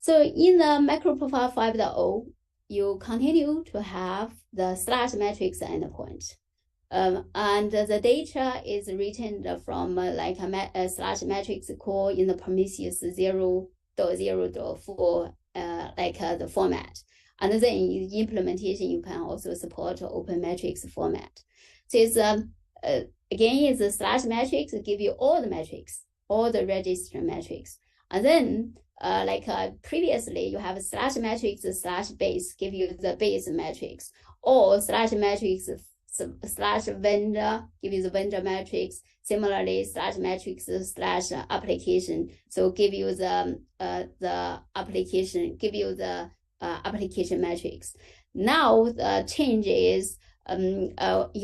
So in the micro profile 5.0, you continue to have the slash matrix endpoint. And the data is written from like a slash matrix call in the Prometheus 0.0.4 like the format. And then in implementation, you can also support open matrix format. So it's again, it's a slash matrix, give you all the metrics, all the register metrics. And then previously, you have a slash matrix slash base, give you the base metrics, or slash matrix slash vendor, give you the vendor matrix. Similarly, slash matrix slash application, so give you the application, give you the application matrix. Now the change is in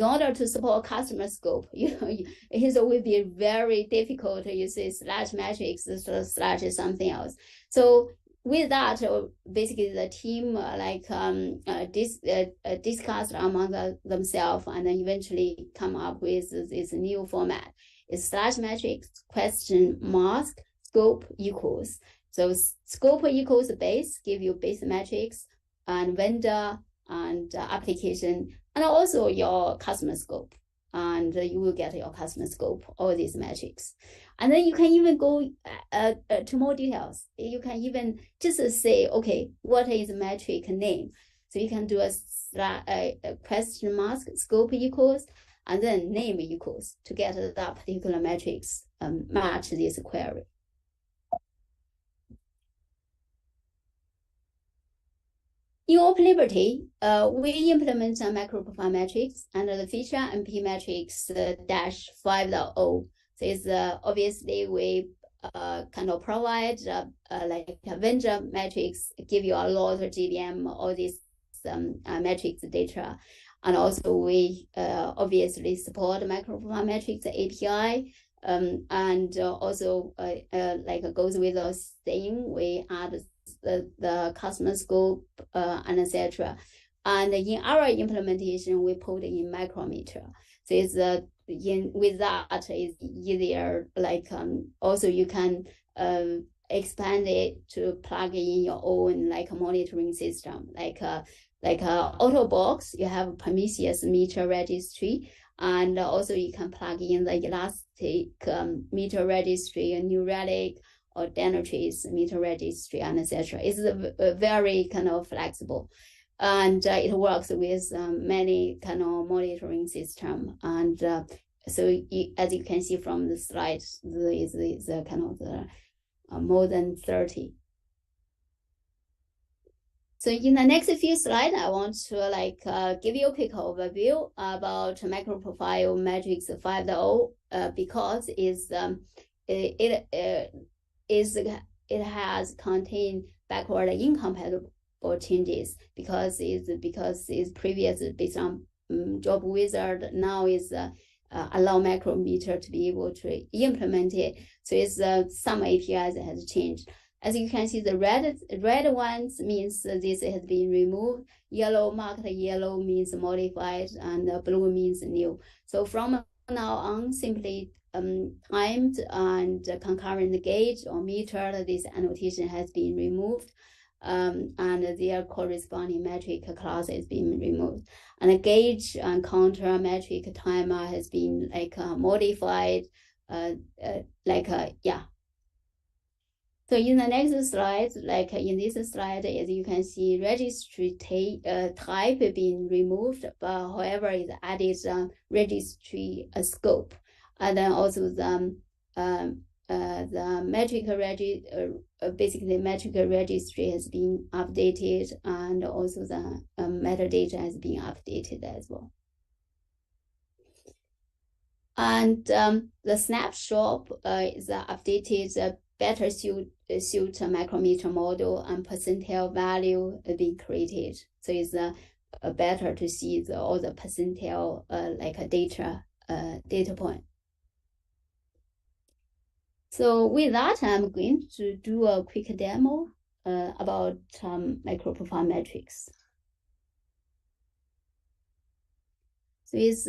order to support customer scope, it will be very difficult to use slash matrix slash something else. So with that, basically the team discussed among themselves and then eventually come up with this new format. It's slash matrix question mask scope equals. So scope equals base, give you base metrics and vendor and application, and also your customer scope. And you will get your customer scope, all these metrics. And then you can even go to more details. You can even just say, okay, what is the metric name? So you can do a question mask scope equals, and then name equals to get that particular metrics match this query. In OpenLiberty, we implement a micro profile matrix under the feature MP matrix dash 5.0. So it's obviously we kind of provide like a vendor matrix, give you a lot of GDM, all these metrics data. And also we obviously support micro profile matrix API. And also like goes with us saying we add the customer scope and etc. And in our implementation, we put in micrometer. So it's with that it's easier. Like also you can expand it to plug in your own like monitoring system, like Autobox. You have Prometheus meter registry, and also you can plug in the Elastic meter registry, a New Relic, or Dynatrace meter registry, and etc. It's very kind of flexible, and it works with many kind of monitoring system. And so as you can see from the slide, the kind of the more than 30. So in the next few slides, I want to give you a quick overview about micro profile matrix 5.0 because it has contained backward incompatible changes because it's previously based on Job Wizard. Now is allow micrometer to be able to implement it. So it's some APIs that has changed. As you can see, the red ones means this has been removed. Yellow marked yellow means modified, and blue means new. So from now on, simply timed and concurrent gauge or meter, this annotation has been removed, and their corresponding metric class has been removed. And a gauge and counter metric timer has been modified, yeah. So in the next slide, in this slide, as you can see, registry type being removed, but however, it added registry scope. And then also the metric basically metric registry has been updated, and also the metadata has been updated as well. And the snapshot is updated, better suit micrometer model, and percentile value being created. So it's better to see all the percentile like a data point. So with that, I'm going to do a quick demo about micro profile metrics. So it's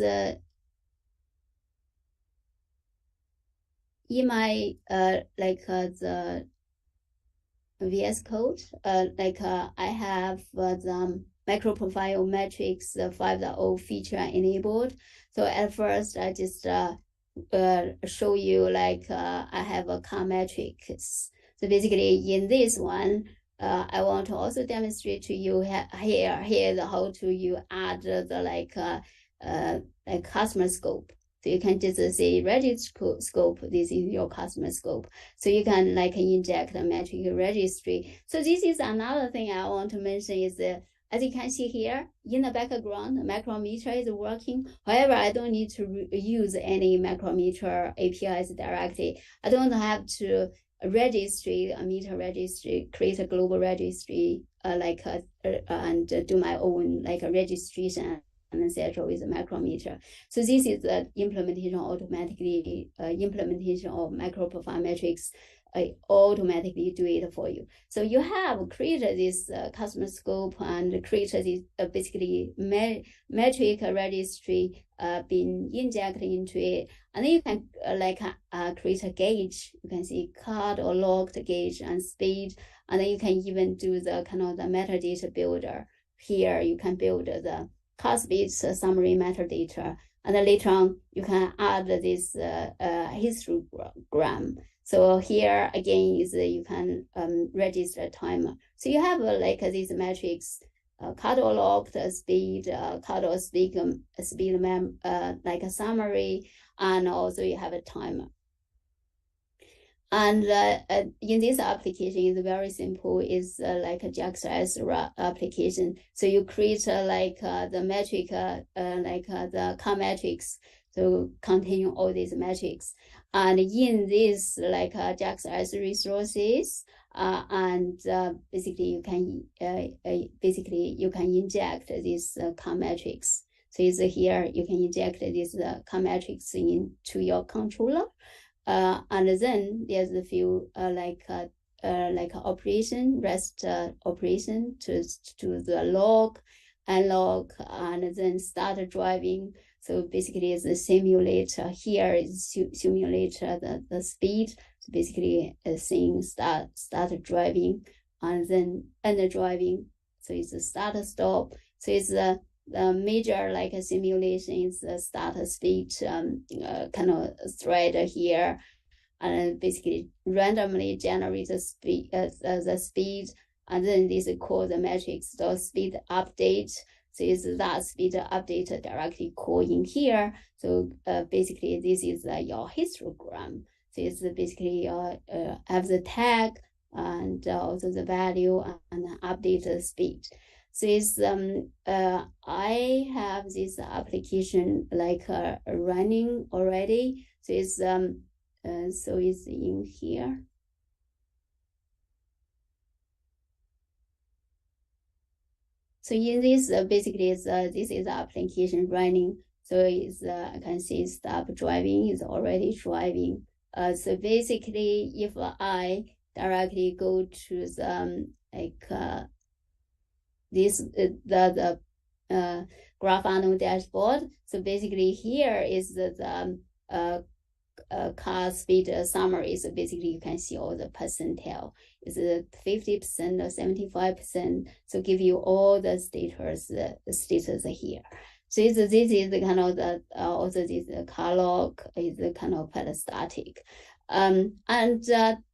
in my the VS Code, I have the micro profile metrics 5.0 feature enabled. So at first, I just show you I have a car metrics. So basically, in this one, I want to also demonstrate to you here how to you add the customer scope. So you can just say registry scope, this is your customer scope. So you can inject a metric registry. So this is another thing I want to mention is as you can see here, in the background, the micrometer is working. However, I don't need to use any micrometer APIs directly. I don't have to registry a meter registry, create a global registry, and do my own a registration and etc. with a micrometer. So this is the implementation implementation of micro profile metrics. I automatically do it for you. So you have created this customer scope and created this basically metric registry being injected into it. And then you can create a gauge. You can see card or logged gauge and speed. And then you can even do the the metadata builder. Here you can build the car speed summary metadata. And then later on, you can add this histogram. So here again is you can register a timer. So you have these metrics, card or logged speed, card or speed like a summary, and also you have a timer. And in this application, it's very simple. It's like a JakartaOne application. So you create the metric, the car metrics, so containing all these metrics. And in this JakartaOne resources, basically you can inject this car metrics. So it's here you can inject this car metrics into your controller. And then there's a few operation, REST operation to the log, unlog, and then start driving. So basically it's a simulator. Here is simulator the speed. So basically a thing start driving and then end driving. So it's a start stop. So it's the major a simulation is the start speed thread here, and basically randomly generate the speed, and then this is called the metrics, the speed update. So is that speed update directly call in here. So basically this is your histogram. So it's basically have the tag and also the value and update the speed. So it's I have this application running already. So it's so it's in here. So in this basically is this is the application running. So it's I can see stop driving is already driving. So basically, if I directly go to the this the Grafana dashboard. So basically here is the car speed summary. So basically you can see all the percentile. Is it 50% or 75%? So give you all the status here. So this is the the also this car log is quite static. And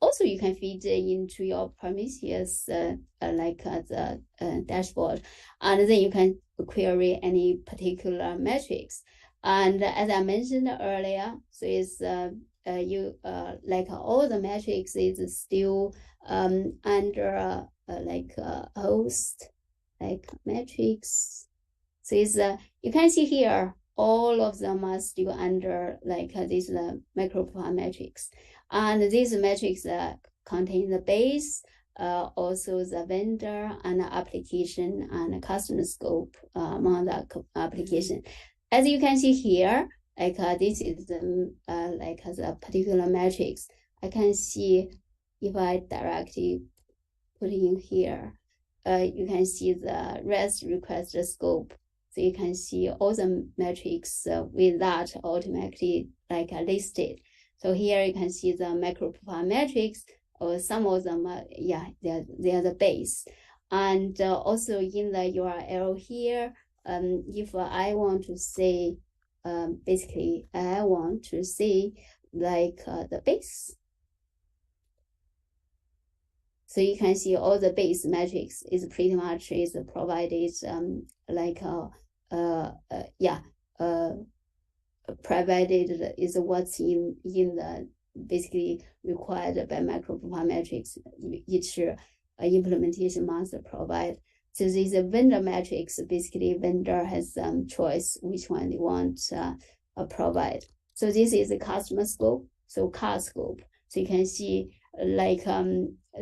also you can feed into your Prometheus the dashboard, and then you can query any particular metrics. And as I mentioned earlier, so it's you all the metrics is still under host metrics. So it's you can see here all of them are still under these micro profile metrics, and these metrics contain the base also the vendor and the application and customer scope among the application. As you can see here, like this is the like the particular matrix. I can see if I directly put in here, you can see the REST request scope. So you can see all the metrics with that automatically like listed. So here you can see the macro profile metrics, or some of them, they are the base. And also in the URL here, if I want to say, basically, I want to say like the base. So you can see all the base metrics is pretty much is provided provided is what's in the basically required by macro profile metrics. Each implementation must provide. So these vendor metrics, basically vendor has some choice which one they want provide. So this is the customer scope, so car scope. So you can see like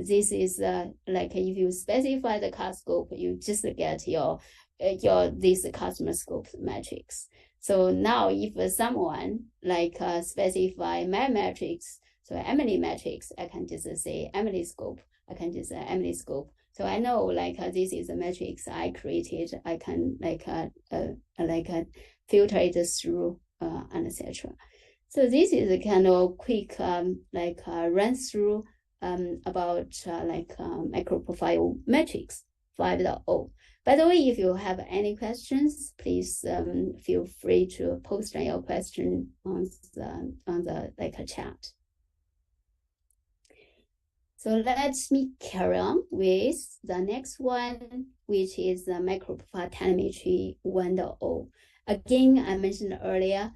this is like if you specify the car scope, you just get your this customer scope matrix. So now if someone like specify my matrix, so Emily matrix, I can just say Emily scope. I can just say Emily scope. So I know like this is a matrix I created. I can filter it through and etc. So this is a kind of quick run through about macro profile metrics 5.0. By the way, if you have any questions, please feel free to post your question on the chat. So let me carry on with the next one, which is the macro profile telemetry 1.0. Again, I mentioned earlier,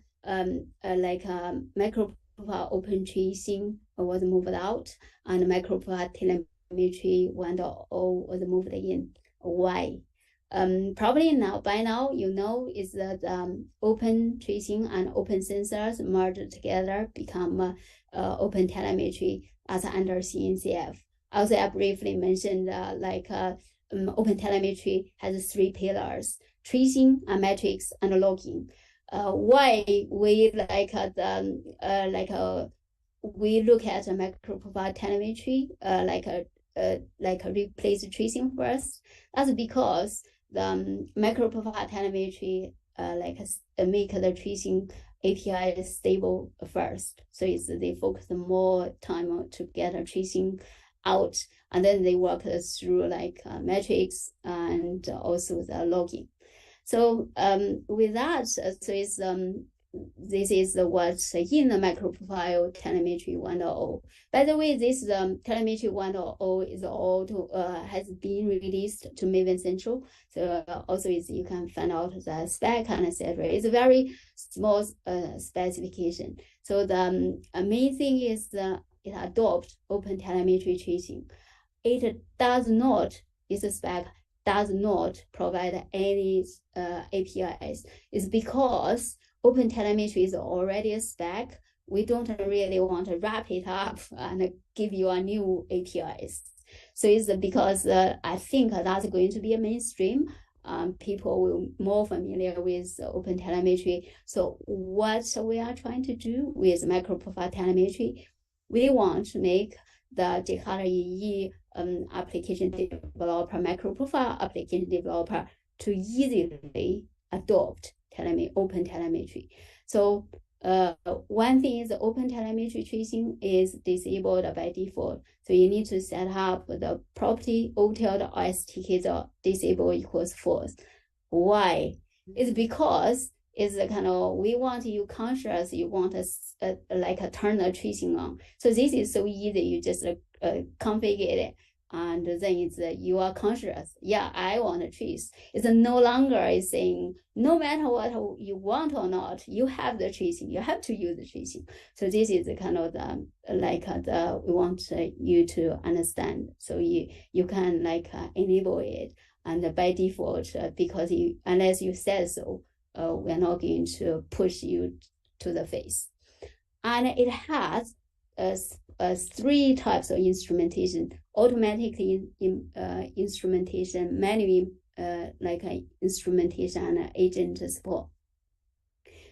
macro profile open tracing was moved out, and macro profile telemetry 1.0 was moved in. Why? Probably now by now you know is that open tracing and open sensors merged together become open telemetry as under CNCF. Also, I briefly mentioned open telemetry has 3 pillars: tracing, metrics, and logging. Why we we look at a macro profile telemetry replace tracing first? That's because the macro profile telemetry make the tracing API stable first. So they focus more time to get a tracing out, and then they work through metrics and also the logging. So with that, this is what's in the macro profile telemetry 1.0. By the way, this telemetry 1.0 is has been released to Maven Central. So also you can find out the spec and etc. It's a very small specification. So the main thing is it adopts open telemetry tracing. It does not, this spec does not provide any APIs. It's because open telemetry is already a spec. We don't really want to wrap it up and give you a new APIs. So it's because I think that's going to be a mainstream. People will be more familiar with open telemetry. So what we are trying to do with macro profile telemetry, we want to make the JakartaOne application developer, macro profile application developer to easily adopt open telemetry. So one thing is the open telemetry tracing is disabled by default. So you need to set up the property OTL STK disable equals false. Why? It's because it's we want you conscious, you want to turn the tracing on. So this is so easy. You just configure it, and then it's you are conscious. Yeah, I want to trace. It's no longer saying no matter what you want or not, you have the tracing. You have to use the tracing. So this is we want you to understand. So you can enable it, and by default, because unless you said so, we're not going to push you to the face. And it has three types of instrumentation: automatic instrumentation, manual instrumentation, and agent support.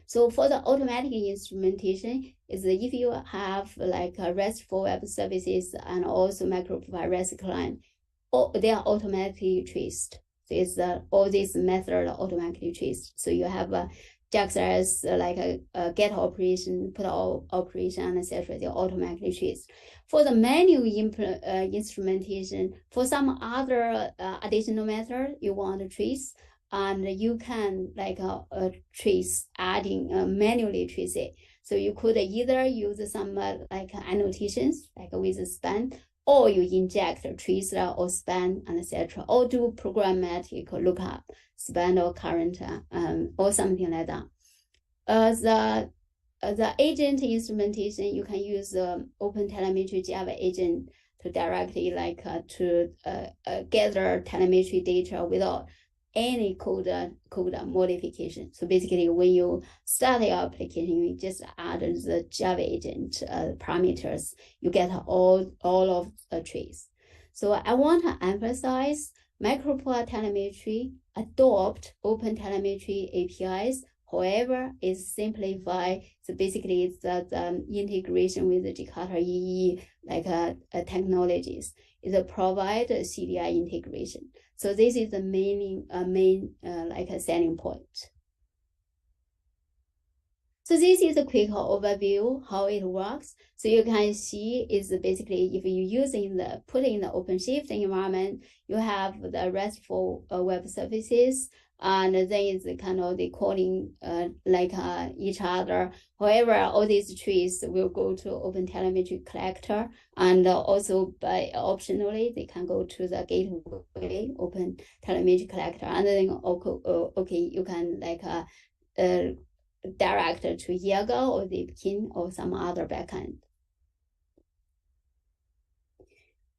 So for the automatic instrumentation, is if you have like a RESTful web services and also microprofile REST client, they are automatically traced. So it's all these methods are automatically traced. So you have a JAX like a get operation, put operation, etc. They're automatically traced. For the manual instrumentation, for some other additional method you want to trace, and you can like trace, adding manually trace it. So you could either use some like annotations, like with a span, or you inject a tracer or span and etc., or do programmatic lookup, span or current, or something like that. The agent instrumentation, you can use Open Telemetry Java agent to directly to gather telemetry data without any code modification. So basically, when you start your application, you just add the Java agent parameters, you get all of the trees. So I want to emphasize microprofile telemetry adopt Open Telemetry APIs. However, it's simplified. So basically, it's the integration with the Jakarta EE technologies. It provide CDI integration. So this is the main selling point. So this is a quick overview how it works. So you can see is basically if you put in the OpenShift environment, you have the RESTful web services, and then it's kind of they calling each other. However, all these trees will go to Open Telemetry Collector, and also by optionally they can go to the gateway Open Telemetry Collector, and then okay you can direct to Yaga or Zipkin or some other backend.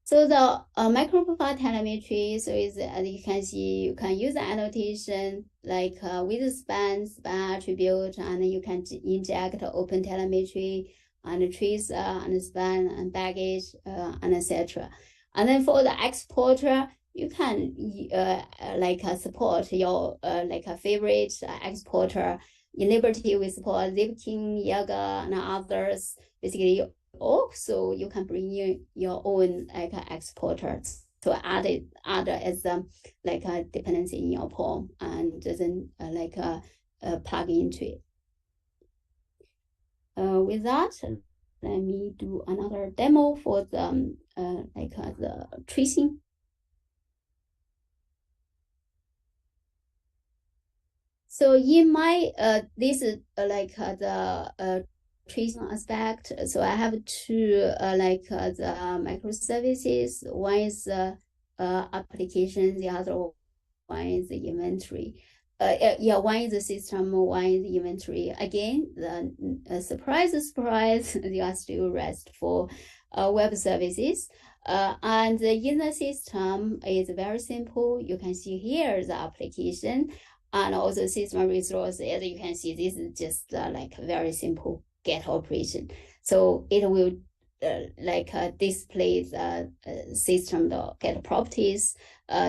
So the microprofile telemetry, so is as you can see, you can use the annotation with span attribute, and you can inject Open Telemetry and trace and span and baggage and etc. And then for the exporter, you can support your a favorite exporter. In Liberty, we support Zipkin, Yaga, and others. Basically, also you can bring in your own exporter to add as a dependency in your POM, and then plug into it. With that, let me do another demo for the the tracing. So in my this is the tracing aspect. So I have two the microservices. One is application, the other one is the inventory. One is the system, one is the inventory. Again, the surprise, they are still RESTful web services. And in the system is very simple. You can see here the application and also system resource. As you can see, this is just very simple get operation. So it will display the system get properties.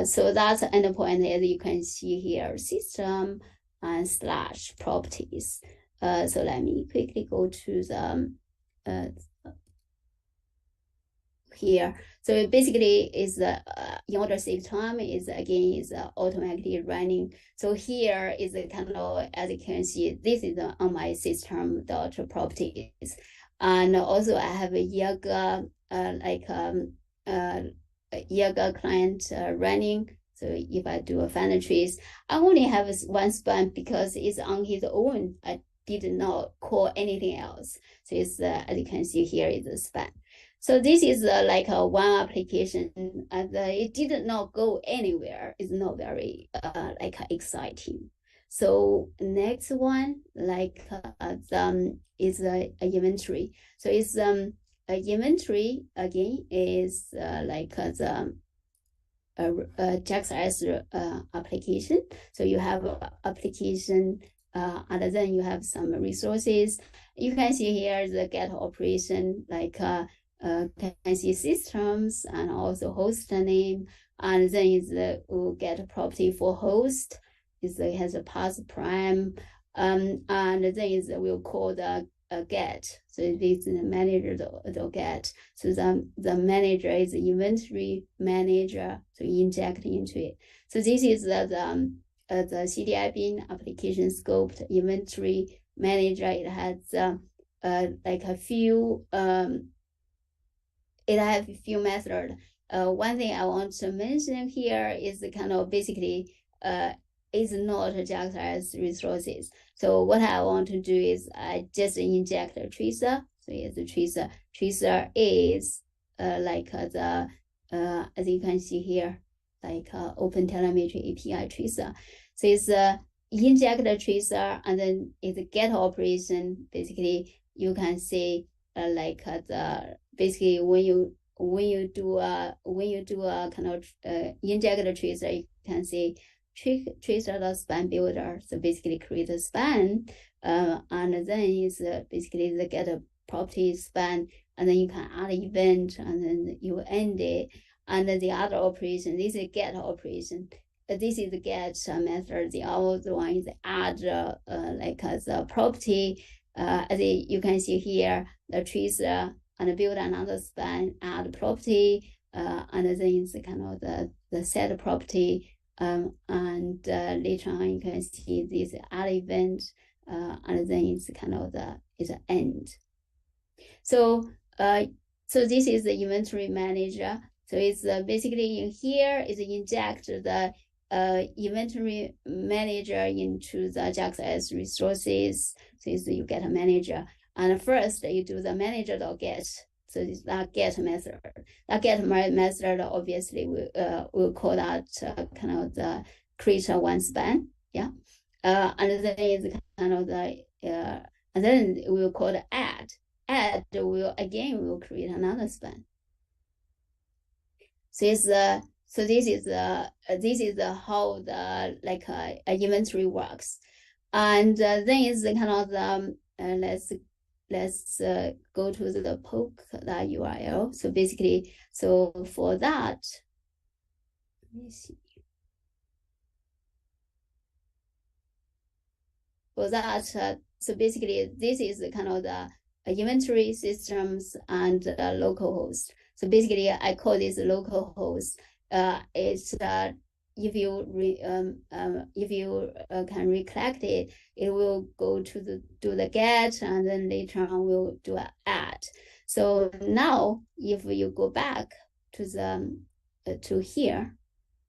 So that's the endpoint, as you can see here, system and / properties. So let me quickly go to the here. So basically is in order to save time is automatically running. So here is a kind of, as you can see, this is on my system properties. And also I have a Yaga Yaga client running. So if I do a final trace, I only have one span because it's on his own. I did not call anything else. So it's as you can see here is a span. So this is one application, and it did not go anywhere. It's not very exciting. So next one is a inventory. So it's a inventory again is the JAX application. So you have application, and then you have some resources. You can see here the get operation can see systems and also host name, and then is we'll get property for host. It has a path prime, and then is we'll call the get. So this is the manager the get. So the manager is the inventory manager to inject into it. So this is the CDI bin application scoped inventory manager. It has like a few it has a few methods. One thing I want to mention here is the kind of basically is not just as resources. So what I want to do is I just inject a tracer. So it's a tracer. Tracer is like the as you can see here, like Open Telemetry API tracer. So it's inject a tracer, and then it's a get operation. Basically, you can see like the basically when you do a kind of inject a tracer, you can see tracer the span builder. So basically create a span, and then is basically the get a property span, and then you can add event, and then you end it. And then the other operation, this is get operation. This is the get method. The other one is add like the property. As you can see here, the tracer and build another span, add property, and then it's kind of the set property. And later on you can see this add event, and then it's kind of it's an end. So so this is the inventory manager. So it's basically in here is inject the inventory manager into the JakartaOne resources. So you get a manager, and first you do the manager.get. So it's that get method. That get method obviously we'll call that kind of the create one span, yeah. And then it's kind of the and then we'll call the add. Add will create another span. So it's so this is how the like inventory works, and then it's kind of the let's go to the poke that URL. So basically, so for that, let me see. For that, so basically, this is kind of the inventory systems and localhost. So basically, I call this localhost. It's if you can recollect it, it will go to do the get, and then later on we'll do an add. So now, if you go back to the to here,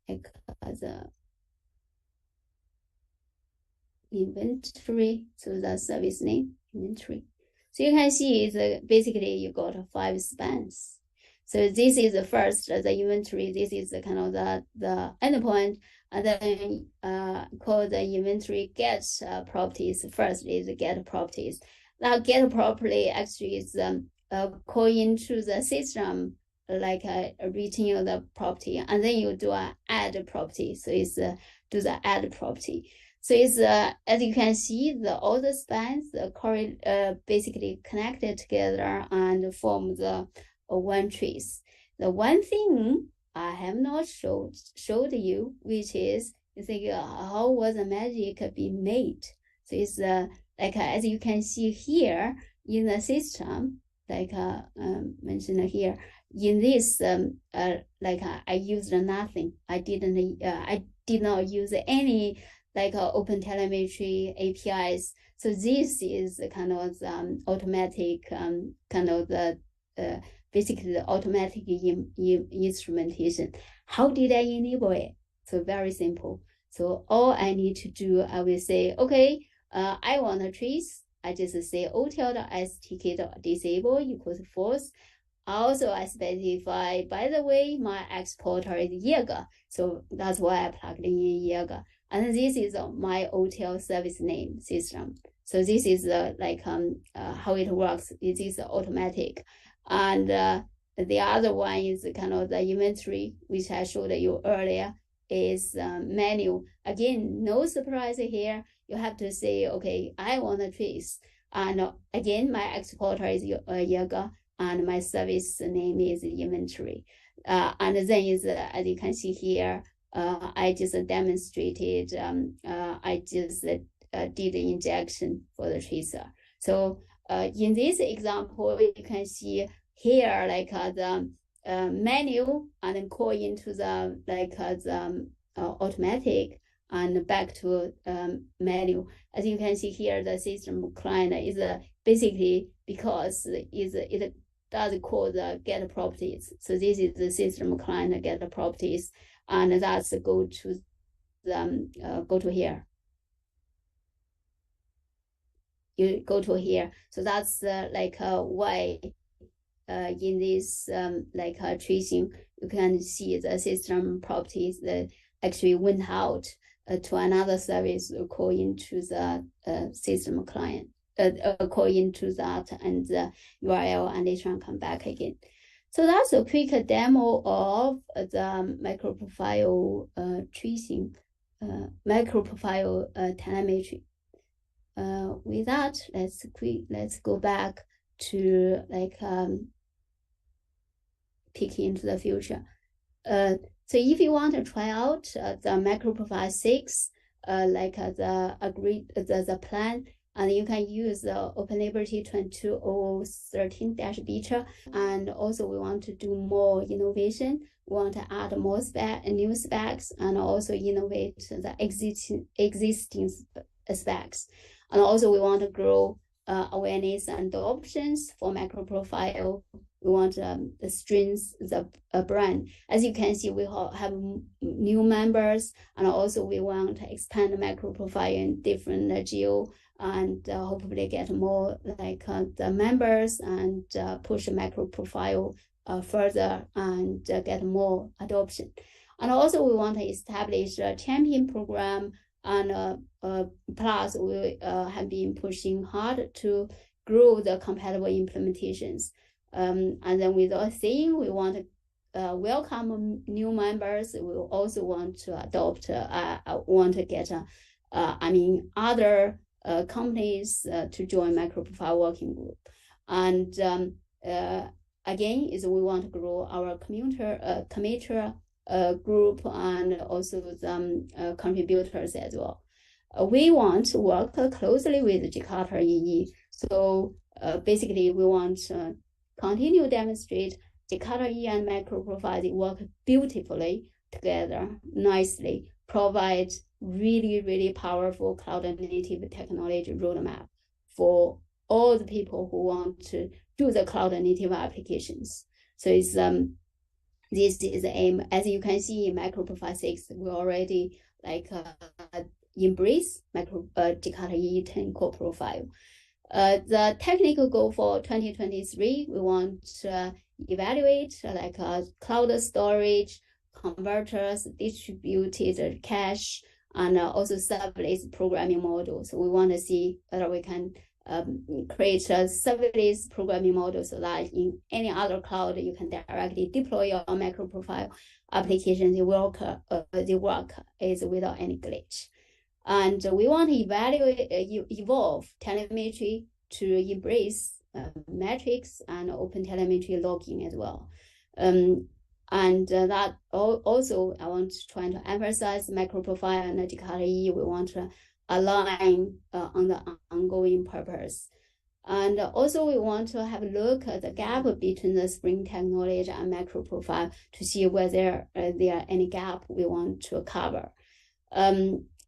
like the inventory, so the service name inventory. So you can see is basically you got 5 spans. So this is the first, the inventory. This is the kind of the endpoint, and then call the inventory get properties. First is the get properties. Now get property actually is call into the system like return the property, and then you do a add property. So it's do the add property. So it's as you can see, all the spans basically connected together and form the one trace. The one thing I have not showed you, which is how was the magic be made. So it's like as you can see here in the system, like mentioned here, in this like I used nothing. I did not use any like open telemetry APIs. So this is kind of automatic kind of the basically the automatic instrumentation. How did I enable it? So very simple. So all I need to do, I will say, okay, I want a trace. I just say otel.stk.disable equals false. Also, I specify, by the way, my exporter is Jaeger. So that's why I plugged in Jaeger. And this is my OTel service name system. So this is like how it works. It is automatic. And the other one is kind of the inventory, which I showed you earlier, is manual. Again, no surprise here. You have to say, okay, I want a trace. And again, my exporter is Jaeger. and my service name is inventory. And then is, as you can see here, I just demonstrated, I just did the injection for the tracer. So in this example, you can see here, like the menu, and then call into the the automatic and back to menu. As you can see here, the system client is basically because it does call the get properties. So this is the system client get properties, and that's go to the go to here. You go to here. So that's why in this tracing, you can see the system properties that actually went out to another service call into the system client, call into that and the URL, and later on come back again. So that's a quick demo of the microprofile tracing, microprofile telemetry. With that, let's go back to peek into the future. So if you want to try out the microprofile 6, the plan, and you can use the Open Liberty 22013-beta. And also we want to do more innovation. We want to add more new specs, and also innovate the existing specs. And also we want to grow awareness and options for microprofile. We want the strength, the brand. As you can see, we have new members, and also we want to expand the microprofile in different geo, and hopefully get more the members, and push the microprofile further, and get more adoption. And also we want to establish a champion program, and plus we have been pushing hard to grow the compatible implementations. And then with our saying, we want to welcome new members. We also want to adopt, want to get, other companies to join microprofile working group. And again, is we want to grow our commuter group, and also the contributors as well. We want to work closely with Jakarta EE. So basically, we want to continue to demonstrate Jakarta EE and microprofile, they work beautifully together, nicely, provide really, really powerful cloud-native technology roadmap for all the people who want to do the cloud-native applications. So it's this is the aim. As you can see in microprofile 6, we already embrace Jakarta EE 10 core profile. The technical goal for 2023, we want to evaluate cloud storage, converters, distributed cache, and also serverless programming model. So we want to see whether we can create a serverless programming model, so that in any other cloud you can directly deploy your microprofile applications. They work is without any glitch. And we want to evolve telemetry to embrace metrics and open telemetry logging as well. And that also I want to try to emphasize microprofile and Jakarta EE. We want to align on the ongoing purpose. And also we want to have a look at the gap between the Spring technology and microprofile to see whether there are any gap we want to cover.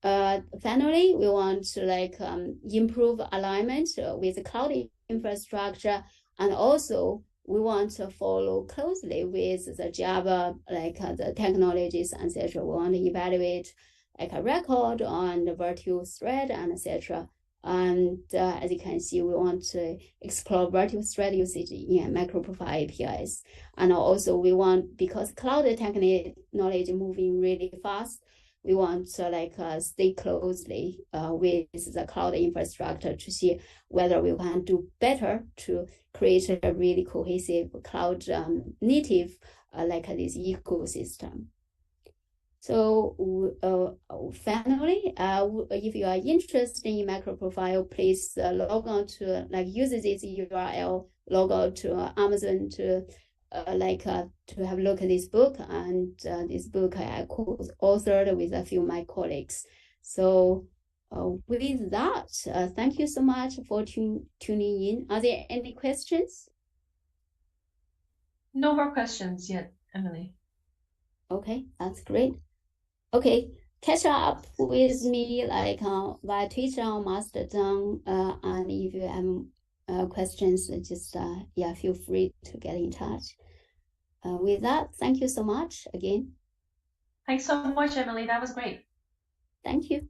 Finally, we want to improve alignment with the cloud infrastructure, and also we want to follow closely with the Java, the technologies, etc. We want to evaluate a record on the virtual thread and etc. And as you can see, we want to explore virtual thread usage in microprofile APIs. And also we want, because cloud technology moving really fast, we want to stay closely with the cloud infrastructure to see whether we can do better to create a really cohesive cloud native this ecosystem. So finally, if you are interested in micro profile, please log on to use this URL, log on to Amazon to to have a look at this book. And this book I co-authored with a few of my colleagues. So with that, thank you so much for tuning in. Are there any questions? No more questions yet, Emily. Okay, that's great. Okay, catch up with me via Twitter or Mastodon, and if you have questions, just feel free to get in touch. With that, thank you so much again. Thanks so much, Emily. That was great. Thank you.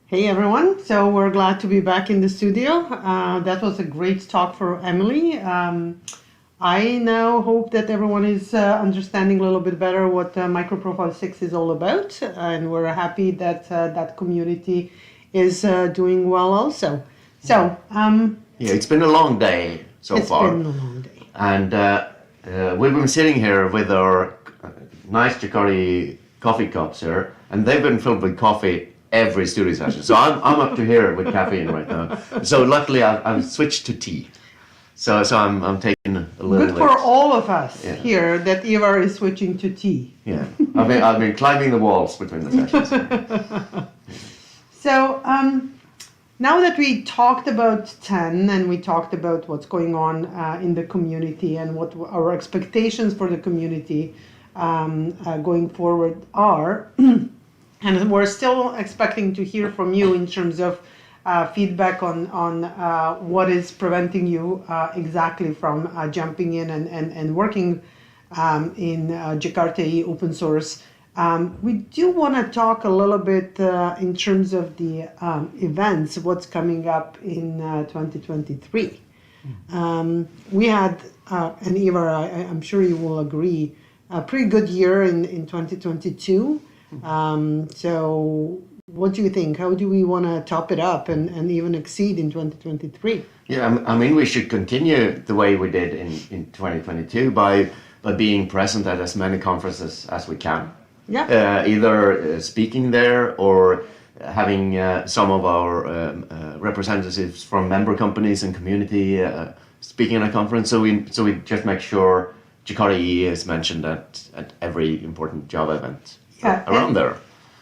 Hey everyone, so we're glad to be back in the studio. That was a great talk for Emily. I now hope that everyone is understanding a little bit better what MicroProfile 6 is all about, and we're happy that that community is doing well also. So, yeah, it's been a long day so far. It's been a long day. And we've been sitting here with our nice Jakarta coffee cups here, and they've been filled with coffee every studio session. So I'm up to here with caffeine right now. So luckily I've switched to tea. So I'm taking a little good for bit. all of us here that Ivar is switching to tea. Yeah, I've been climbing the walls between the sessions. So now that we talked about 10 and we talked about what's going on in the community and what our expectations for the community going forward are, and we're still expecting to hear from you in terms of feedback on what is preventing you exactly from jumping in and working in Jakarta open source. We do want to talk a little bit in terms of the events, what's coming up in 2023. We had, and Ivar, I'm sure you will agree, a pretty good year in 2022. So what do you think? How do we want to top it up and even exceed in 2023? Yeah, I mean, we should continue the way we did in 2022 by being present at as many conferences as we can. Yeah. Either speaking there or having some of our representatives from member companies and community speaking at a conference. So we just make sure Jakarta EE is mentioned at every important Java event around there.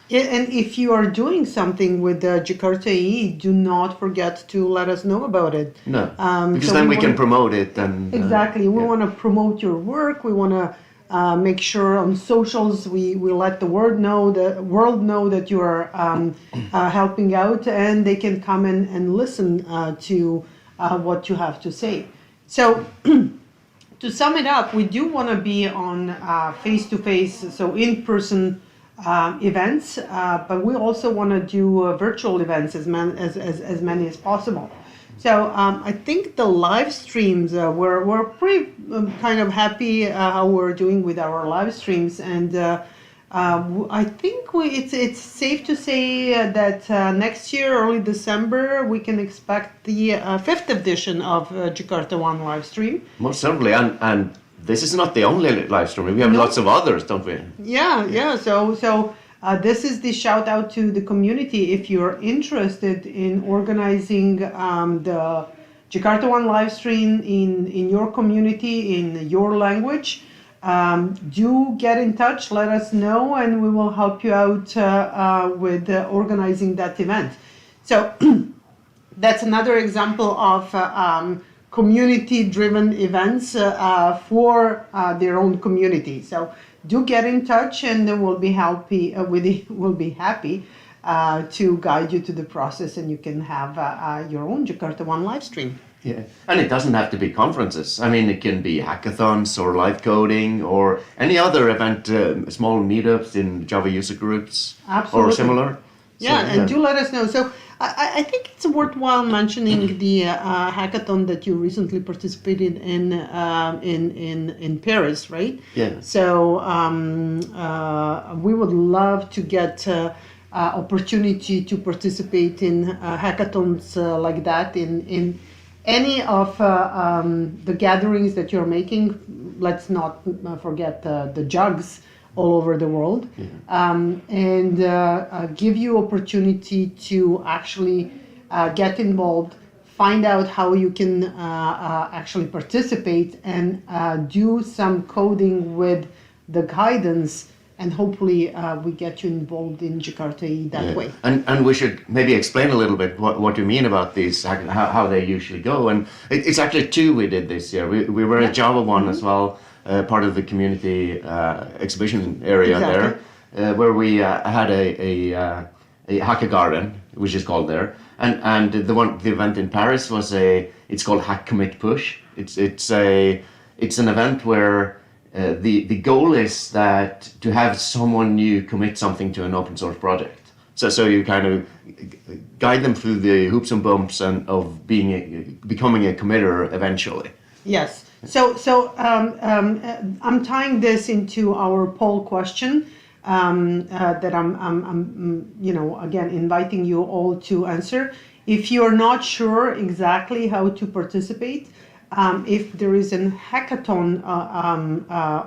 And if you are doing something with Jakarta EE, do not forget to let us know about it. No, because so then we can promote it. And exactly, we want to promote your work. We want to make sure on socials we let the world know that you are helping out, and they can come and listen to what you have to say. So to sum it up, we do want to be on face-to-face, so in-person events, but we also want to do virtual events as many as possible. So I think the live streams, we're pretty kind of happy how we're doing with our live streams, and I think it's safe to say that next year, early December, we can expect the 5th edition of JakartaOne live stream. Most certainly, and this is not the only live stream. We have lots of others, don't we? Yeah. So this is the shout out to the community. If you're interested in organizing the JakartaOne live stream in your community, in your language, do get in touch, let us know, and we will help you out with organizing that event. So that's another example of community-driven events for their own community. So do get in touch, and we'll be happy. We'll be happy to guide you to the process, and you can have your own JakartaOne live stream. Yeah, and it doesn't have to be conferences. I mean, it can be hackathons or live coding or any other event, small meetups in Java user groups. Absolutely. Or similar. Yeah, so, and do let us know. So I think it's worthwhile mentioning the hackathon that you recently participated in Paris, right? Yeah. So we would love to get opportunity to participate in hackathons like that in any of the gatherings that you're making. Let's not forget the jugs all over the world, and give you opportunity to actually get involved, find out how you can actually participate, and do some coding with the guidance, and hopefully we get you involved in Jakarta that way. And we should maybe explain a little bit what you mean about these, how they usually go. And it's actually two we did this year. We were at JakartaOne as well, part of the community exhibition area there, where we had a hacker garden, which is called there. And the event in Paris was it's called Hack Commit Push. It's an event where the goal is that to have someone new commit something to an open source project. So you kind of guide them through the hoops and bumps of becoming a committer eventually. Yes. So I'm tying this into our poll question that I'm again inviting you all to answer. If you're not sure exactly how to participate, if there is a hackathon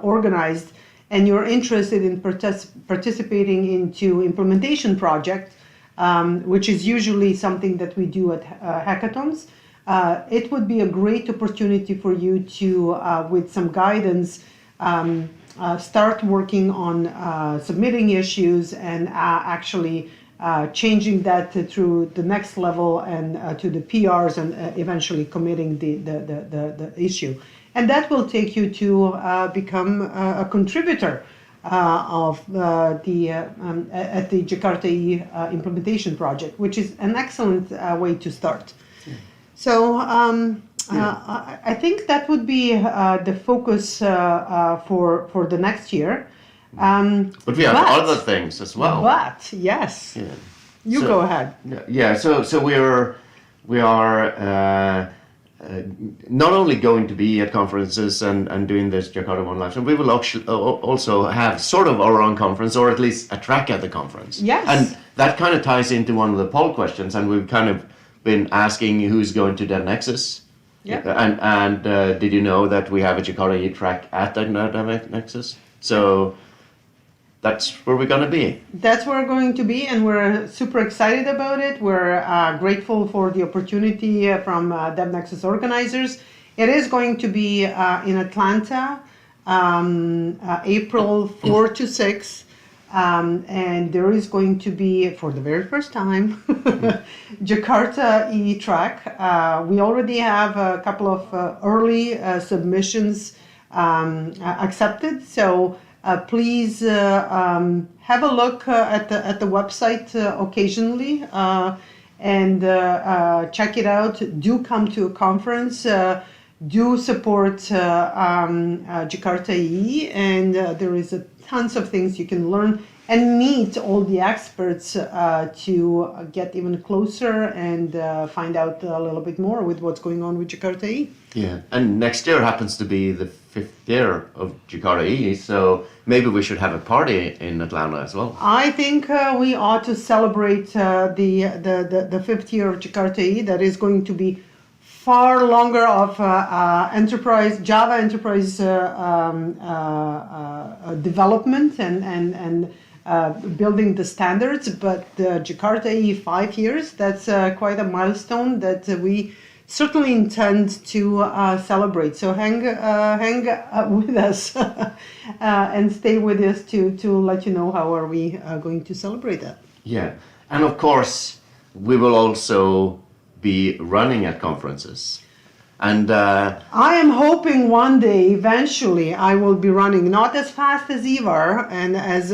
organized and you're interested in participating into implementation project, which is usually something that we do at hackathons, it would be a great opportunity for you to, with some guidance, start working on submitting issues and actually changing that through the next level and to the PRs and eventually committing the issue. And that will take you to become a contributor at the Jakarta implementation project, which is an excellent way to start. So I think that would be the focus for the next year. But we have other things as well. But yes, go ahead. Yeah. So we are not only going to be at conferences and doing this JakartaOne Live, we will also have sort of our own conference, or at least a track at the conference. Yes. And that kind of ties into one of the poll questions, and we've kind of been asking who's going to that Nexus. Yeah. And did you know that we have a Jakarta track at that Nexus? So that's where we're going to be. That's where we're going to be, and we're super excited about it. We're grateful for the opportunity from DevNexus organizers. It is going to be in Atlanta, April 4 to 6. And there is going to be, for the very first time, Jakarta track. We already have a couple of early submissions accepted. So please have a look at the website occasionally and check it out. Do come to a conference. Do support Jakarta, and there is tons of things you can learn and meet all the experts to get even closer and find out a little bit more with what's going on with Jakarta. Yeah, and next year happens to be the 5th year of Jakarta, so maybe we should have a party in Atlanta as well. I think we ought to celebrate the 5th year of Jakarta. That is going to be far longer of Java enterprise development and building the standards, but Jakarta 5 years, that's quite a milestone that we certainly intend to celebrate. So hang with us and stay with us to let you know how are we going to celebrate that. Yeah, and of course we will also be running at conferences, and I am hoping one day eventually I will be running, not as fast as Ivar and as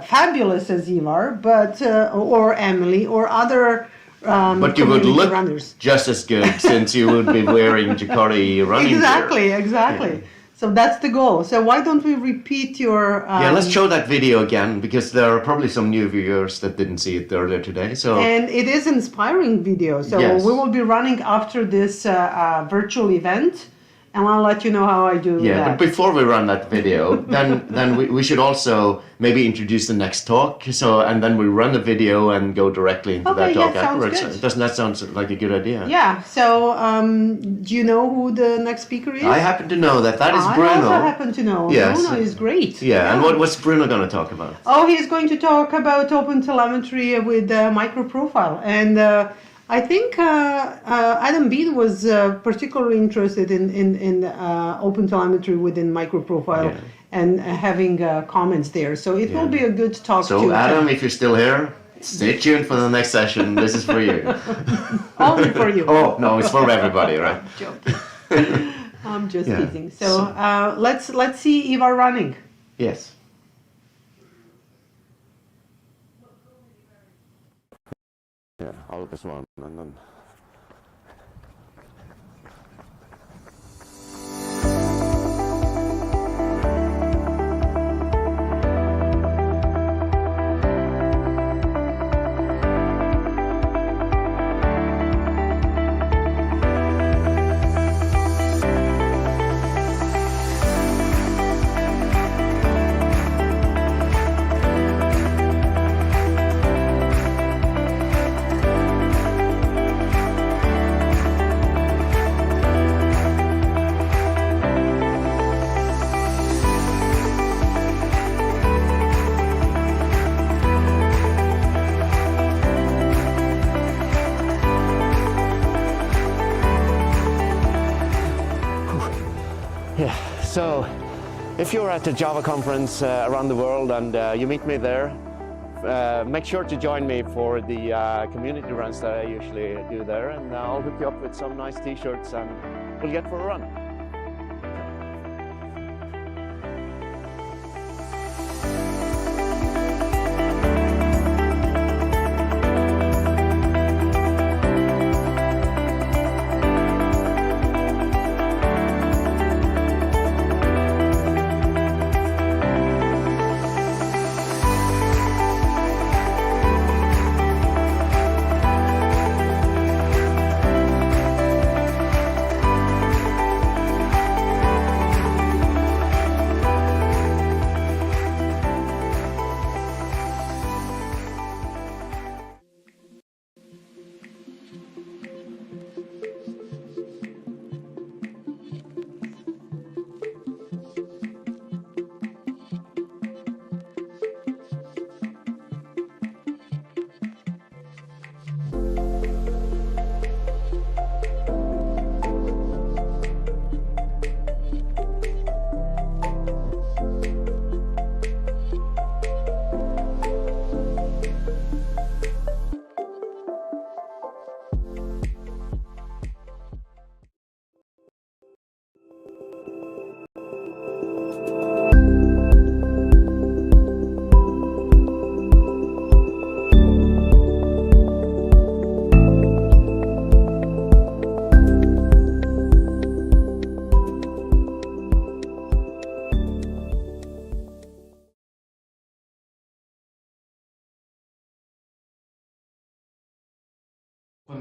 fabulous as Ivar, but or Emily or other but you would look runners. Just as good since you would be wearing Jakarta running Exactly. gear. Yeah. So that's the goal. So why don't we repeat your... Yeah, let's show that video again, because there are probably some new viewers that didn't see it earlier today. So And it is inspiring video. So Yes. we will be running after this virtual event, and I'll let you know how I do yeah, that. but before we run that video, then we should also maybe introduce the next talk. So and then we run the video and go directly into Okay, that talk yeah, sounds afterwards. good. Doesn't that sound like a good idea? Yeah, so do you know who the next speaker is? I happen to know that is I Bruno. also happen to know. Yes. Bruno is great. Yeah, and what's Bruno going to talk about? Oh, he's going to talk about open telemetry with microprofile. And I think Adam Bean was particularly interested in open telemetry within microprofile Yeah. and having comments there. So it will be a good talk So to Adam, if you're still here, stay tuned for the next session. This is for you. Only for you. Oh, no, it's for everybody, right? Joking. I'm just Yeah. teasing. So let's see Eva running. Yes. Yeah, alkas vaan. Yeah, so if you're at the Java conference around the world and you meet me there, make sure to join me for the community runs that I usually do there, and I'll hook you up with some nice t-shirts and we'll get for a run.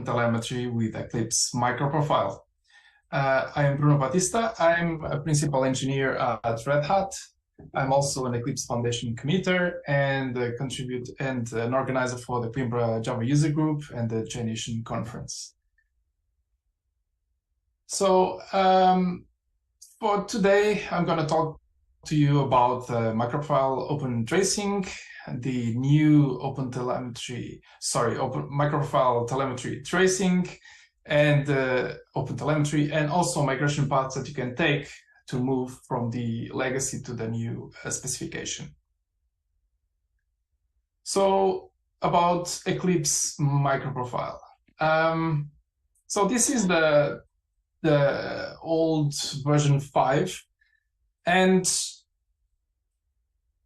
Telemetry with Eclipse microprofile. I am Bruno Batista. I'm a principal engineer at Red Hat. I'm also an Eclipse Foundation committer and contribute and an organizer for the Coimbra Java User Group and the JNation conference. So for today, I'm going to talk to you about microprofile open tracing, the new open microprofile telemetry tracing, and open telemetry, and also migration paths that you can take to move from the legacy to the new specification. So about Eclipse microprofile. So this is the old version 5, and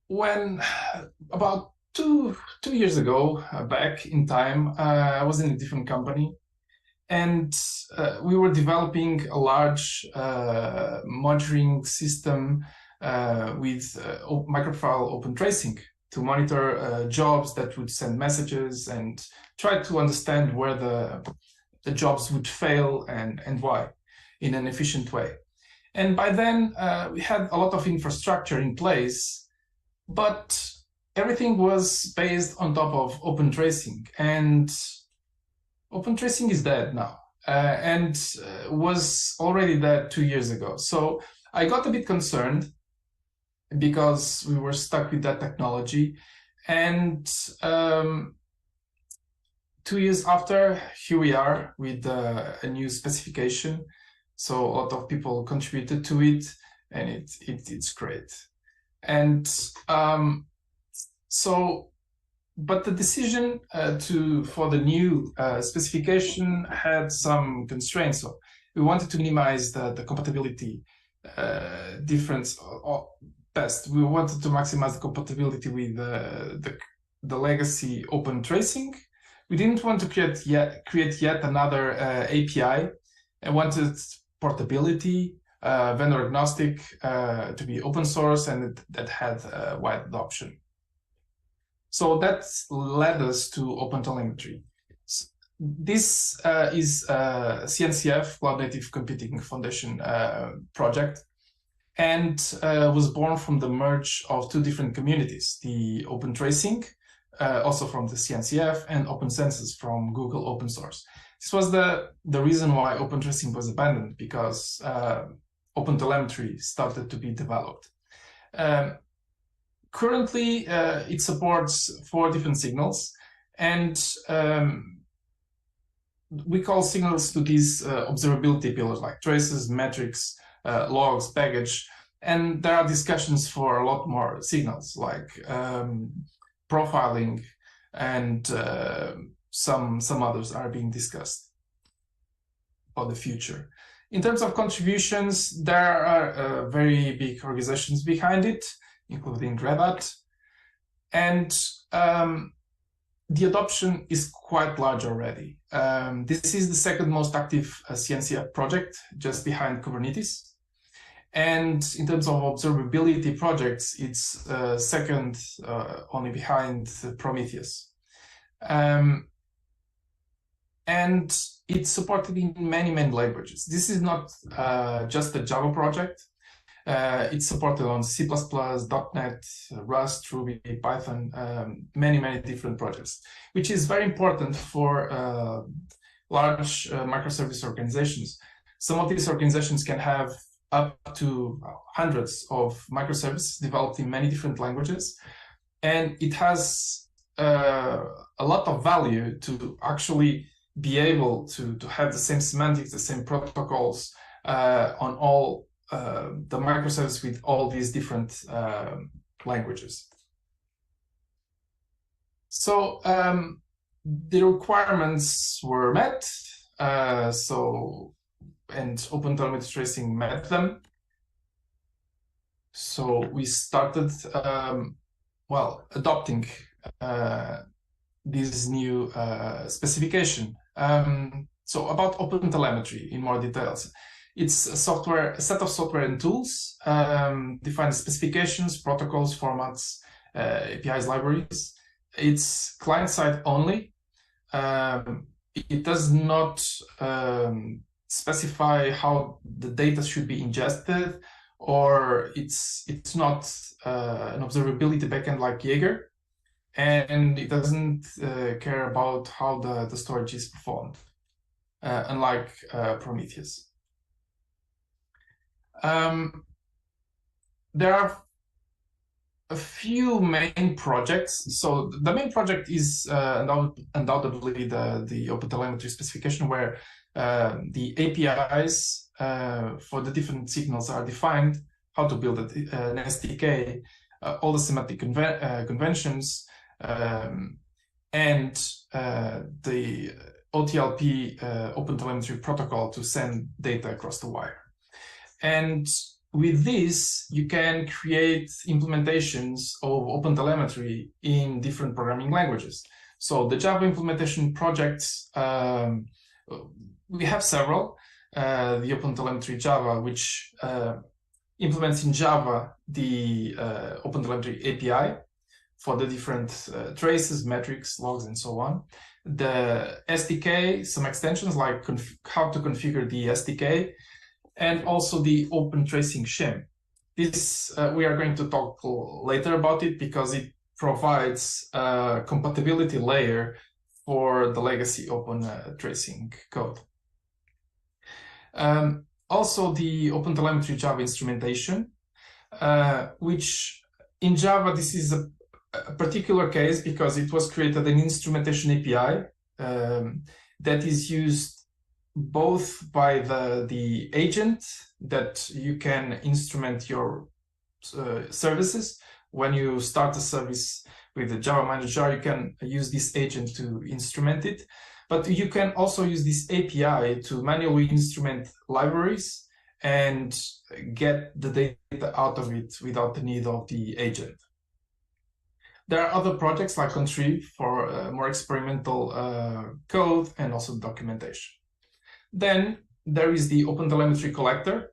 when about two years ago, back in time, I was in a different company, And we were developing a large monitoring system with microfile open tracing to monitor jobs that would send messages and try to understand where the jobs would fail and why in an efficient way. And by then, we had a lot of infrastructure in place, but everything was based on top of open tracing. And open tracing is dead now, and was already dead 2 years ago. So I got a bit concerned because we were stuck with that technology. And 2 years after, here we are with a new specification. So a lot of people contributed to it, and it's great. And but the decision for the new specification had some constraints. So we wanted to minimize the compatibility difference best. We wanted to maximize the compatibility with the legacy open tracing. We didn't want to create yet another API. I wanted portability, vendor agnostic, to be open source, and that had wide adoption. So that led us to OpenTelemetry. This is a CNCF, Cloud Native Computing Foundation project, and was born from the merge of two different communities, the Open Tracing, also from the CNCF, and Open Census from Google Open Source. This was the reason why Open Tracing was abandoned, because OpenTelemetry started to be developed. Currently, it supports 4 different signals, and we call signals to these observability pillars like traces, metrics, logs, baggage, and there are discussions for a lot more signals like profiling, and some others are being discussed for the future. In terms of contributions, there are very big organizations behind it, including Red Hat, and the adoption is quite large already. This is the second most active CNCF project, just behind Kubernetes. And in terms of observability projects, it's second only behind Prometheus. And it's supported in many, many languages. This is not just a Java project. It's supported on C++, .NET, Rust, Ruby, Python, many, many different projects, which is very important for large microservice organizations. Some of these organizations can have up to hundreds of microservices developed in many different languages. And it has a lot of value to actually be able to have the same semantics, the same protocols on all the microservice with all these different languages. So the requirements were met, and OpenTelemetry tracing met them. So we started, adopting this new specification. So about OpenTelemetry in more details. It's a set of software and tools, define specifications, protocols, formats, APIs, libraries. It's client-side only. It does not specify how the data should be ingested, or it's not an observability backend like Jaeger, and it doesn't care about how the storage is performed, unlike Prometheus. There are a few main projects. So the main project is undoubtedly the OpenTelemetry specification, where the APIs for the different signals are defined, how to build an SDK, all the semantic conventions, and the OTLP OpenTelemetry protocol to send data across the wire. And with this, you can create implementations of OpenTelemetry in different programming languages. So the Java implementation projects we have several. The OpenTelemetry Java, which implements in Java the OpenTelemetry API for the different traces, metrics, logs, and so on. The SDK, some extensions like how to configure the SDK, and also the Open Tracing shim. This we are going to talk later about it because it provides a compatibility layer for the legacy Open Tracing code. Also, the OpenTelemetry Java instrumentation, which in Java, this is a particular case because it was created an instrumentation API that is used both by the agent that you can instrument your services. When you start a service with the Java Manager, you can use this agent to instrument it. But you can also use this API to manually instrument libraries and get the data out of it without the need of the agent. There are other projects like Contrib for more experimental code and also documentation. Then there is the OpenTelemetry collector,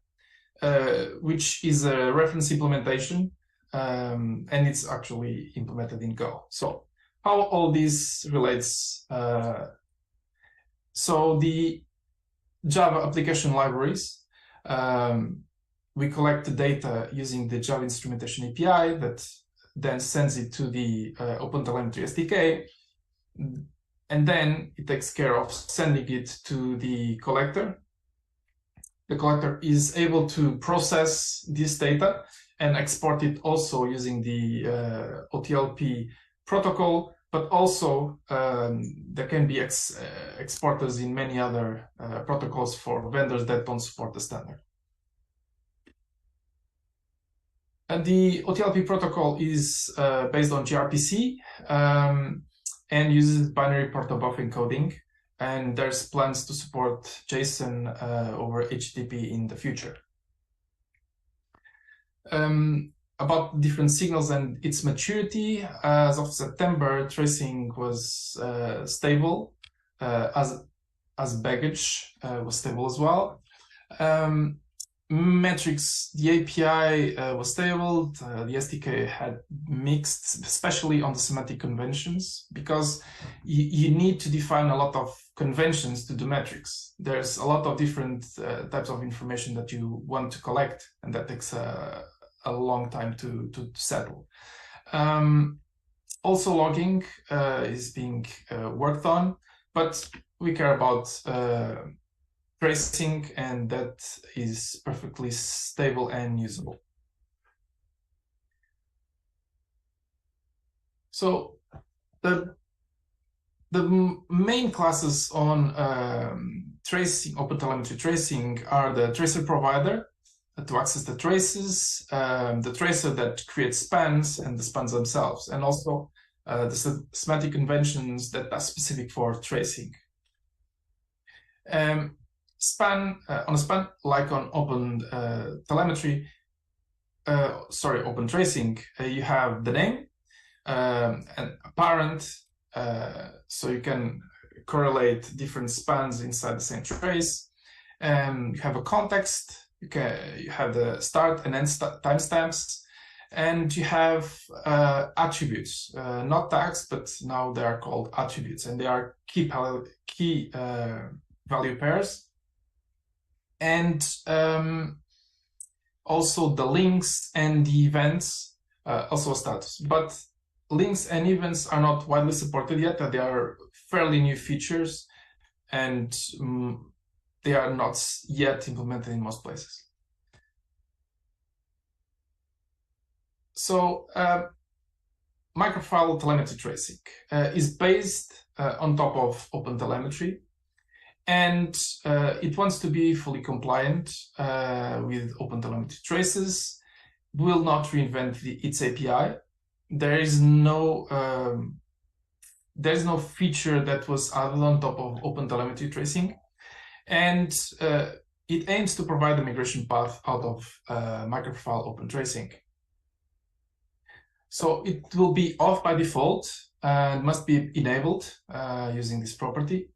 which is a reference implementation, and it's actually implemented in Go. So how all this relates? So the Java application libraries, we collect the data using the Java instrumentation API that then sends it to the OpenTelemetry SDK, and then it takes care of sending it to the collector. The collector is able to process this data and export it also using the OTLP protocol, but also there can be exporters in many other protocols for vendors that don't support the standard. And the OTLP protocol is based on gRPC and uses binary protobuf encoding. And there's plans to support JSON over HTTP in the future. About different signals and its maturity, as of September, tracing was stable, as baggage was stable as well. Metrics, the API was stable. The SDK had mixed, especially on the semantic conventions, because you need to define a lot of conventions to do metrics. There's a lot of different types of information that you want to collect, and that takes a long time to settle. Also, logging is being worked on, but we care about tracing, and that is perfectly stable and usable. So the main classes on tracing, OpenTelemetry tracing, are the tracer provider to access the traces, the tracer that creates spans and the spans themselves, and also the semantic conventions that are specific for tracing. On a span, like on OpenTelemetry, Open Tracing, you have the name and a parent, so you can correlate different spans inside the same trace. You have a context. You have the start and end timestamps, and you have attributes, not tags, but now they are called attributes, and they are key value pairs. And also the links and the events, also a status. But links and events are not widely supported yet. They are fairly new features, and they are not yet implemented in most places. So microfile telemetry tracing is based on top of OpenTelemetry. And it wants to be fully compliant with OpenTelemetry traces, will not reinvent its API. There is no feature that was added on top of OpenTelemetry tracing. And it aims to provide a migration path out of microfile open tracing. So it will be off by default and must be enabled using this property.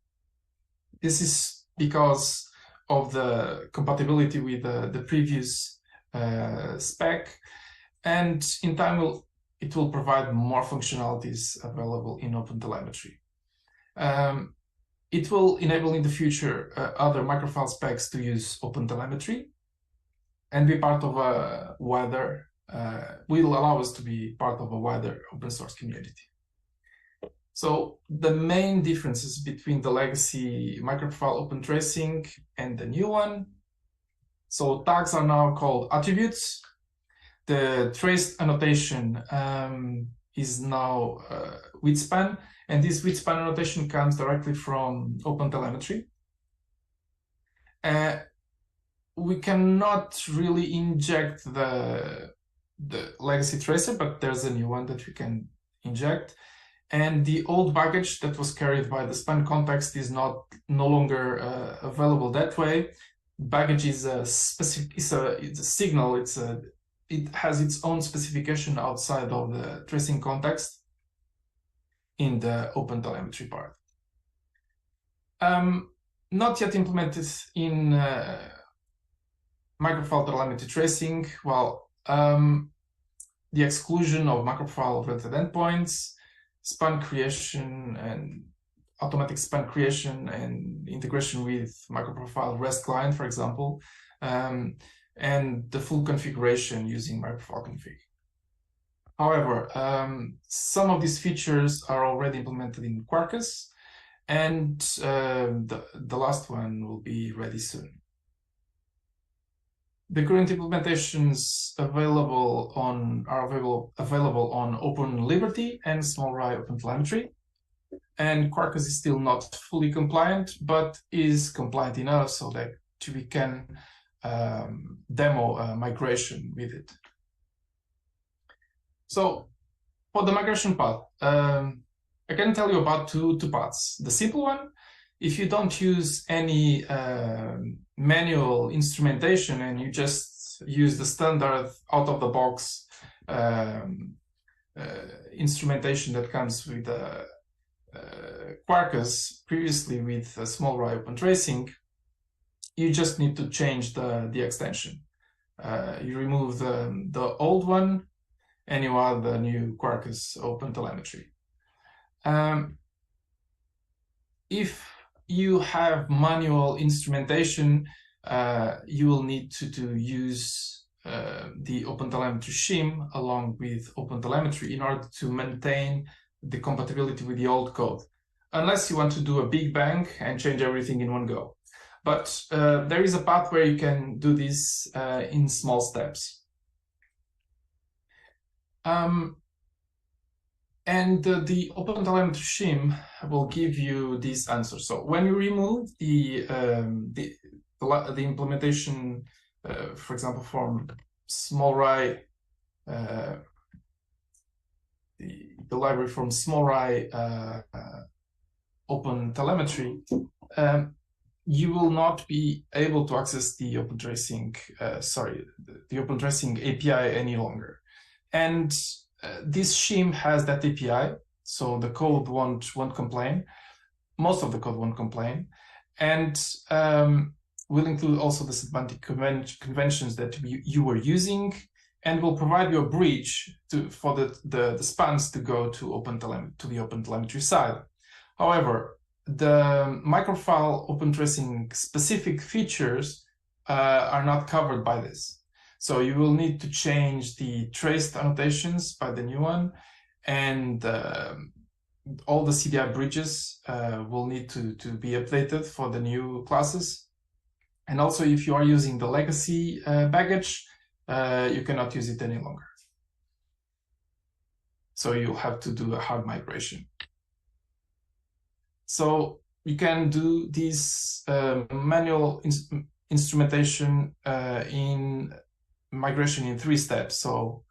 This is because of the compatibility with the previous spec, and in time it will provide more functionalities available in OpenTelemetry. It will enable in the future other microfile specs to use OpenTelemetry and be part of a wider, will allow us to be part of a wider open source community. So the main differences between the legacy microprofile open tracing and the new one. So tags are now called attributes. The traced annotation is now width span, and this width span annotation comes directly from OpenTelemetry. We cannot really inject the legacy tracer, but there's a new one that we can inject. And the old baggage that was carried by the span context is no longer available that way. Baggage is a specific, it's a signal. It has its own specification outside of the tracing context in the OpenTelemetry part. Not yet implemented in microfile telemetry tracing. Well, the exclusion of microfile related endpoints, span creation and automatic span creation and integration with microprofile REST client, for example, and the full configuration using microfile config. However, some of these features are already implemented in Quarkus, and the last one will be ready soon. The current implementations are available on Open Liberty and SmallRye OpenTelemetry. And Quarkus is still not fully compliant, but is compliant enough so that we can demo migration with it. So for the migration path, I can tell you about two paths. The simple one, if you don't use any manual instrumentation and you just use the standard out-of-the-box instrumentation that comes with Quarkus, previously with SmallRye Open Tracing, you just need to change the extension. You remove the old one and you add the new Quarkus OpenTelemetry. If you have manual instrumentation, you will need to use the OpenTelemetry shim along with OpenTelemetry in order to maintain the compatibility with the old code, unless you want to do a big bang and change everything in one go. But there is a path where you can do this in small steps. And the OpenTelemetry shim will give you this answer. So when you remove the implementation, for example, from SmallRye, the library from SmallRye OpenTelemetry, you will not be able to access the OpenTracing, the OpenTracing API any longer. And this shim has that API, so the code won't complain. Most of the code won't complain, and will include also the semantic conventions that you were using, and will provide you a bridge for the spans to go to the OpenTelemetry side. However, the microfile open tracing specific features are not covered by this. So you will need to change the traced annotations by the new one, and all the CDI bridges will need to be updated for the new classes. And also, if you are using the legacy baggage, you cannot use it any longer. So you'll have to do a hard migration. So you can do this manual instrumentation in migration in 3 steps. So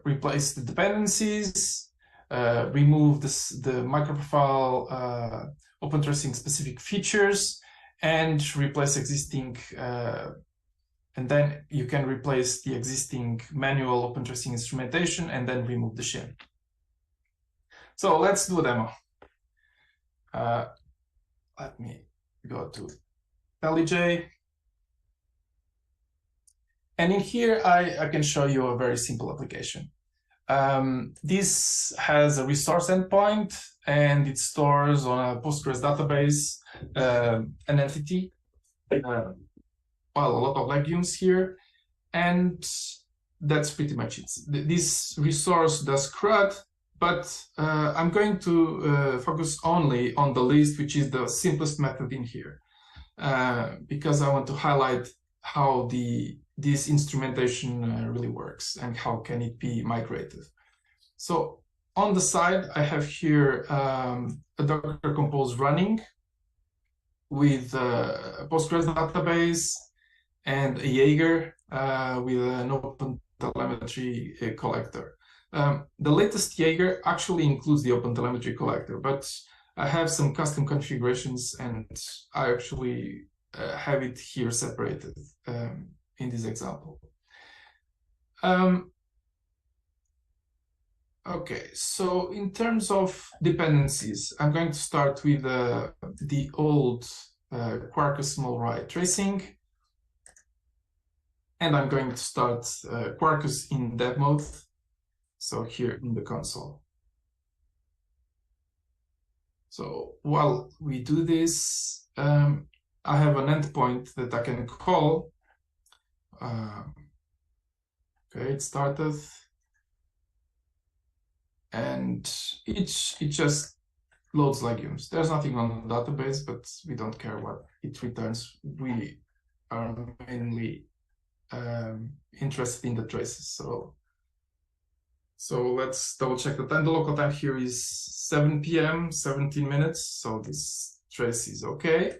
replace the dependencies, remove the microprofile open tracing specific features, and replace existing, and then you can replace the existing manual open tracing instrumentation and then remove the shim. So let's do a demo. Let me go to IntelliJ. And in here, I can show you a very simple application. This has a resource endpoint, and it stores on a Postgres database an entity, well, a lot of legumes here, and that's pretty much it. This resource does CRUD, but I'm going to focus only on the list, which is the simplest method in here, because I want to highlight how this instrumentation really works and how can it be migrated. So on the side, I have here a Docker Compose running with a Postgres database and a Jaeger with an OpenTelemetry collector. The latest Jaeger actually includes the OpenTelemetry collector, but I have some custom configurations and I actually have it here separated in this example. Okay, so in terms of dependencies, I'm going to start with the old Quarkus small-right tracing, and I'm going to start Quarkus in dev mode, so here in the console. So while we do this, I have an endpoint that I can call. Okay, it started. And it just loads legumes. There's nothing on the database, but we don't care what it returns. We are mainly interested in the traces. So let's double check the time. The local time here is 7 p.m., 17 minutes. So this trace is okay.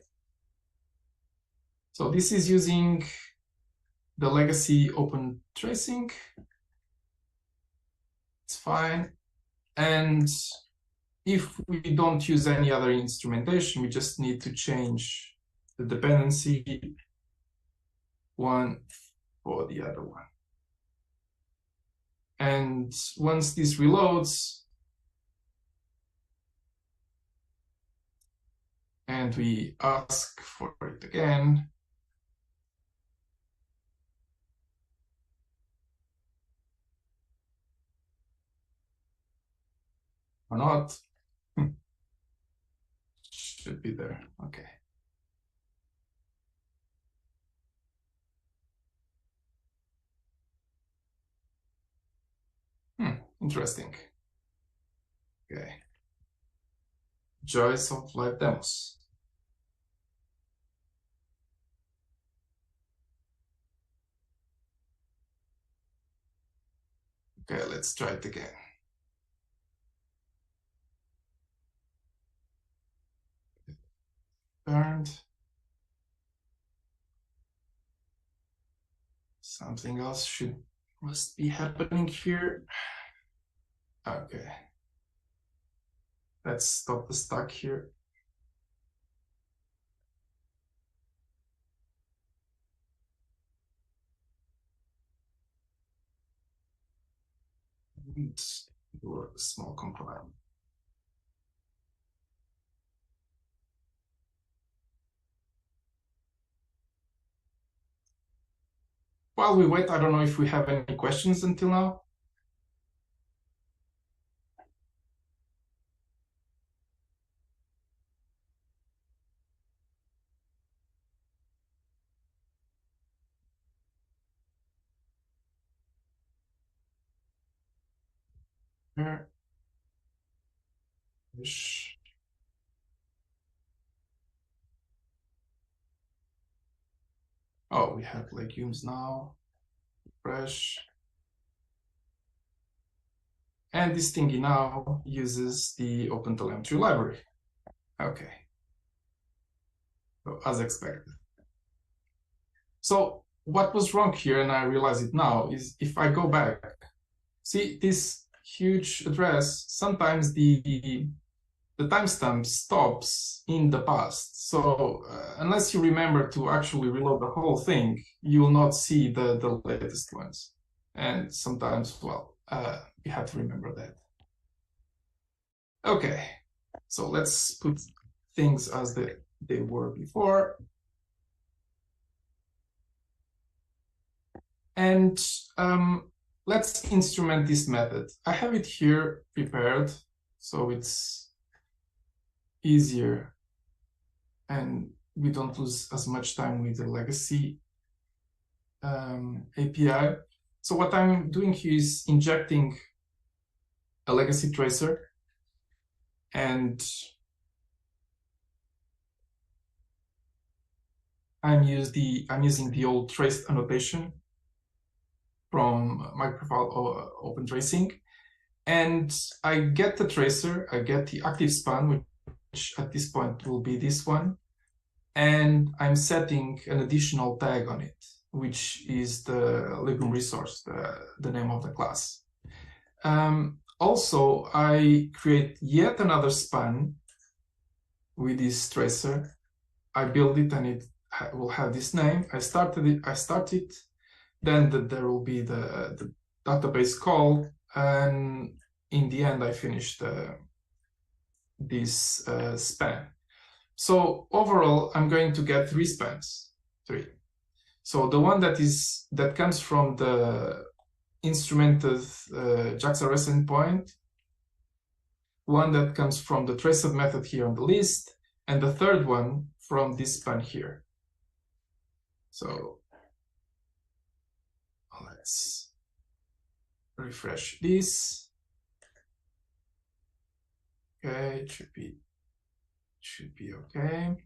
So this is using the legacy open tracing. It's fine. And if we don't use any other instrumentation, we just need to change the dependency one for the other one. And once this reloads, and we ask for it again, or not, should be there. Okay. Interesting. Okay. Joys of live demos. Okay, let's try it again. Burned. Something else must be happening here. Okay. Let's stop the stack here. And do a small compile. While we wait, I don't know if we have any questions until now. Here. Oh, we have legumes now. Fresh. And this thingy now uses the OpenTelemetry library. Okay. So, as expected. So what was wrong here, and I realize it now, is if I go back, see this huge address, sometimes the timestamp stops in the past. So unless you remember to actually reload the whole thing, you will not see the latest ones. And sometimes, well, you have to remember that. Okay, so let's put things as they were before. And let's instrument this method. I have it here prepared, so it's easier and we don't lose as much time with the legacy API. So what I'm doing here is injecting a legacy tracer, and I'm using the old traced annotation from microprofile open tracing, and I get the tracer, I get the active span, which at this point will be this one, and I'm setting an additional tag on it, which is the legume resource, the name of the class. Also, I create yet another span with this tracer. I build it and it will have this name. I start it, then there will be the database call, and in the end I finish this span. So overall, I'm going to get 3 spans, 3. So the one that comes from the instrumented JakartaOne endpoint, one that comes from the tracer method here on the list, and the third one from this span here. So let's refresh this. Okay, it should be okay.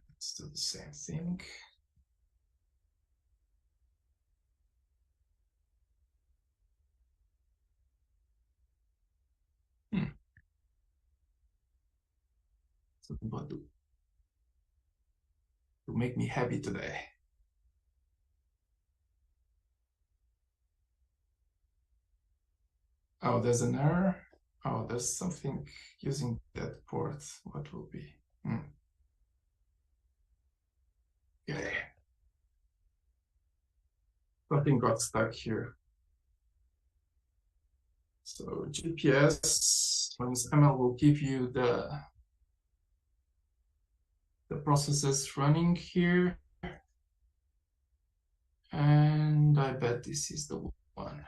Let's do the same thing. Something to make me happy today. Oh, there's an error. Oh, there's something using that port. What will be? Okay. Something got stuck here. So GPS minus ML will give you the processes running here. And I bet this is the one.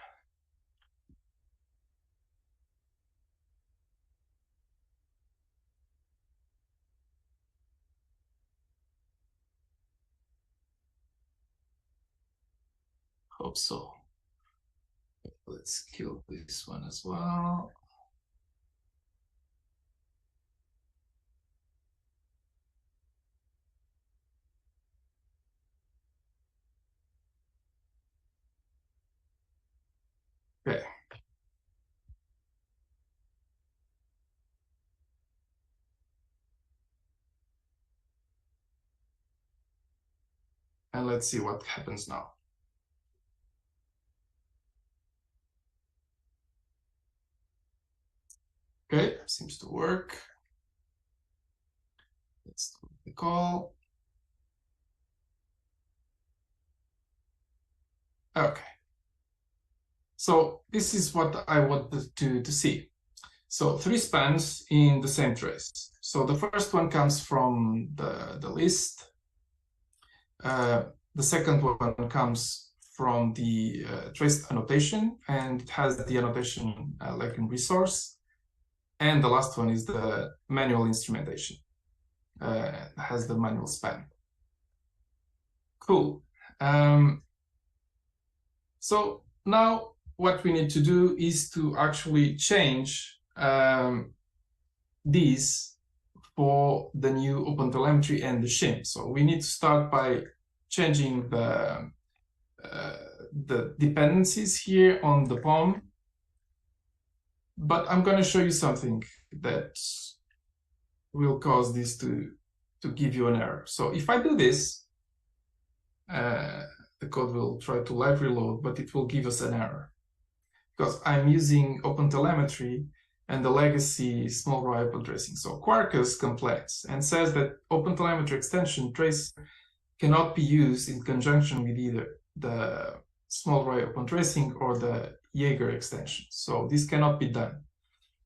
Hope so. Let's kill this one as well. Okay. And let's see what happens now. Okay, seems to work. Let's do the call. Okay. So this is what I wanted to see. So 3 spans in the same trace. So the first one comes from the list. The second one comes from the traced annotation, and it has the annotation legume resource. And the last one is the manual instrumentation. Has the manual span. Cool. So now what we need to do is to actually change these for the new OpenTelemetry and the shim. So we need to start by changing the dependencies here on the POM. But I'm going to show you something that will cause this to give you an error. So if I do this, the code will try to live reload, but it will give us an error because I'm using OpenTelemetry and the legacy small array open tracing. So Quarkus complains and says that OpenTelemetry extension trace cannot be used in conjunction with either the small array open tracing or the Jaeger extension. So this cannot be done.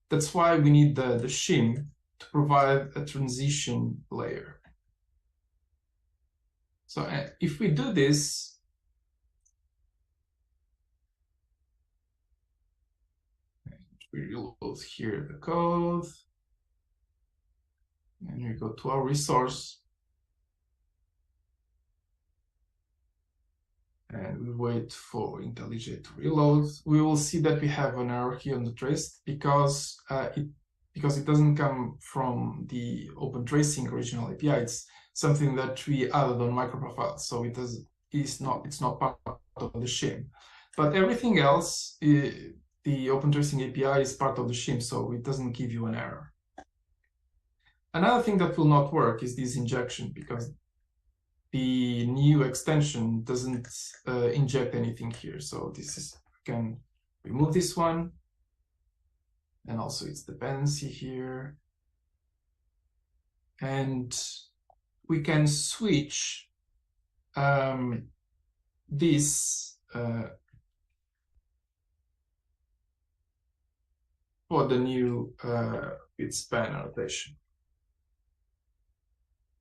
That's why we need the shim to provide a transition layer. So if we do this, we reload here the code, and we go to our resource, and we wait for IntelliJ to reload. We will see that we have an error here on the trace because it doesn't come from the Open Tracing original API. It's something that we added on microprofile, so it's not part of the shim. But everything else, the Open Tracing API is part of the shim, so it doesn't give you an error. Another thing that will not work is this injection, because the new extension doesn't inject anything here. So this is, we can remove this one, and also its dependency here. And we can switch this for the new with span annotation.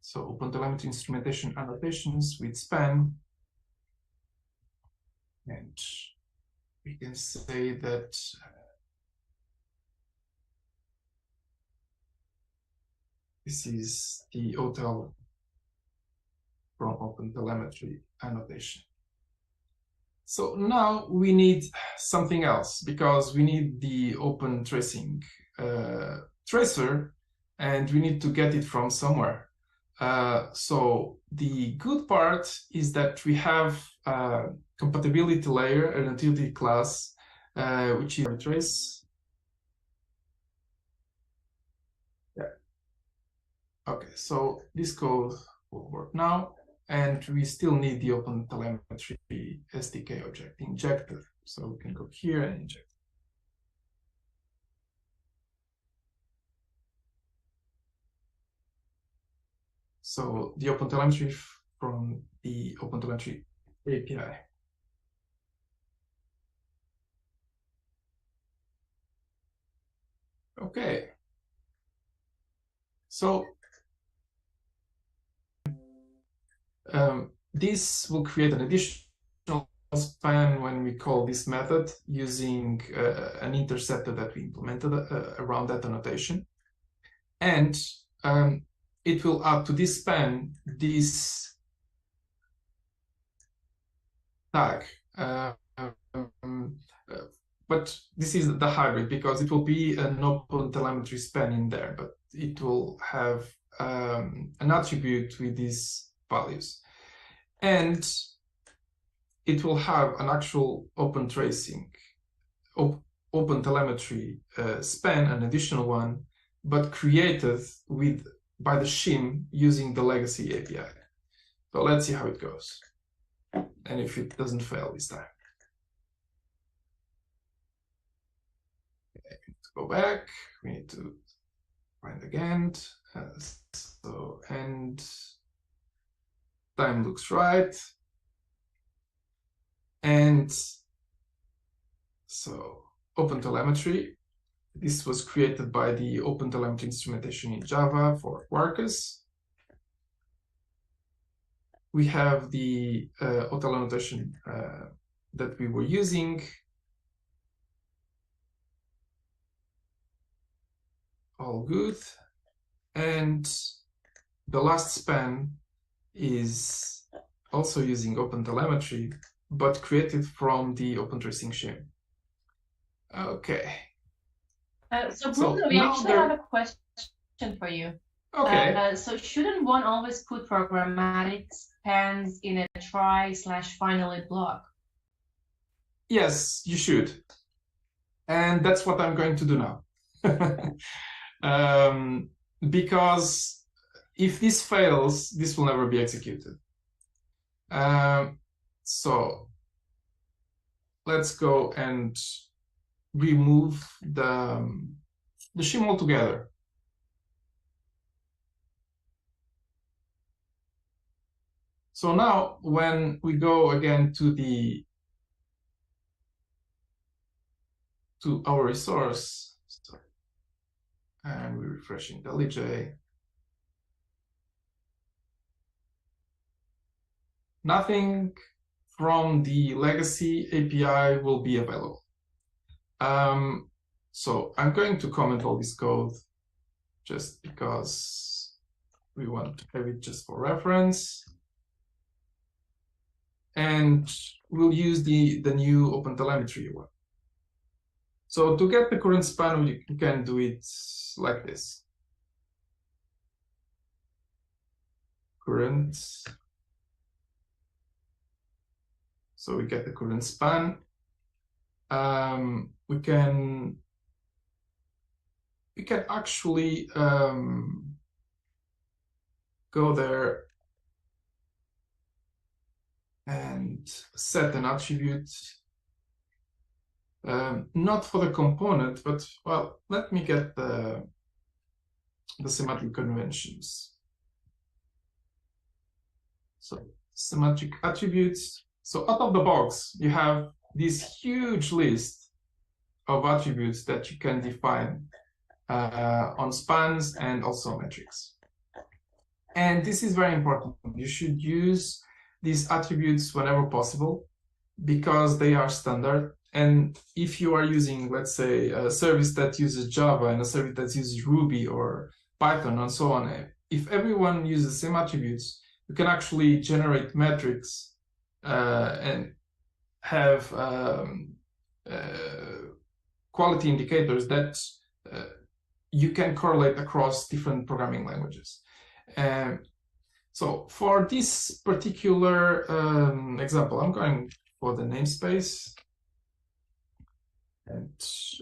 So OpenTelemetry instrumentation annotations with span, and we can say that this is the hotel from OpenTelemetry annotation. So now we need something else, because we need the Open Tracing tracer, and we need to get it from somewhere. So the good part is that we have a compatibility layer, an utility class, which is trace. Yeah. Okay, so this code will work now, and we still need the OpenTelemetry SDK object injected. So we can go here and inject. So the OpenTelemetry from the OpenTelemetry API. Okay. So this will create an additional span when we call this method using an interceptor that we implemented around that annotation. And it will add to this span this tag. But this is the hybrid, because it will be an OpenTelemetry span in there, but it will have an attribute with these values. And it will have an actual Open Tracing, OpenTelemetry span, an additional one, but created by the shim using the legacy API. So let's see how it goes, and if it doesn't fail this time. Okay, we need to go back. We need to find again. And time looks right. And so OpenTelemetry, this was created by the OpenTelemetry instrumentation in Java for Quarkus. We have the hotel annotation that we were using. All good. And the last span is also using OpenTelemetry, but created from the Open Tracing shim. Okay. So Bruno, we actually have a question for you. Okay. So shouldn't one always put programmatic spans in a try/finally block? Yes, you should. And that's what I'm going to do now. Because if this fails, this will never be executed. So let's go and remove the shim altogether. So now when we go again to our resource, and we refresh IntelliJ. Nothing from the legacy API will be available. So I'm going to comment all this code just because we want to have it just for reference. And we'll use the new OpenTelemetry one. So to get the current span, you can do it like this. Current. So we get the current span. We can actually go there and set an attribute, not for the component, but well, let me get the semantic conventions. So semantic attributes. So out of the box, you have this huge list of attributes that you can define on spans and also metrics. And this is very important. You should use these attributes whenever possible because they are standard. And if you are using, let's say, a service that uses Java and a service that uses Ruby or Python and so on, if everyone uses the same attributes, you can actually generate metrics and have quality indicators that you can correlate across different programming languages. So for this particular example, I'm going for the namespace, and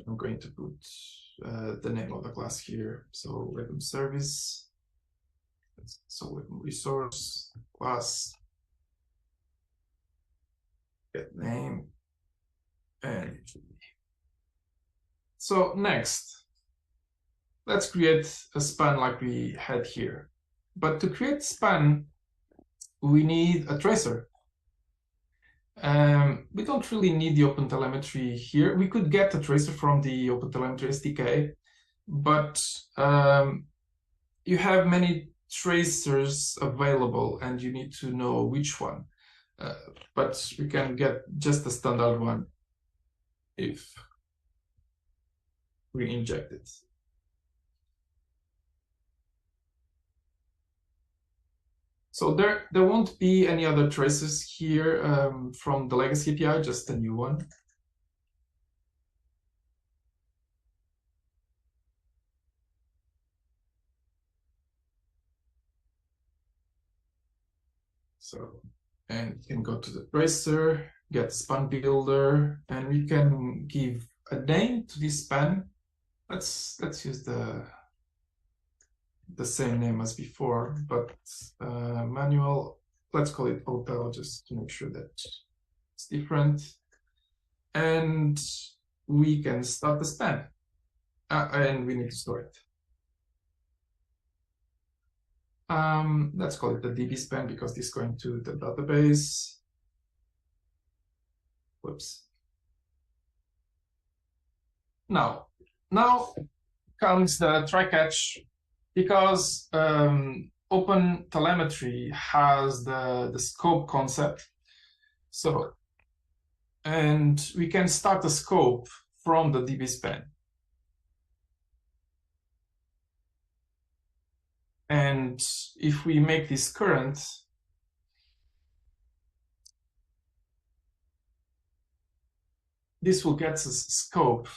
I'm going to put the name of the class here. So web service, so web resource class, get name, and it should be. So next, let's create a span like we had here. But to create span, we need a tracer. We don't really need the OpenTelemetry here. We could get a tracer from the OpenTelemetry SDK, but you have many tracers available and you need to know which one. But we can get just a standard one if we inject it. So there won't be any other traces here from the legacy API, just a new one. So, and you can go to the tracer, get span builder, and we can give a name to this span. Let's use the same name as before, but manual, let's call it hotel just to make sure that it's different. And we can start the span, and we need to store it. Let's call it the DB span because this is going to the database. Whoops. Now comes the try catch. Because OpenTelemetry has the scope concept, so, and we can start a scope from the DB span. And if we make this current, this will get us a scope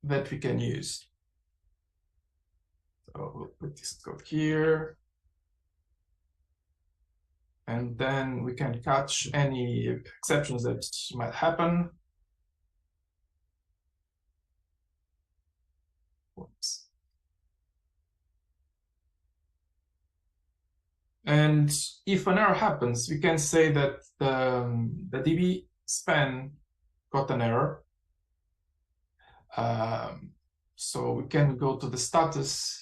that we can use. So we'll put this code here. And then we can catch any exceptions that might happen. Whoops. And if an error happens, we can say that the DB span got an error. So we can go to the status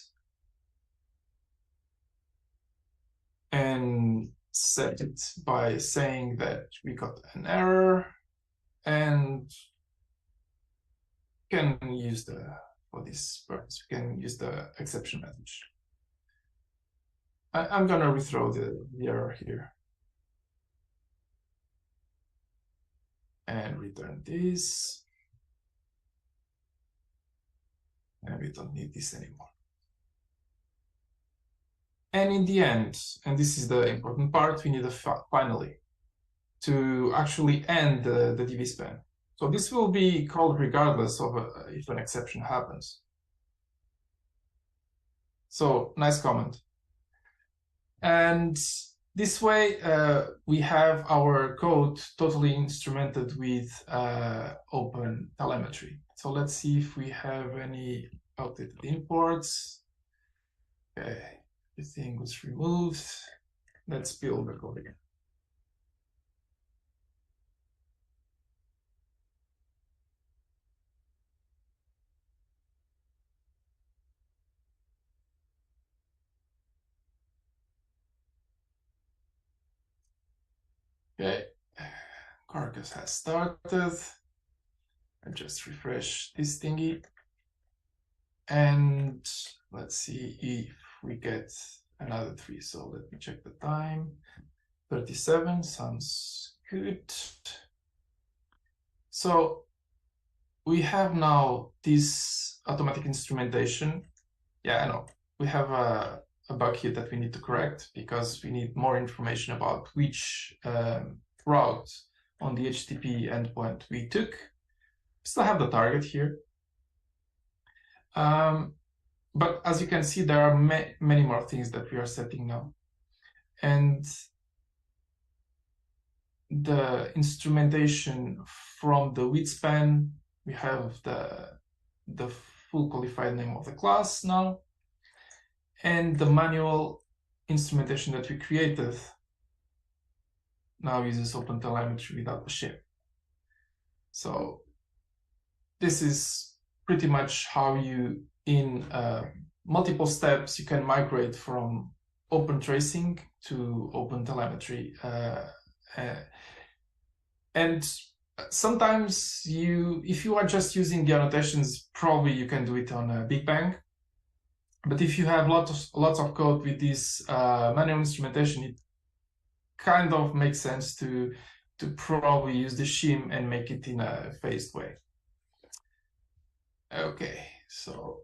and set it by saying that we got an error, and can use the for this purpose. We can use the exception message. I'm gonna rethrow the error here. And return this. And we don't need this anymore. And in the end, and this is the important part, we need a finally to actually end the DV span. So this will be called regardless of if an exception happens. So nice comment. And this way, we have our code totally instrumented with open telemetry. So let's see if we have any outdated imports. Okay, everything was removed. Let's build the code again. Okay, Carcass has started. I just refresh this thingy. And let's see if we get another 3. So let me check the time. 37 sounds good. So we have now this automatic instrumentation. Yeah, I know. We have a bug here that we need to correct because we need more information about which route on the HTTP endpoint we took. Still have the target here. But as you can see, there are many more things that we are setting now. And the instrumentation from the with span, we have the full qualified name of the class now. And the manual instrumentation that we created now uses OpenTelemetry without the shim. So this is pretty much how you, in multiple steps, you can migrate from open tracing to OpenTelemetry. And sometimes if you are just using the annotations, probably you can do it on Big Bang. But if you have lots of code with this manual instrumentation, it kind of makes sense to probably use the shim and make it in a phased way. Okay, so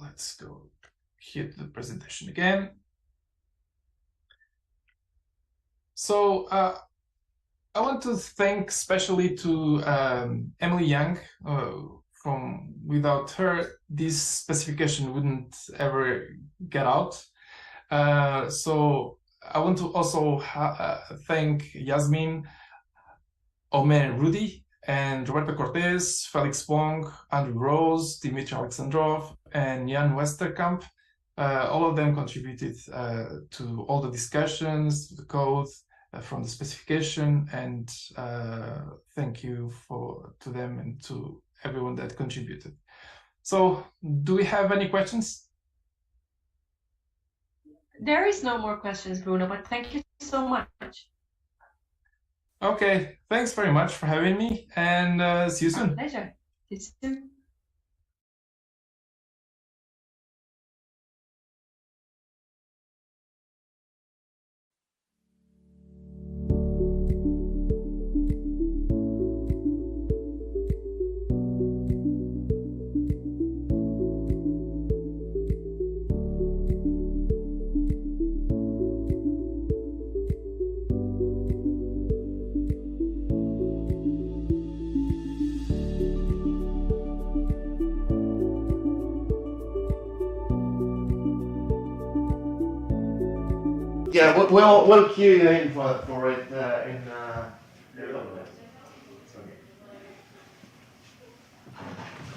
let's go here to the presentation again. So I want to thank especially to Emily Young. Without her, this specification wouldn't ever get out. So I want to also thank Yasmin, Omer Rudy, and Roberto Cortez, Felix Wong, Andrew Rose, Dimitri Alexandrov, and Jan Westerkamp. All of them contributed to all the discussions, the code from the specification, and thank you to them and to everyone that contributed. So, do we have any questions? There is no more questions, Bruno, but thank you so much. Okay, thanks very much for having me, and see you soon. My pleasure. See you soon. Yeah, we'll cue you in for it in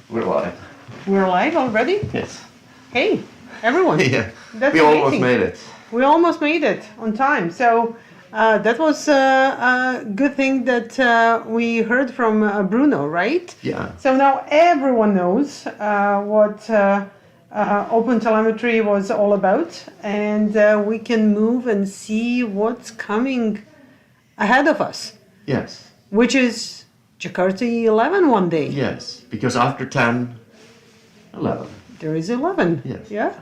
We're live. We're live already? Yes. Hey, everyone. Yeah. That's we amazing. almost made it. We almost made it on time. So that was a good thing that we heard from Bruno, right? Yeah. So now everyone knows what OpenTelemetry was all about, and we can move and see what's coming ahead of us. Yes. Which is Jakarta 11 one day. Yes, because after 10, 11. There is 11. Yes. Yeah.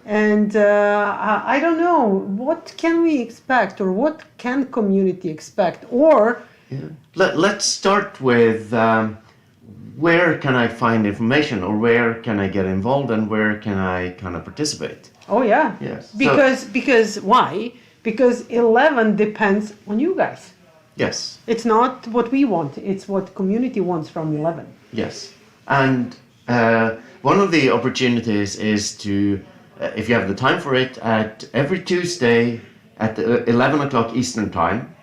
And I don't know, what can we expect, or what can community expect? Or let's start with where can I find information, or where can I get involved, and where can I kind of participate? Oh yeah. Yes. Because why? Because 11 depends on you guys. Yes. It's not what we want, it's what community wants from 11. Yes. And one of the opportunities is to, if you have the time for it, at every Tuesday at 11 o'clock Eastern time,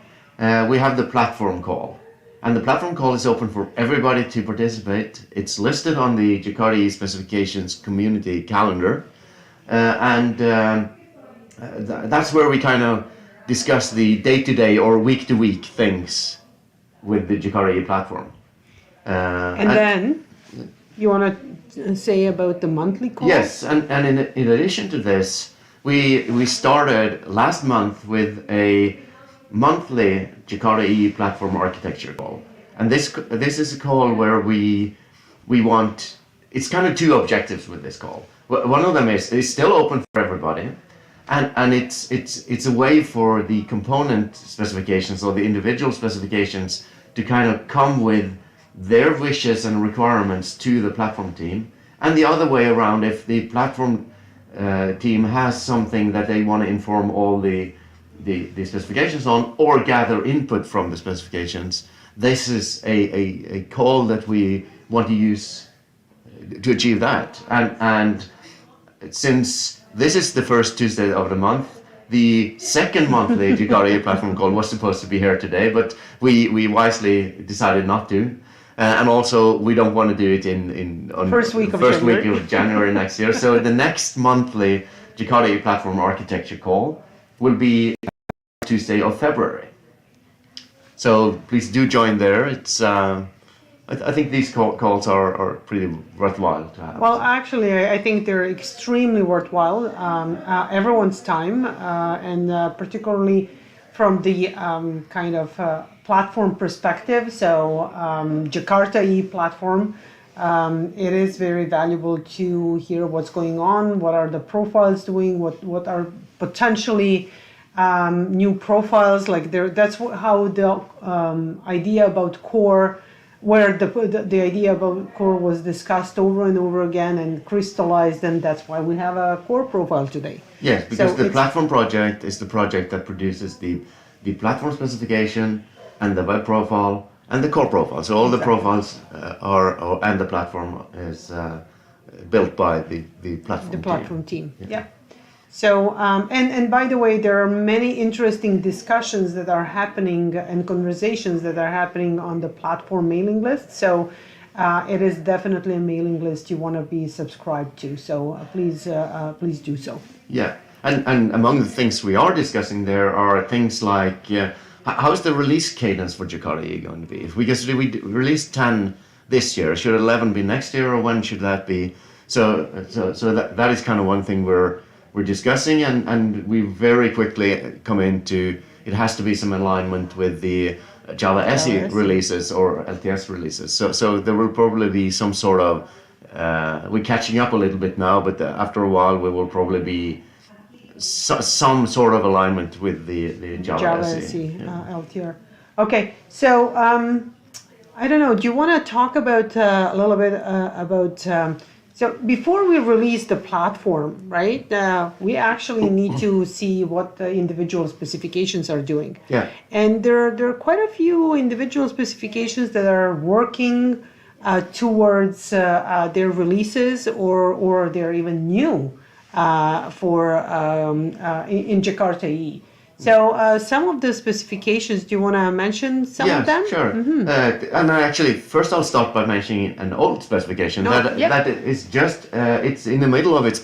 we have the platform call. And the platform call is open for everybody to participate. It's listed on the Jakarta E Specifications community calendar. That's where we kind of discuss the day-to-day or week-to-week things with the Jakarta E platform. And then, you want to say about the monthly call? Yes, and in addition to this, we started last month with a monthly Jakarta E platform architecture call. And this is a call where we want, it's kind of two objectives with this call. One of them is it's still open for everybody, and it's a way for the component specifications or the individual specifications to kind of come with their wishes and requirements to the platform team, and the other way around, if the platform team has something that they want to inform all the specifications on, or gather input from the specifications, this is a call that we want to use to achieve that. And since this is the first Tuesday of the month, the second monthly Jakarta platform call was supposed to be here today, but we wisely decided not to. And also, we don't want to do it on first week of January next year. So the next monthly Jakarta platform architecture call will be Tuesday of February. So please do join there. It's I think these calls are pretty worthwhile to have. Well, actually, I think they're extremely worthwhile. Everyone's time, and particularly from the kind of platform perspective. So Jakarta E platform, it is very valuable to hear what's going on, what are the profiles doing, what are potentially new profiles. Like that's how the idea about core, where the idea about core was discussed over and over again and crystallized, and that's why we have a core profile today. Yes, because the platform project is the project that produces the platform specification and the web profile and the core profile. So all the profiles and the platform is built by the platform team. Yeah. So, and by the way, there are many interesting discussions that are happening and conversations that are happening on the platform mailing list. So it is definitely a mailing list you want to be subscribed to. So please do so. Yeah. And among the things we are discussing there are things like how's the release cadence for Jakarta E going to be? Because we released 10 this year. Should 11 be next year, or when should that be? So that is kind of one thing we're discussing, and we very quickly come into it has to be some alignment with the Java SE releases or LTS releases. So there will probably be some sort of we're catching up a little bit now, but after a while we will probably be some sort of alignment with the Java SE LTR. Okay, so I don't know. Do you want to talk about a little bit about? So before we release the platform, right? We actually need to see what the individual specifications are doing. Yeah. And there are quite a few individual specifications that are working towards their releases, or they're even new in Jakarta E. So some of the specifications, do you want to mention some of them? Sure. And actually, first I'll start by mentioning an old specification that is just, it's in the middle of its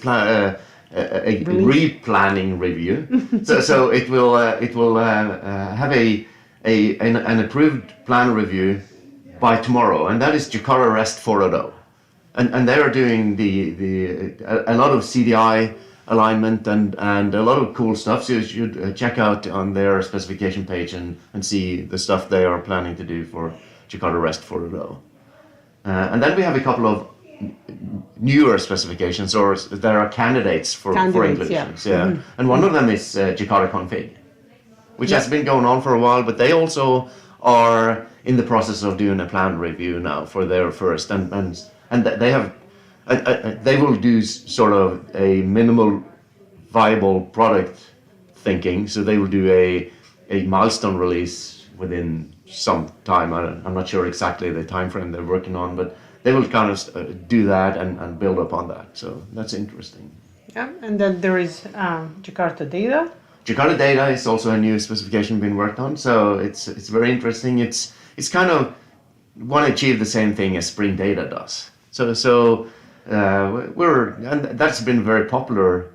replanning review. so it will have an approved plan review by tomorrow, and that is Jakarta REST 4.0. And they are doing a lot of CDI alignment and a lot of cool stuff. So you should check out on their specification page and see the stuff they are planning to do for Jakarta REST 4.0. And then we have a couple of newer specifications, or there are candidates for inclusions. Yeah. Mm-hmm. And one of them is Jakarta Config, which has been going on for a while, but they also are in the process of doing a plan review now for their first, and they have they will do sort of a minimal viable product thinking, so they will do a milestone release within some time. I'm not sure exactly the time frame they're working on, but they will kind of do that and build upon that. So that's interesting. Yeah, and then there is Jakarta Data. Jakarta Data is also a new specification being worked on, so it's very interesting. It's kind of want to achieve the same thing as Spring Data does. So and that's been a very popular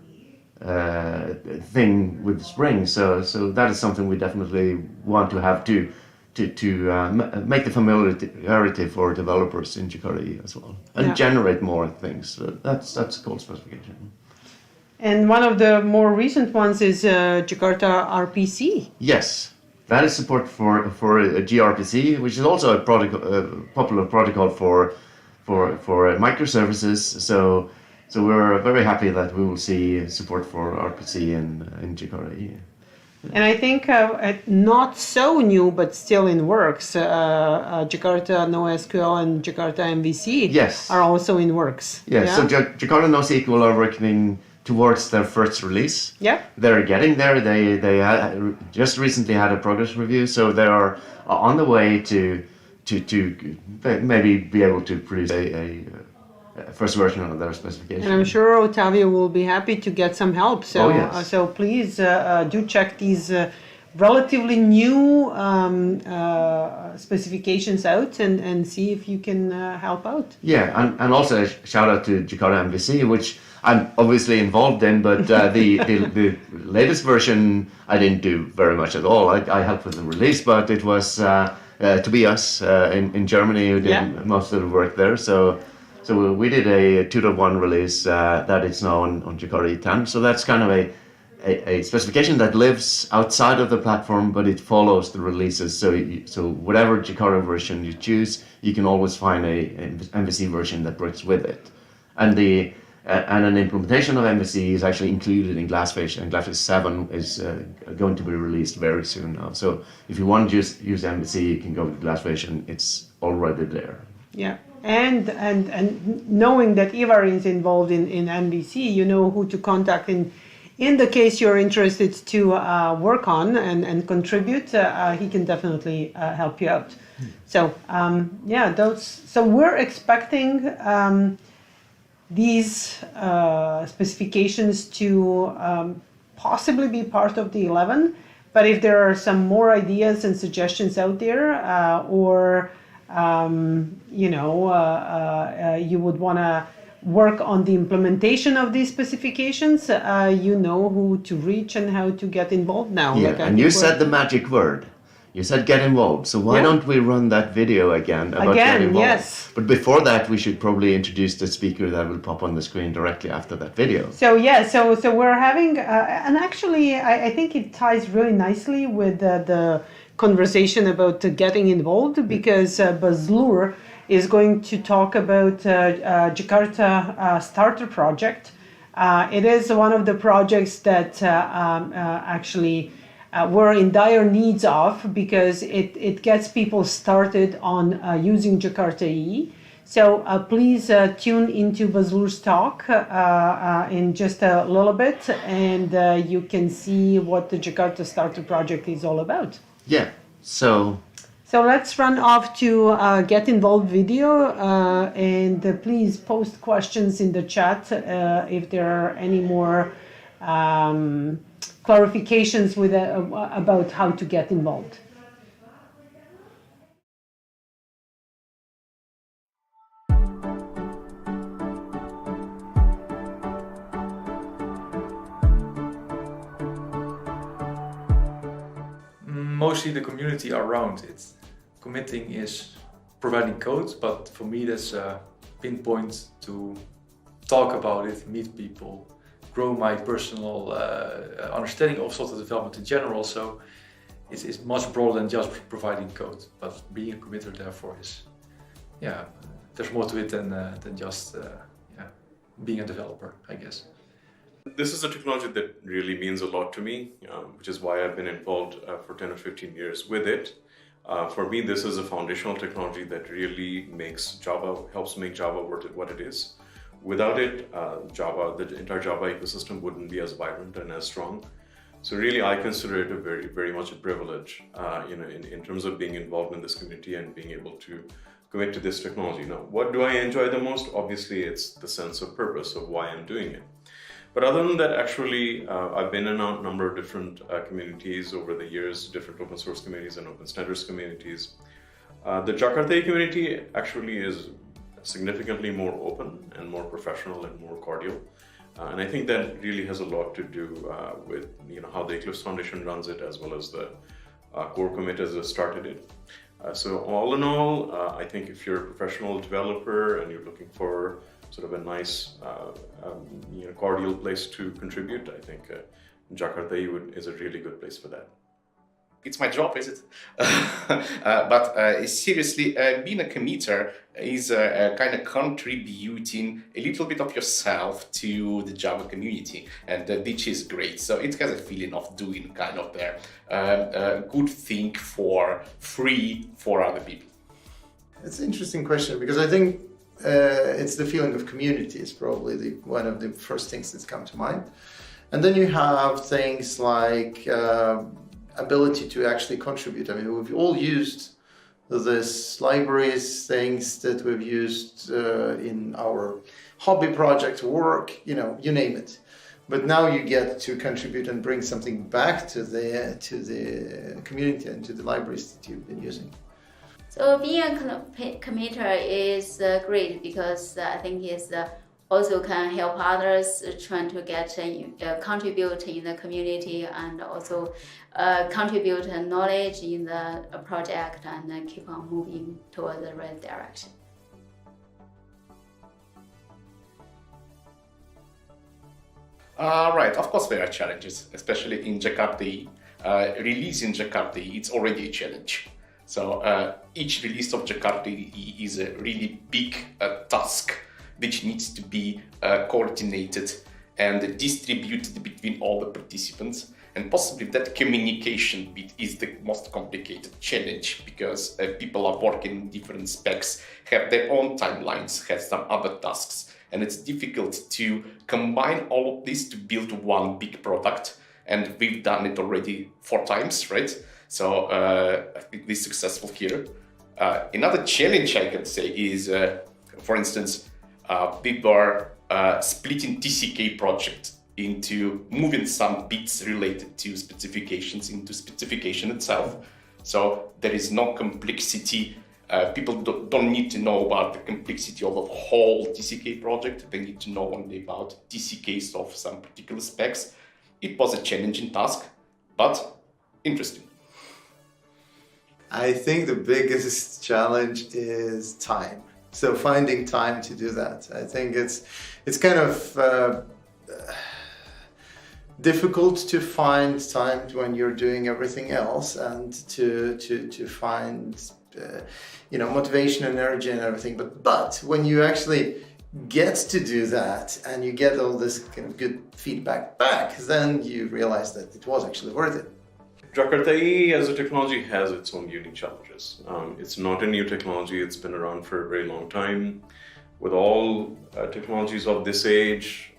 thing with Spring. So that is something we definitely want to have to make the familiarity for developers in Jakarta as well, and generate more things. So that's a cool specification. And one of the more recent ones is Jakarta RPC. Yes, that is support for gRPC, which is also a popular protocol for microservices. So we're very happy that we will see support for RPC in Jakarta. And I think not so new, but still in works. Jakarta NoSQL and Jakarta MVC are also in works. Yes, so Jakarta NoSQL are working towards their first release. Yeah, they're getting there. They just recently had a progress review, so they are on the way to maybe be able to produce a first version of their specification. And I'm sure Otavio will be happy to get some help. So, so please do check these relatively new specifications out and see if you can help out. Yeah, and also a shout out to Jakarta MVC, which I'm obviously involved in, but the latest version I didn't do very much at all. I helped with the release, but it was Tobias in Germany who did most of the work there. So we did a 2.1 release that is now on Jakarta E10. So that's kind of a specification that lives outside of the platform, but it follows the releases. So whatever Jakarta version you choose, you can always find a MVC version that works with it. And an implementation of MVC is actually included in Glassfish, and Glassfish 7 is going to be released very soon now. So if you want to just use MVC, you can go to Glassfish, and it's already there. Yeah, and knowing that Ivar is involved in MVC, you know who to contact in the case you're interested to work on and contribute. He can definitely help you out. So so we're expecting these specifications to possibly be part of the 11, but if there are some more ideas and suggestions out there, or you would want to work on the implementation of these specifications, you know who to reach and how to get involved now. Yeah, and you said the magic word. You said get involved, so why don't we run that video again about getting involved? Yes. But before that, we should probably introduce the speaker that will pop on the screen directly after that video. So so we're having, and actually I think it ties really nicely with the conversation about getting involved, because Bazlur is going to talk about Jakarta Starter Project. It is one of the projects that actually we're in dire needs of, because it gets people started on using Jakarta EE. So please tune into Bazlur's talk in just a little bit, and you can see what the Jakarta Starter Project is all about. Yeah, so let's run off to get involved video, and please post questions in the chat if there are any more clarifications about how to get involved. Mostly the community around it. Committing is providing code, but for me that's a pinpoint to talk about it, meet people, grow my personal understanding of software development in general. So it's much broader than just providing code, but being a committer therefore is there's more to it than just being a developer, I guess. This is a technology that really means a lot to me, which is why I've been involved for 10 or 15 years with it. For me, this is a foundational technology that really helps make Java what it is. Without it, the entire Java ecosystem wouldn't be as vibrant and as strong. So really, I consider it a very much a privilege, in terms of being involved in this community and being able to commit to this technology. Now, what do I enjoy the most? Obviously, it's the sense of purpose of why I'm doing it. But other than that, actually, I've been in a number of different communities over the years, different open source communities and open standards communities. The Jakarta community actually is significantly more open and more professional and more cordial. And I think that really has a lot to do with how the Eclipse Foundation runs it, as well as the core committers that started it. So all in all, I think if you're a professional developer and you're looking for sort of a nice, cordial place to contribute, I think JakartaOne is a really good place for that. It's my job, is it? But seriously, being a committer is kind of contributing a little bit of yourself to the Java community, and which is great. So it has a feeling of doing kind of a good thing for free for other people. It's an interesting question, because I think it's the feeling of community is probably one of the first things that come to mind. And then you have things like ability to actually contribute. I mean, we've all used this libraries, things that we've used in our hobby project, work, you name it. But now you get to contribute and bring something back to the community and to the libraries that you've been using. So being a committer is great, because I think it's also can help others trying to get contribute in the community, and also contribute knowledge in the project, and keep on moving toward the right direction. Right, of course there are challenges, especially in Jakarta. Releasing Jakarta, it's already a challenge. So each release of Jakarta is a really big task, which needs to be coordinated and distributed between all the participants. And possibly that communication bit is the most complicated challenge, because people are working in different specs, have their own timelines, have some other tasks. And it's difficult to combine all of this to build one big product. And we've done it already 4 times, right? So I think we're successful here. Another challenge I can say is, for instance, people are splitting TCK project into moving some bits related to specifications into specification itself. So there is no complexity. People don't need to know about the complexity of a whole TCK project. They need to know only about TCKs of some particular specs. It was a challenging task, but interesting. I think the biggest challenge is time. So finding time to do that. I think it's kind of difficult to find time when you're doing everything else, and to find motivation and energy and everything. But when you actually get to do that and you get all this kind of good feedback back, then you realize that it was actually worth it. JakartaOne as a technology has its own unique challenges. It's not a new technology, it's been around for a very long time. With all technologies of this age,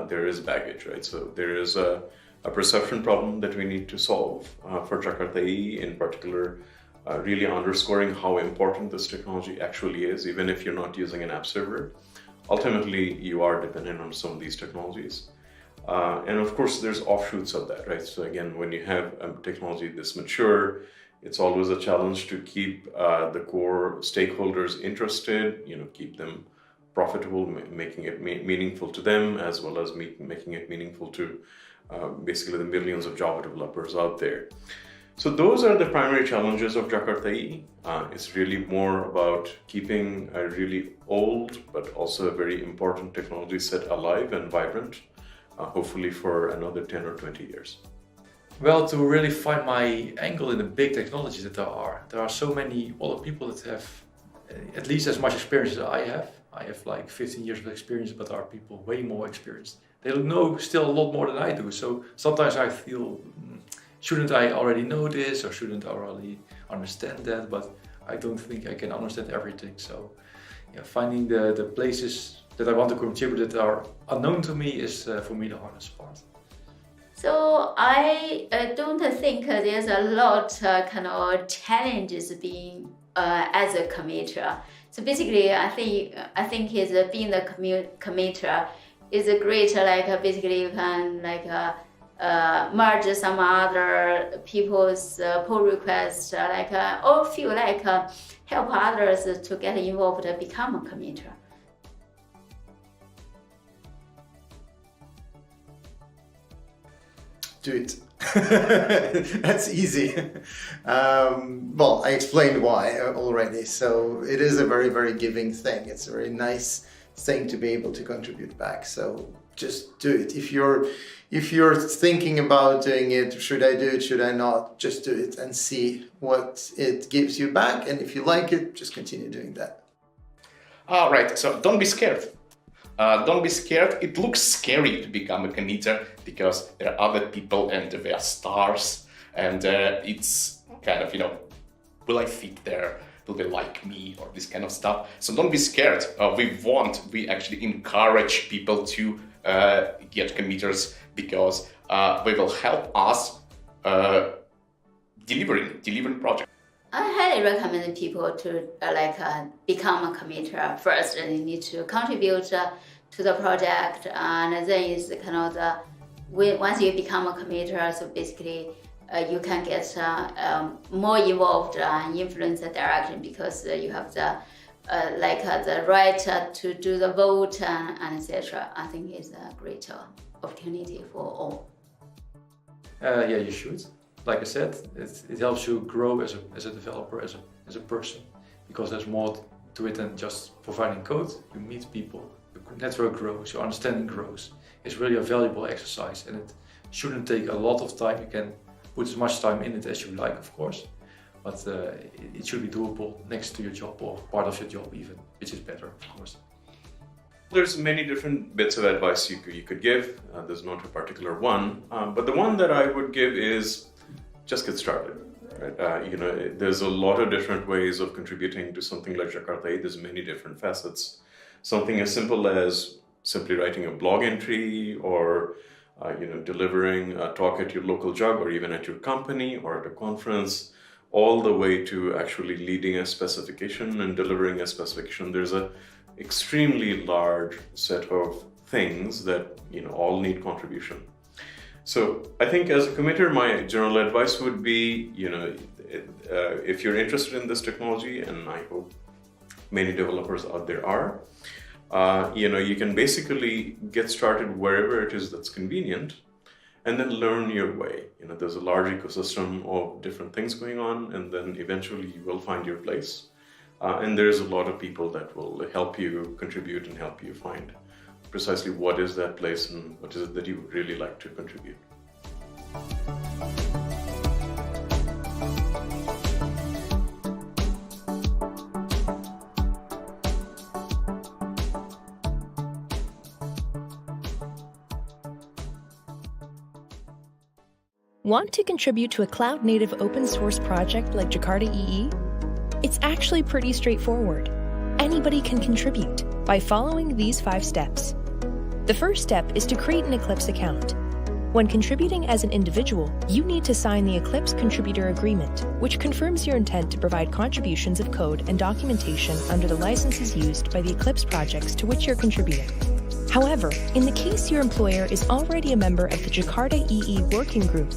there is baggage, right? So there is a perception problem that we need to solve for JakartaOne in particular, really underscoring how important this technology actually is, even if you're not using an app server. Ultimately, you are dependent on some of these technologies. And of course, there's offshoots of that, right? So again, when you have a technology this mature, it's always a challenge to keep the core stakeholders interested, keep them profitable, making it meaningful to them, as well as making it meaningful to basically the millions of Java developers out there. So those are the primary challenges of JakartaOne. It's really more about keeping a really old, but also a very important technology set alive and vibrant, hopefully for another 10 or 20 years. Well, to really find my angle in the big technologies that there are so many other people that have at least as much experience as I have. I have like 15 years of experience, but there are people way more experienced. They know still a lot more than I do. So sometimes I feel, shouldn't I already know this, or shouldn't I already understand that? But I don't think I can understand everything. So yeah, finding the places that I want to contribute that are unknown to me is for me the hardest part. So I don't think there's a lot kind of challenges being as a committer. So basically, I think is being the committer is a great, like basically you can like merge some other people's pull requests, or feel like help others to get involved, become a committer. Do it. That's easy. Well, I explained why already. So it is a very, very giving thing. It's a very nice thing to be able to contribute back. So just do it. If you're thinking about doing it, should I do it, should I not? Just do it and see what it gives you back. And if you like it, just continue doing that. All right. So don't be scared. Don't be scared. It looks scary to become a committer because there are other people and they are stars, and it's kind of, will I fit there? Will they like me, or this kind of stuff? So don't be scared. We actually encourage people to get committers because they will help us delivering projects. I highly recommend people to become a committer first, and you need to contribute to the project, and then is kind of once you become a committer, so basically you can get more involved and influence the direction because you have the the right to do the vote and etc. I think it's a great opportunity for all. Yeah, you should. Like I said, it helps you grow as a developer, as a person, because there's more to it than just providing code. You meet people, your network grows, your understanding grows. It's really a valuable exercise, and it shouldn't take a lot of time. You can put as much time in it as you like, of course, but it should be doable next to your job or part of your job even, which is better, of course. There's many different bits of advice you could give. There's not a particular one, but the one that I would give is just get started. Right? There's a lot of different ways of contributing to something like Jakarta 8. There's many different facets. Something as simple as simply writing a blog entry, or delivering a talk at your local job, or even at your company or at a conference, all the way to actually leading a specification and delivering a specification. There's an extremely large set of things that all need contribution. So I think as a committer, my general advice would be, if you're interested in this technology, and I hope many developers out there are, you can basically get started wherever it is that's convenient, and then learn your way. There's a large ecosystem of different things going on, and then eventually you will find your place. And there's a lot of people that will help you contribute and help you find precisely what is that place and what is it that you would really like to contribute. Want to contribute to a cloud-native open-source project like Jakarta EE? It's actually pretty straightforward. Anybody can contribute by following these 5 steps. The first step is to create an Eclipse account. When contributing as an individual, you need to sign the Eclipse Contributor Agreement, which confirms your intent to provide contributions of code and documentation under the licenses used by the Eclipse projects to which you're contributing. However, in the case your employer is already a member of the Jakarta EE working group,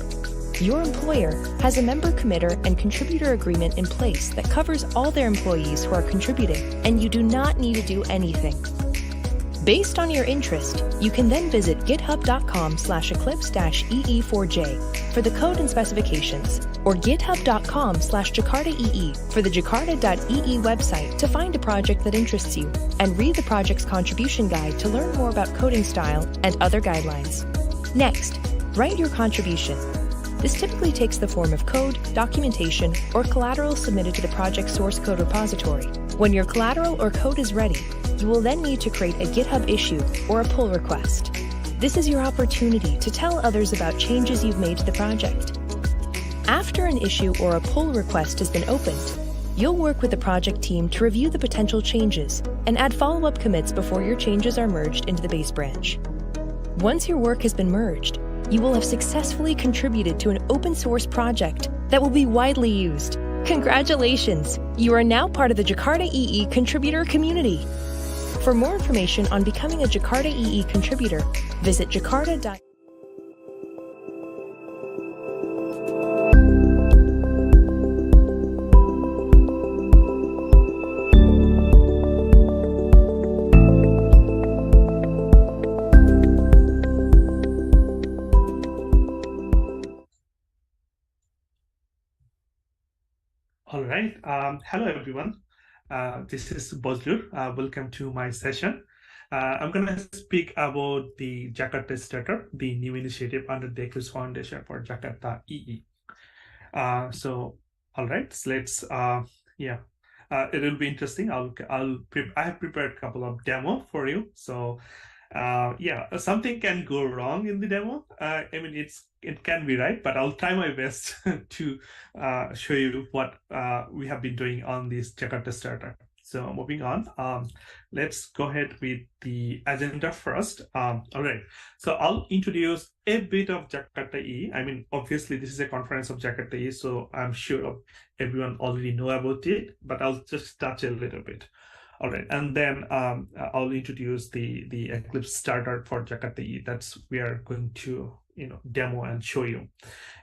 your employer has a member committer and contributor agreement in place that covers all their employees who are contributing, and you do not need to do anything. Based on your interest, you can then visit github.com/eclipse-ee4j for the code and specifications, or github.com/JakartaEE for the jakarta.ee website to find a project that interests you, and read the project's contribution guide to learn more about coding style and other guidelines. Next, write your contribution. This typically takes the form of code, documentation, or collateral submitted to the project's source code repository. When your collateral or code is ready, you will then need to create a GitHub issue or a pull request. This is your opportunity to tell others about changes you've made to the project. After an issue or a pull request has been opened, you'll work with the project team to review the potential changes and add follow-up commits before your changes are merged into the base branch. Once your work has been merged, you will have successfully contributed to an open source project that will be widely used. Congratulations! You are now part of the Jakarta EE contributor community. For more information on becoming a Jakarta EE contributor, visit jakarta.com. All right. Hello, everyone. This is Bozlur. Welcome to my session. I'm going to speak about the Jakarta Startup, the new initiative under the Eclipse Foundation for Jakarta EE. All right, so let's, it will be interesting. I have prepared a couple of demo for you. So something can go wrong in the demo. I mean, it can be right, but I'll try my best to show you what we have been doing on this Jakarta Starter. So moving on, let's go ahead with the agenda first. All right, so I'll introduce a bit of Jakarta EE. I mean, obviously this is a conference of Jakarta EE, so I'm sure everyone already know about it, but I'll just touch a little bit. All right, and then I'll introduce the Eclipse starter for Jakarta EE. That's we are going to demo and show you,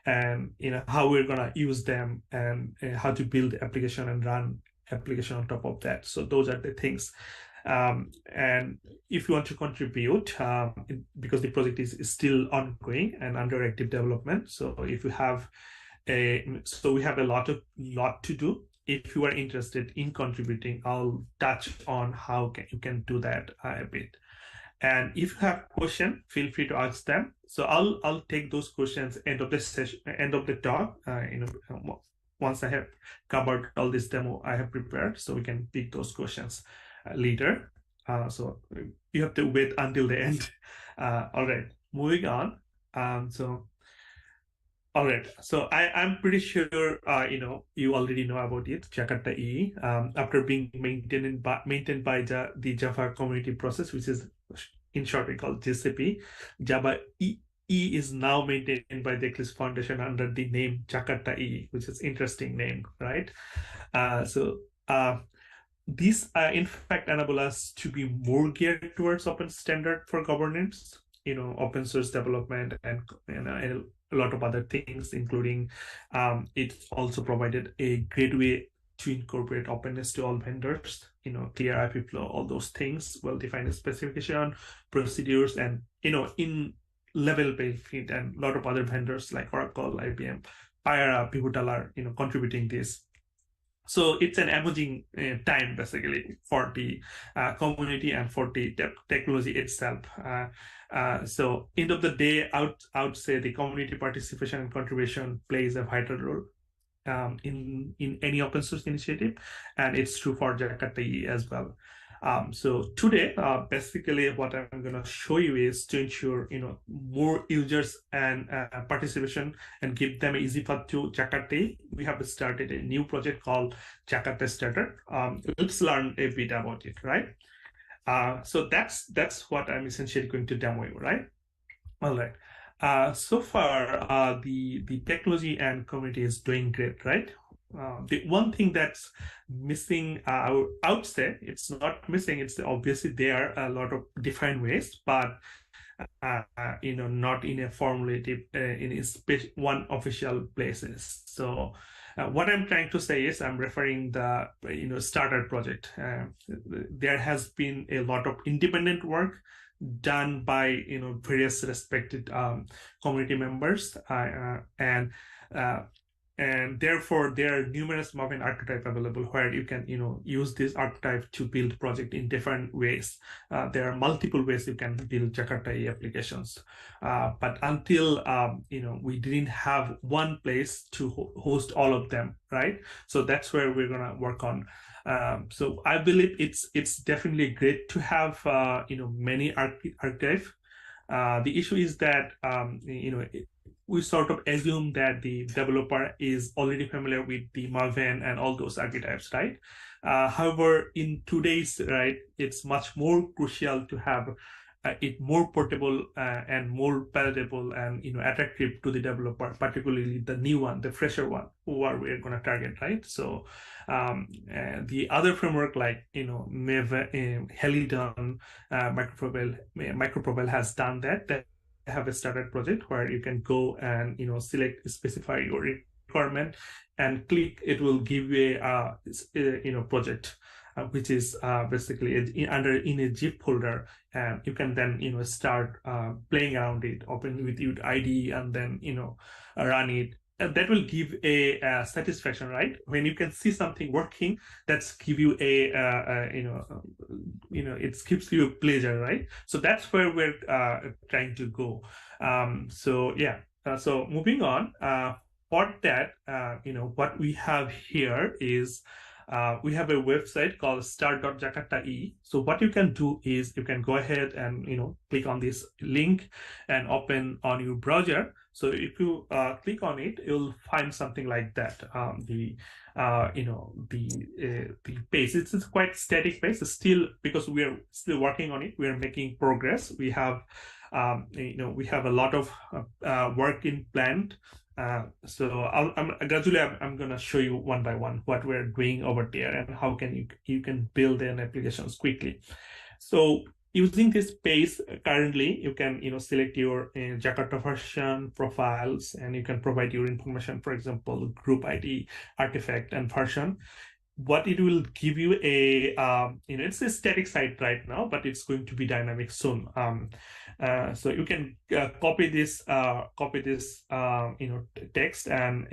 and how we're gonna use them and how to build the application and run application on top of that. So those are the things. And if you want to contribute, because the project is still ongoing and under active development, so if you have we have a lot to do. If you are interested in contributing, I'll touch on how you can do that a bit. And if you have questions, feel free to ask them. So I'll take those questions end of the session, end of the talk. Once I have covered all this demo I have prepared, so we can pick those questions later. So you have to wait until the end. All right, moving on. All right, so I'm pretty sure you already know about it, Jakarta EE. After being maintained by the Java community process, which is in short we call JCP, Java EE is now maintained by the Eclipse Foundation under the name Jakarta EE, which is interesting name, right? These in fact enable us to be more geared towards open standard for governance, open source development, and a lot of other things, including it also provided a great way to incorporate openness to all vendors, clear IP flow, all those things, well-defined specification, procedures, and in level playing field, and a lot of other vendors like Oracle, IBM, Pyra, Pivotal are contributing this. So it's an emerging time basically for the community and for the technology itself. So end of the day, I would say the community participation and contribution plays a vital role in any open source initiative, and it's true for Jakarta EE as well. So today, basically what I'm going to show you is to ensure more users and participation and give them an easy path to Jakarta EE. We have started a new project called Jakarta Starter. Let's learn a bit about it, right? So that's what I'm essentially going to demo you, right? All right. So far, the technology and community is doing great, right? The one thing that's missing, I would say it's not missing. It's obviously there are a lot of defined ways, but not in a formulative, in one official places. So what I'm trying to say is I'm referring the starter project. There has been a lot of independent work done by various respected community members, and and therefore there are numerous Maven archetype available where you can use this archetype to build project in different ways. There are multiple ways you can build Jakarta EE applications, but until we didn't have one place to host all of them, right? So that's where we're gonna work on. So I believe it's definitely great to have many archive. The issue is that we sort of assume that the developer is already familiar with the Maven and all those archetypes, right? However, in today's, right, it's much more crucial to have it more portable and more palatable and attractive to the developer, particularly the new one, the fresher one, who we're going to target, right? So the other framework like Maven, Helidon, Microprobel has done that. That have a started project where you can go and select, specify your requirement, and click. It will give you a project. Which is basically in a zip folder, and you can then start playing around it, open with your IDE, and then run it. And that will give a satisfaction, right? When you can see something working, that's give you it gives you a pleasure, right? So that's where we're trying to go. So yeah. So moving on. For that, what we have here is. We have a website called start.jakartaE. So what you can do is you can go ahead and click on this link and open on your browser. So if you click on it, you'll find something like that. The page. It's quite static page. It's still, because we are still working on it. We are making progress. We have we have a lot of work in planned. So I'm going to show you one by one what we're doing over there and how can you can build an applications quickly. So using this page currently, you can select your Jakarta version, profiles, and you can provide your information, for example, group ID, artifact, and version. What it will give you it's a static site right now, but it's going to be dynamic soon. So you can copy this text and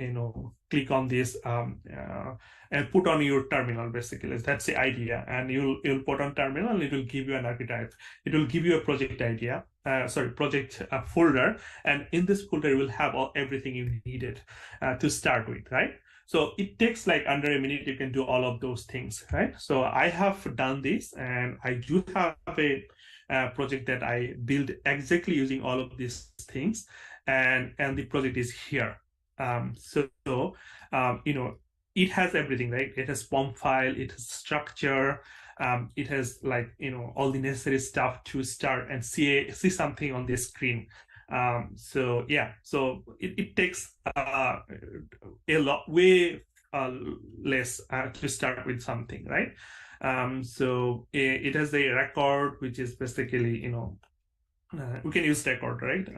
click on this and put on your terminal. Basically, that's the idea. And you'll put on terminal. It will give you an archetype. It will give you a project idea. Project folder, and in this folder you will have everything you needed to start with, right? So it takes like under a minute, you can do all of those things, right? So I have done this, and I do have a project that I built exactly using all of these things, and the project is here. It has everything, right? It has POM file, it has structure, it has all the necessary stuff to start and see something on the screen. So yeah, so it takes a lot, way less to start with something, right? So it has a record, which is basically we can use record, right?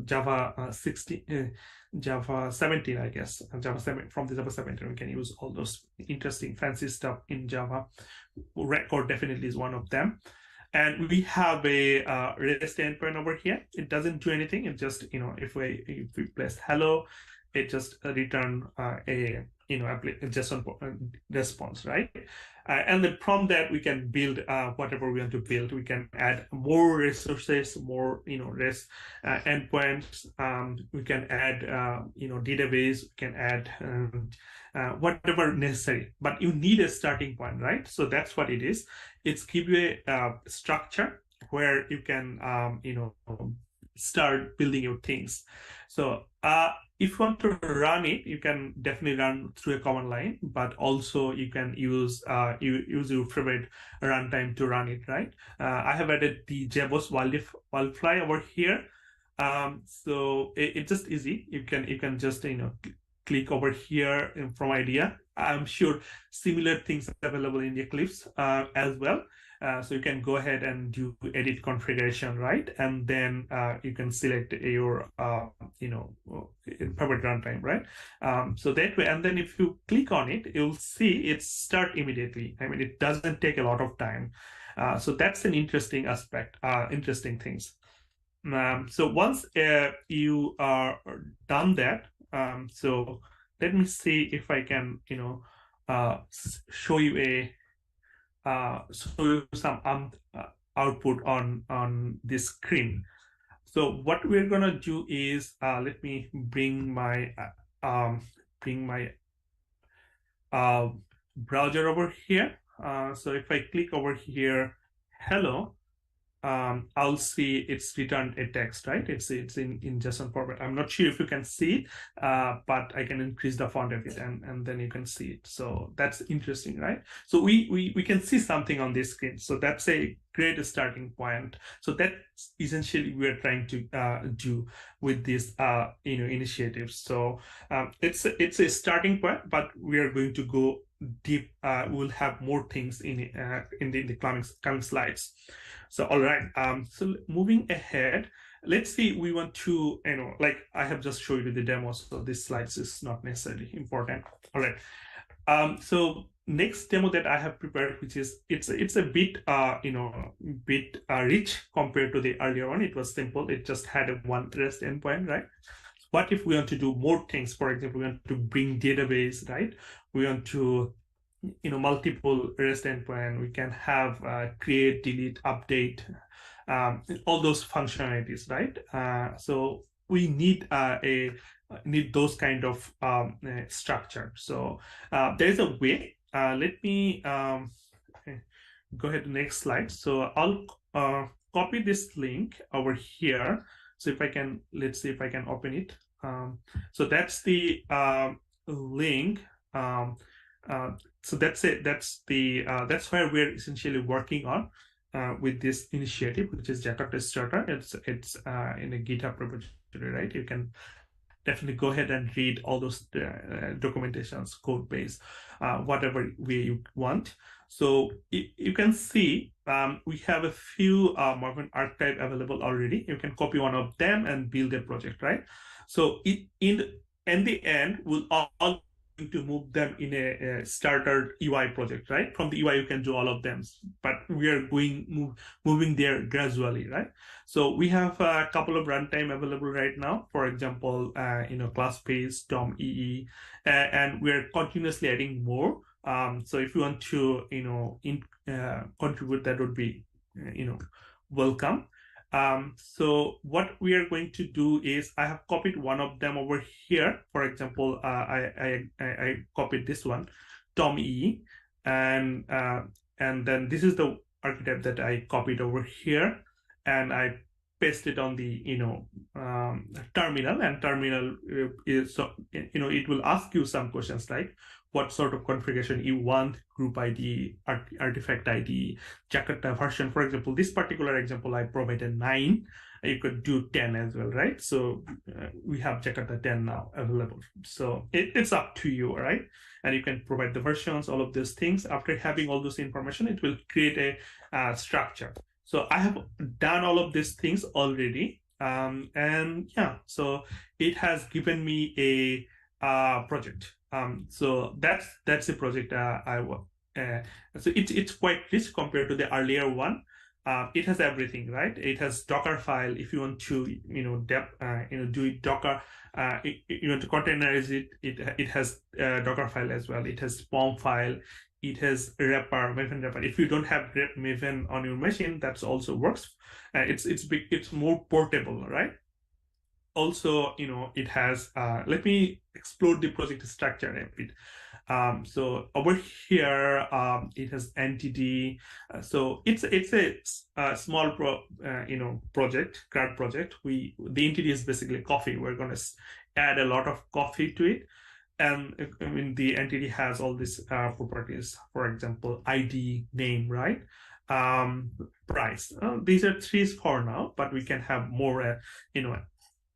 Java 17, I guess. Java 7, from the Java 17, we can use all those interesting fancy stuff in Java. Record definitely is one of them. And we have a REST endpoint over here. It doesn't do anything. It just, if we press hello, it just return a JSON response, right? And then from that we can build whatever we want to build. We can add more resources, more REST endpoints. We can add database. We can add whatever necessary. But you need a starting point, right? So that's what it is. It's give you a structure where you can start building your things. So if you want to run it, you can definitely run through a command line, but also you can use use your favorite runtime to run it, right? I have added the JBoss Wildfly over here. So it's just easy. You can just click over here from IDEA. I'm sure similar things are available in Eclipse as well. So you can go ahead and do edit configuration, right? And then you can select your favorite runtime, right? So that way, and then if you click on it, you'll see it start immediately. I mean, it doesn't take a lot of time. So that's an interesting aspect, interesting things. So once you are done that, so let me see if I can, show you some output on this screen. So what we're gonna do is let me bring my browser over here. So if I click over here, hello, I'll see it's returned a text, right? It's in JSON format. I'm not sure if you can see it, but I can increase the font of it, and then you can see it. So that's interesting, right? So we can see something on this screen. So that's a great starting point. So that's essentially we're trying to do with this initiatives. So it's a starting point, but we are going to go deep. We'll have more things in the coming slides. So, all right, so moving ahead, let's see, we want to, like I have just showed you the demo, so this slides is not necessarily important. All right, so next demo that I have prepared, which is, it's a bit, rich compared to the earlier one. It was simple, it just had a one REST endpoint, right? What if we want to do more things? For example, we want to bring database, right? We want to multiple REST endpoint, we can have create, delete, update, all those functionalities, right? So we need those kind of structure. So there is a way. Let me go ahead to the next slide. So I'll copy this link over here. So if I can, let's see if I can open it. So that's the link. So that's it. That's where we're essentially working on with this initiative, which is Jakarta Starter. It's in a GitHub repository, right? You can definitely go ahead and read all those documentations, code base, whatever way you want. So you can see we have a few Marvin archive available already. You can copy one of them and build a project, right? So in the end, we'll all to move them in a starter UI project, right? From the UI, you can do all of them, but we are moving there gradually, right? So we have a couple of runtime available right now. For example, ClassPace, DOM EE, and we're continuously adding more. So if you want to, contribute, that would be, welcome. So what we are going to do is, I have copied one of them over here. For example, I copied this one, Tom E, and then this is the archetype that I copied over here, and I pasted on the terminal. And terminal is, so it will ask you some questions like what sort of configuration you want, group ID, artifact ID, Jakarta version. For example, this particular example, I provided 9. You could do 10 as well, right? So we have Jakarta 10 now available. So it's up to you, right? And you can provide the versions, all of those things. After having all this information, it will create a structure. So I have done all of these things already. And yeah, so it has given me a project. So that's the project so it's quite rich compared to the earlier one. It has everything, right? It has Docker file. If you want to, do it Docker, you want to containerize it. It has Docker file as well. It has POM file. It has wrapper, Maven wrapper. If you don't have Maven on your machine, that also works. It's more portable, right? Also, it has, let me explore the project structure a bit. So over here, it has entity. So it's a small project, CRUD project. The entity is basically coffee. We're going to add a lot of coffee to it. And I mean, the entity has all these properties, for example, ID, name, right? Price. These are 3 for now, but we can have more,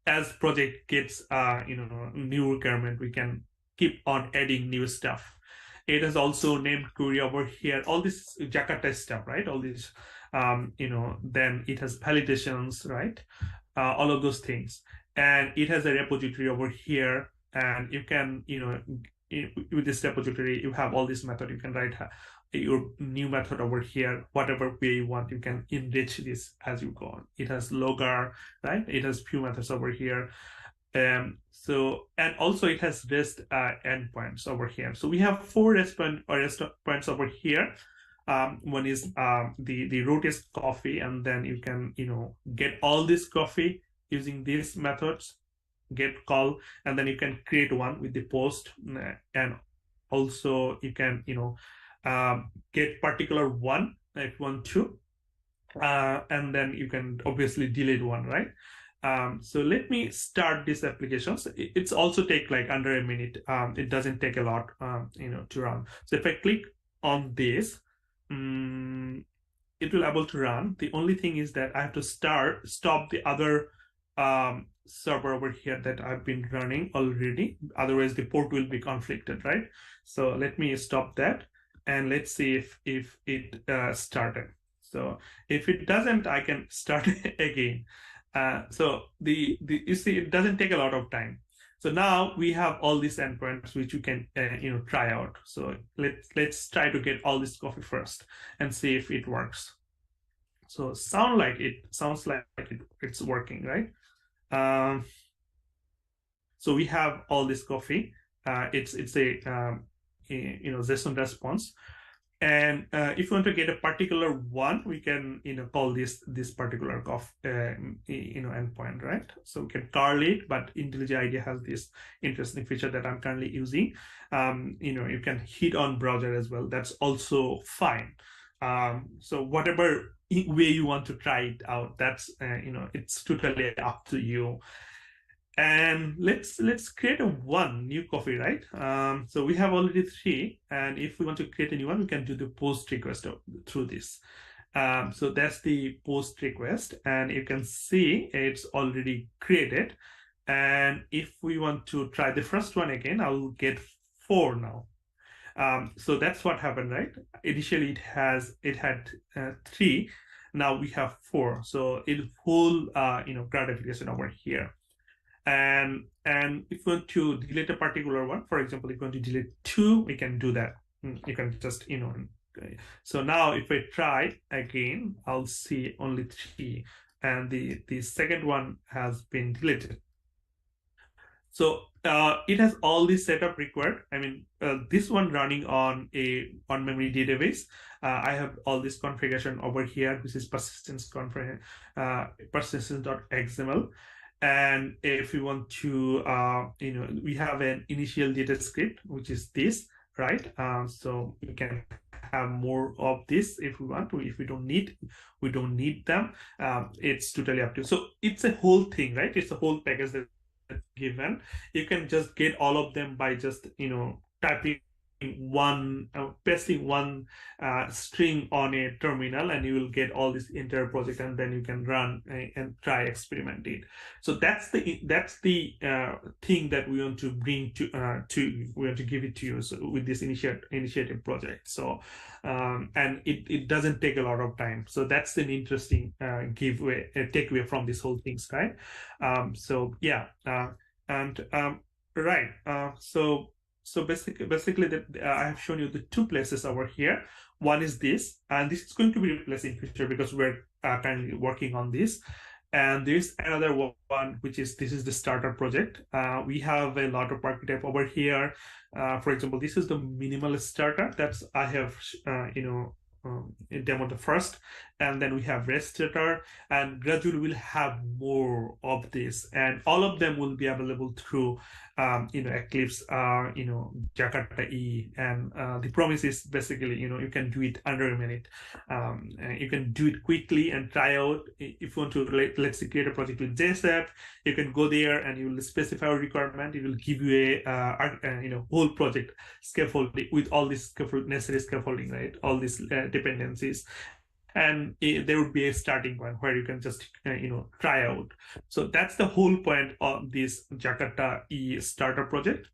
as project gets new requirement, we can keep on adding new stuff. It has also named query over here, all this Jakarta stuff, right? All these, then it has validations, right? All of those things. And it has a repository over here, and you can, with this repository, you have all this method. You can write your new method over here, whatever way you want. You can enrich this as you go on. It has logger, right? It has few methods over here. And also it has REST endpoints over here. So we have 4 REST points over here. One is the root is coffee, and then you can get all this coffee using these methods, get call, and then you can create one with the post, and also you can get particular one if you want to, and then you can obviously delete one, right? So let me start this application. So it's also take like under a minute. It doesn't take a lot to run. So if I click on this, it will able to run. The only thing is that I have to stop the other server over here that I've been running already. Otherwise the port will be conflicted, right? So let me stop that, and let's see if it started. So if it doesn't, I can start again. So you see, it doesn't take a lot of time. So now we have all these endpoints which you can try out. So let's try to get all this coffee first and see if it works. So sounds like it's working, right? So we have all this coffee. It's a JSON response. And if you want to get a particular one, we can call this particular endpoint, right? So we can curl it, but IntelliJ IDEA has this interesting feature that I'm currently using. You can hit on browser as well. That's also fine. So whatever way you want to try it out, that's it's totally up to you. And let's create one new coffee, right? So we have already 3, and if we want to create a new one, we can do the post request through this. So that's the post request, and you can see it's already created. And if we want to try the first one again, I'll get 4 now. So that's what happened, right? Initially it had 3. Now we have 4. So it's full gratification over here. And if you want to delete a particular one, for example, if you want to delete 2, we can do that. You can just so now if I try again, I'll see only 3, and the second one has been deleted. So it has all this setup required. I mean, this one running on a on-memory database. I have all this configuration over here, which is persistence.xml. And if you want to, we have an initial data script, which is this, right? So we can have more of this if we want to. If we don't need them. It's totally up to you. So it's a whole thing, right? It's a whole package that's given. You can just get all of them by just typing pasting one string on a terminal, and you will get all this entire project, and then you can run and try experiment it. So that's the thing that we want to bring to we want to give it to you, so with this initiative project. So and it doesn't take a lot of time. So that's an interesting takeaway from this whole thing, right? So yeah, right. So basically that I have shown you the 2 places over here. One is this, and this is going to be replaced in future because we're currently working on this. And there's another one, which is this is the starter project. We have a lot of archetype over here. For example, this is the minimal starter. That's I have demo the first, and then we have REST starter, and gradually we'll have more of this, and all of them will be available through Eclipse, Jakarta EE, and the promise is basically you can do it under a minute. You can do it quickly and try out. If you want to let's say create a project with JSAP, you can go there and you will specify a requirement. It will give you a whole project scaffolding with all this necessary scaffolding, right? All these dependencies. And there would be a starting point where you can just try out. So that's the whole point of this Jakarta E starter project.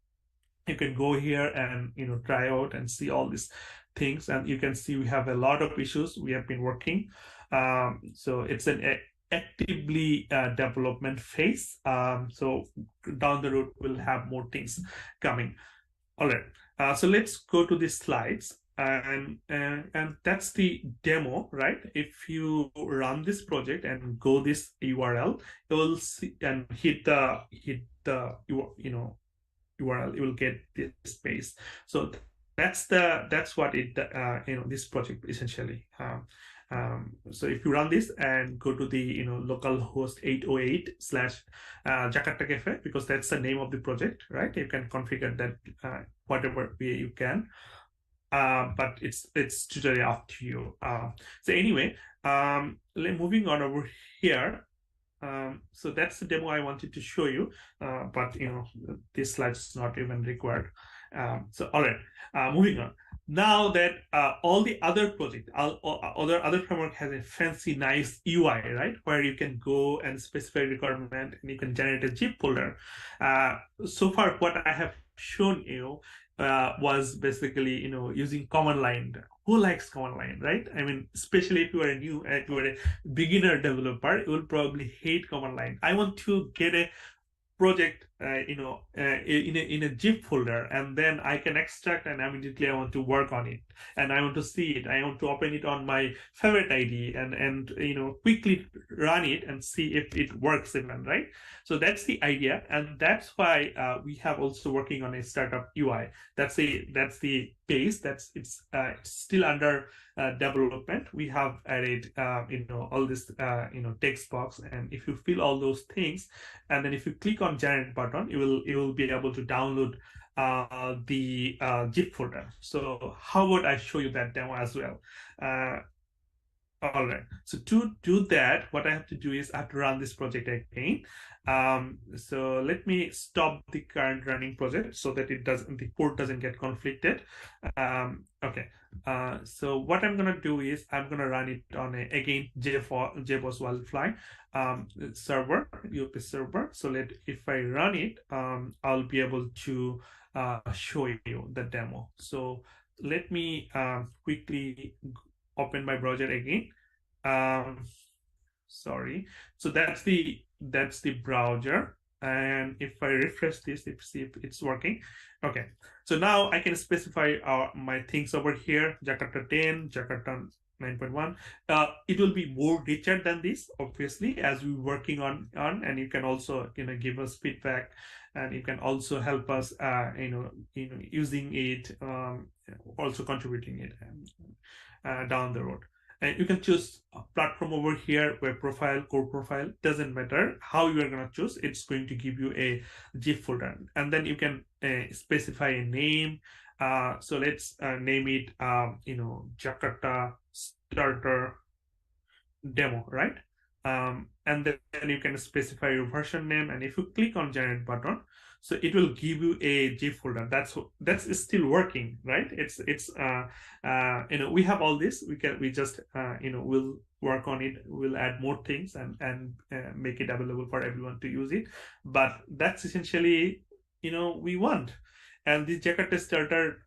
You can go here and try out and see all these things, and you can see we have a lot of issues we have been working. So it's an actively development phase. So down the road we'll have more things coming. All right. So let's go to the slides. and that's the demo, right? If you run this project and go this URL, you will see and hit the URL, you will get this page. So that's what it this project essentially. So if you run this and go to the localhost 808 slash Jakarta Cafe, because that's the name of the project, right? You can configure that whatever way you can. But it's totally up to you. So anyway, moving on over here. So that's the demo I wanted to show you, but this slide is not even required. So all right, moving on. Now that all the other project, other framework has a fancy, nice UI, right, where you can go and specify requirement and you can generate a zip folder. So far, what I have shown you was basically using command line. Who likes command line, right? I mean, especially if you are if you are a beginner developer, you will probably hate command line. I want to get a project in a zip folder, and then I can extract and immediately I want to work on it, and I want to see it, I want to open it on my favorite ID and quickly run it and see if it works even, right? So that's the idea, and that's why we have also working on a startup UI. That's the base. It's still under development. We have added all this text box, and if you fill all those things, and then if you click on generate button, you will be able to download the zip folder. So how would I show you that demo as well? All right, so to do that, what I have to do is I have to run this project again. So let me stop the current running project so that the port doesn't get conflicted. Okay, so what I'm gonna do is I'm gonna run it on again JBoss Wildfly server, UP server. So if I run it, I'll be able to show you the demo. So let me quickly open my browser again. Sorry. So that's the browser, and if I refresh this, see if it's working. Okay, so now I can specify my things over here: Jakarta 10, Jakarta 9.1. It will be more richer than this, obviously, as we're working on, and you can also give us feedback, and you can also help us using it, also contributing it down the road. And you can choose a platform over here, web profile, core profile, doesn't matter how you are going to choose. It's going to give you a zip folder, and then you can specify a name. So let's name it Jakarta starter demo, right? And then you can specify your version name, and if you click on generate button, so it will give you a zip folder. That's still working, right? We have all this. We just we'll work on it. We'll add more things and make it available for everyone to use it. But that's essentially we want. And the Jakarta starter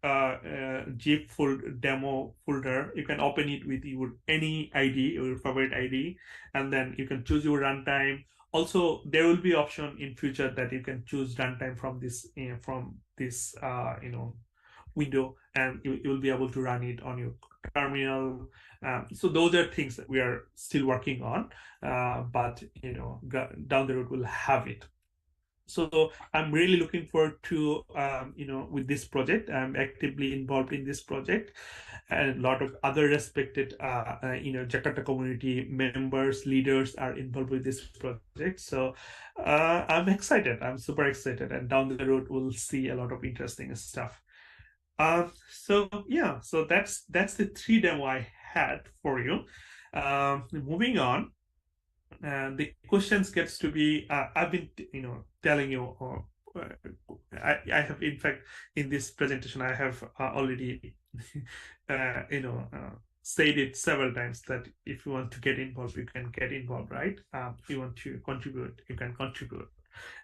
zip demo folder, you can open it with any ID, your favorite ID, and then you can choose your runtime. Also, there will be option in future that you can choose runtime from this window, and you will be able to run it on your terminal. So those are things that we are still working on, but down the road we'll have it. So I'm really looking forward to with this project. I'm actively involved in this project, and a lot of other respected Jakarta community members, leaders are involved with this project. So I'm excited. I'm super excited, and down the road we'll see a lot of interesting stuff. So yeah, so that's the 3 demo I had for you. Moving on. The questions gets to be I've been telling you I have, in fact, in this presentation I have already said it several times that if you want to get involved, you can get involved, right? You want to contribute, you can contribute.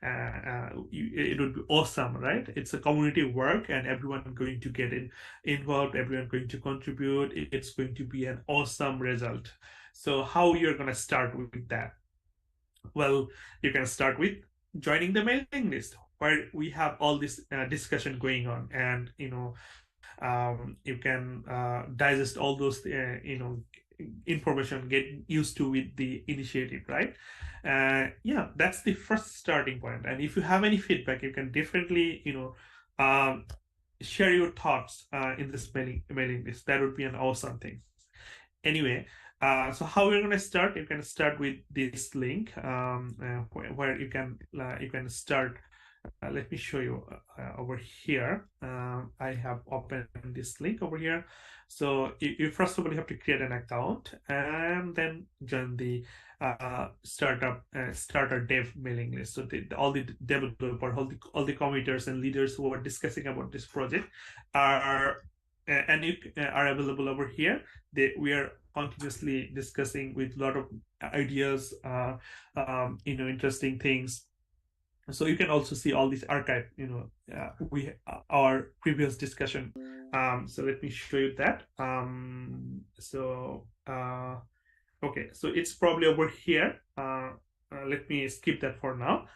It would be awesome, right? It's a community work, and everyone going to get involved, everyone going to contribute. It's going to be an awesome result. So how you're going to start with that? Well, you can start with joining the mailing list, where we have all this discussion going on, and You can digest all those information, get used to with the initiative, right? Yeah, that's the first starting point. And if you have any feedback, you can definitely share your thoughts in this mailing list. That would be an awesome thing. Anyway, so how we're going to start? You can start with this link where you can start. Let me show you over here. I have opened this link over here. So you first of all, you have to create an account and then join the starter dev mailing list. So all the developer, all the committers and leaders who are discussing about this project are available over here. We are continuously discussing with a lot of ideas, interesting things. So you can also see all this archive, our previous discussion. So let me show you that. Okay, so it's probably over here. Let me skip that for now.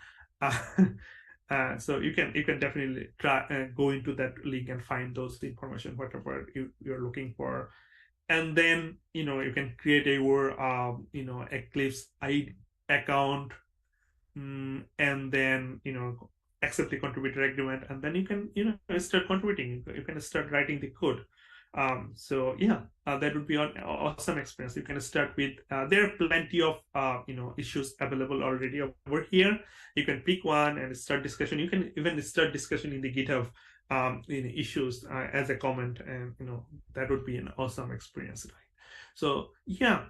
So you can definitely try go into that link and find those information, whatever you're looking for, and then you can create your Eclipse account. And then accept the contributor agreement, and then you can start contributing. You can start writing the code. So yeah, that would be an awesome experience. You can start with there are plenty of issues available already over here. You can pick one and start discussion. You can even start discussion in the GitHub issues as a comment, and that would be an awesome experience, right? So yeah,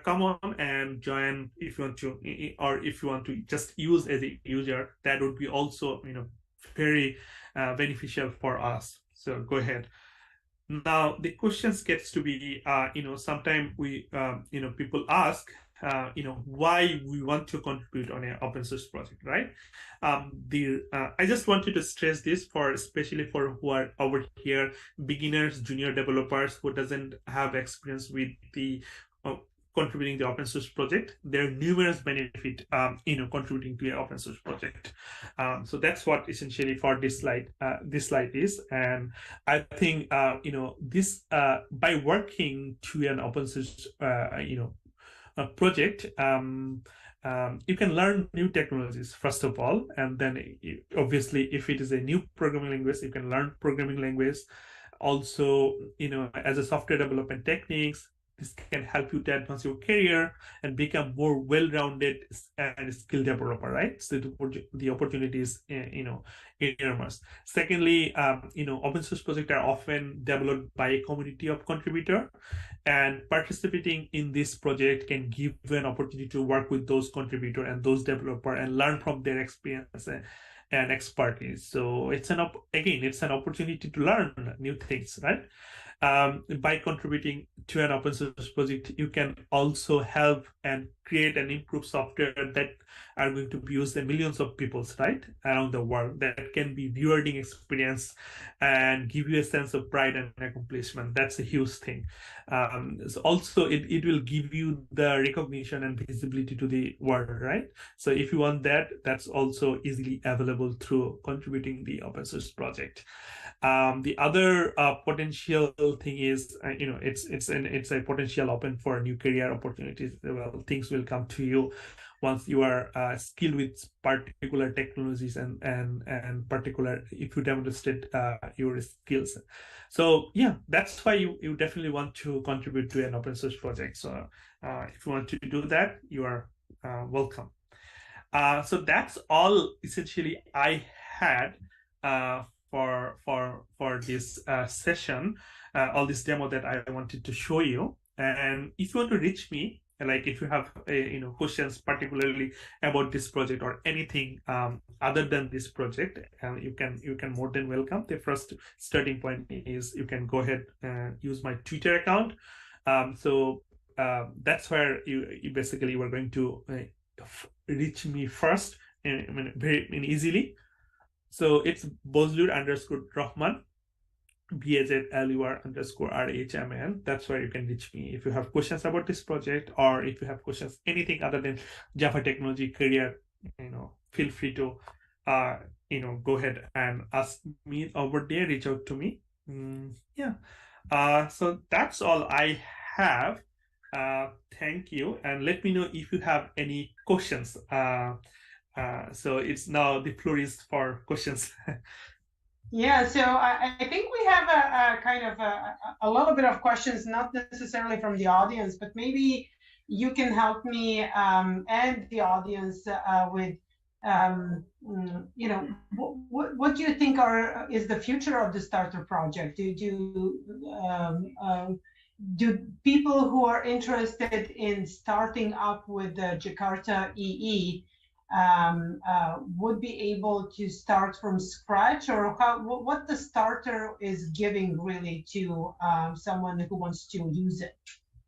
come on and join if you want to, or if you want to just use as a user, that would be also very beneficial for us. So go ahead. Now the questions gets to be sometimes we people ask why we want to contribute on an open source project, right? I just wanted to stress this especially for who are over here, beginners, junior developers who doesn't have experience with the contributing the open source project. There are numerous benefits contributing to an open source project. So that's what essentially for this slide is. And I think this by working to an open source project, you can learn new technologies first of all, and then obviously if it is a new programming language, you can learn programming language. Also, as a software development techniques, this can help you to advance your career and become more well-rounded and skilled developer, right? So the opportunities, enormous. Secondly, open source projects are often developed by a community of contributors, and participating in this project can give you an opportunity to work with those contributors and those developers and learn from their experience and expertise. So it's an opportunity to learn new things, right? By contributing to an open source project, you can also help and create and improve software that are going to be used by millions of people, right, around the world. That can be rewarding experience and give you a sense of pride and accomplishment. That's a huge thing. So also, it will give you the recognition and visibility to the world, right? So if you want that, that's also easily available through contributing the open source project. The other potential thing is, it's a potential open for new career opportunities. Well, things will come to you once you are skilled with particular technologies and particular, if you demonstrate your skills. So yeah, that's why you definitely want to contribute to an open source project. So if you want to do that, you are welcome. So that's all essentially I had for this session, all this demo that I wanted to show you. And if you want to reach me, like if you have questions particularly about this project or anything other than this project, you can more than welcome. The first starting point is you can go ahead and use my Twitter account. So that's where you basically were going to reach me first very easily. So it's Bozlur_Rahman, BAZLUR_RHMAN. That's where you can reach me if you have questions about this project, or if you have questions anything other than Java technology career. Feel free to go ahead and ask me over there. Reach out to me. Yeah. So that's all I have. Thank you. And let me know if you have any questions. So it's now the floor is for questions. Yeah, so I think we have a kind of a little bit of questions, not necessarily from the audience, but maybe you can help me and the audience with, you know, what do you think is the future of the starter project? Do people who are interested in starting up with the Jakarta EE would be able to start from scratch, or what the starter is giving really to someone who wants to use it?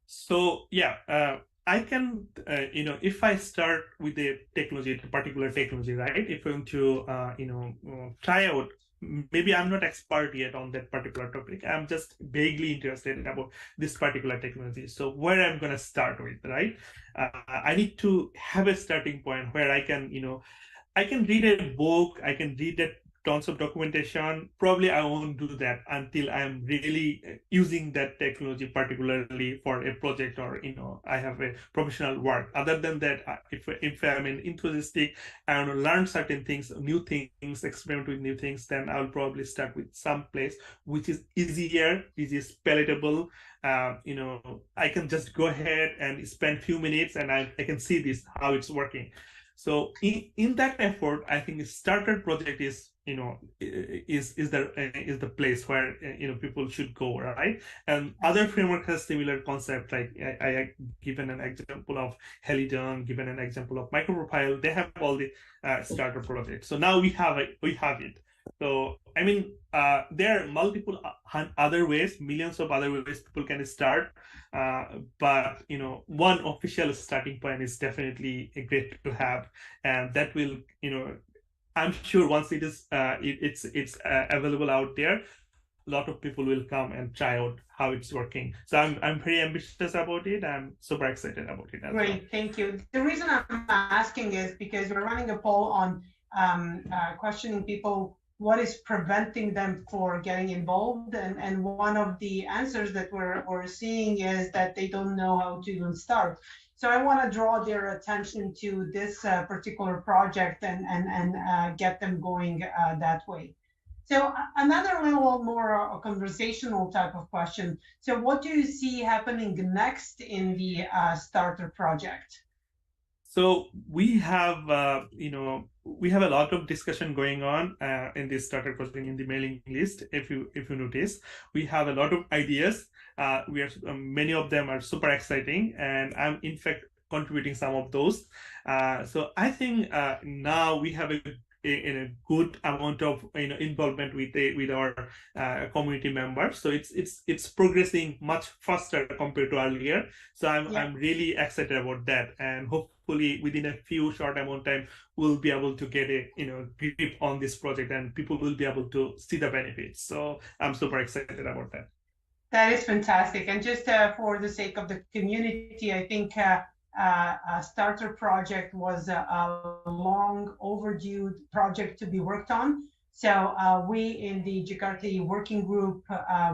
So yeah, I can, you know, if I start with a technology, a particular technology, right? If I'm to, you know, try out, maybe I'm not expert yet on that particular topic. I'm just vaguely interested about this particular technology. So where I'm going to start with, right? I need to have a starting point where I can, you know, I can read a book, I can read tons of documentation. Probably I won't do that until I'm really using that technology, particularly for a project, or, you know, I have a professional work. Other than that, if I'm an enthusiastic, I want to learn certain things, new things, experiment with new things, then I'll probably start with some place which is easier, palatable. You know, I can just go ahead and spend few minutes and I can see this, how it's working. So in that effort, I think a starter project is, you know, is the place where, you know, people should go, right? And other framework has similar concept. Like I given an example of Helidon, given an example of Microprofile. They have all the starter projects. So now we have it. So I mean, there are multiple other ways, millions of other ways people can start. But, you know, one official starting point is definitely great to have, and that will, you know, I'm sure once it is it's available out there, a lot of people will come and try out how it's working. So I'm very ambitious about it. I'm super excited about it as well. Great, thank you. The reason I'm asking is because we're running a poll on questioning people what is preventing them for getting involved, and one of the answers that we're seeing is that they don't know how to even start. So I want to draw their attention to this particular project and get them going that way. So another little more conversational type of question. So what do you see happening next in the starter project? So we have, you know, we have a lot of discussion going on in this starter project, in the mailing list. If you notice, we have a lot of ideas. We are many of them are super exciting, and I'm in fact contributing some of those. So I think now we have a good amount of, you know, involvement with our community members. So it's progressing much faster compared to earlier. So I'm really excited about that, and hopefully within a few short amount of time we'll be able to get a, you know, grip on this project, and people will be able to see the benefits. So I'm super excited about that. That is fantastic. And just for the sake of the community, I think a starter project was a long overdue project to be worked on. So we in the Jakarta working group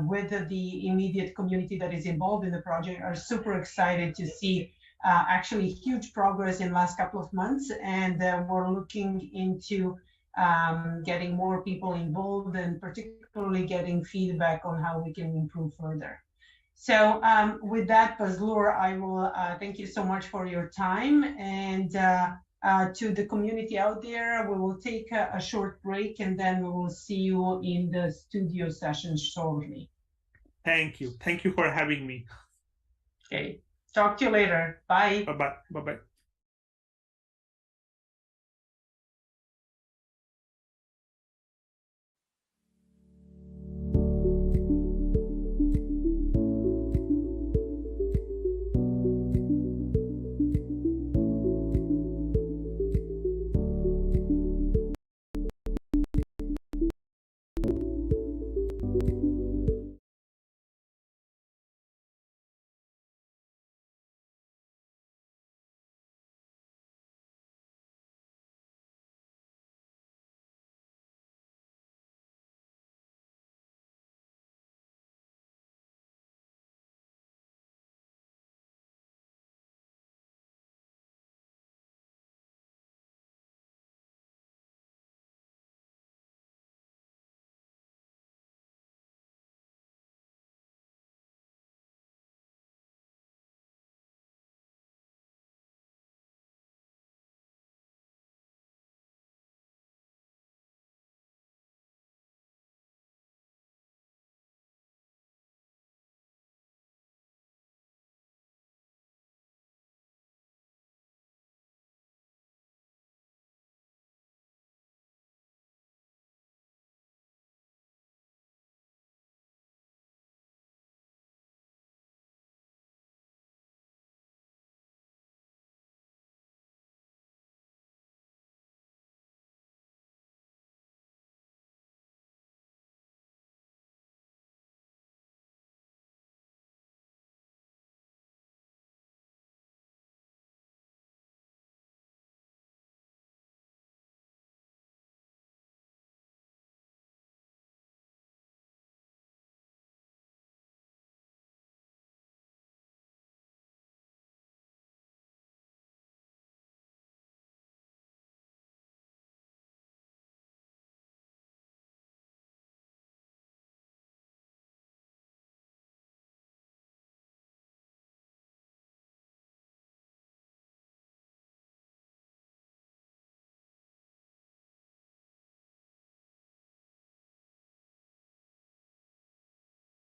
with the immediate community that is involved in the project are super excited to see actually huge progress in the last couple of months. And we're looking into getting more people involved, and particularly getting feedback on how we can improve further. So with that, Bazlur, I will thank you so much for your time. And to the community out there, we will take a short break, and then we will see you in the studio session shortly. Thank you. Thank you for having me. Okay. Talk to you later. Bye. Bye-bye. Bye-bye.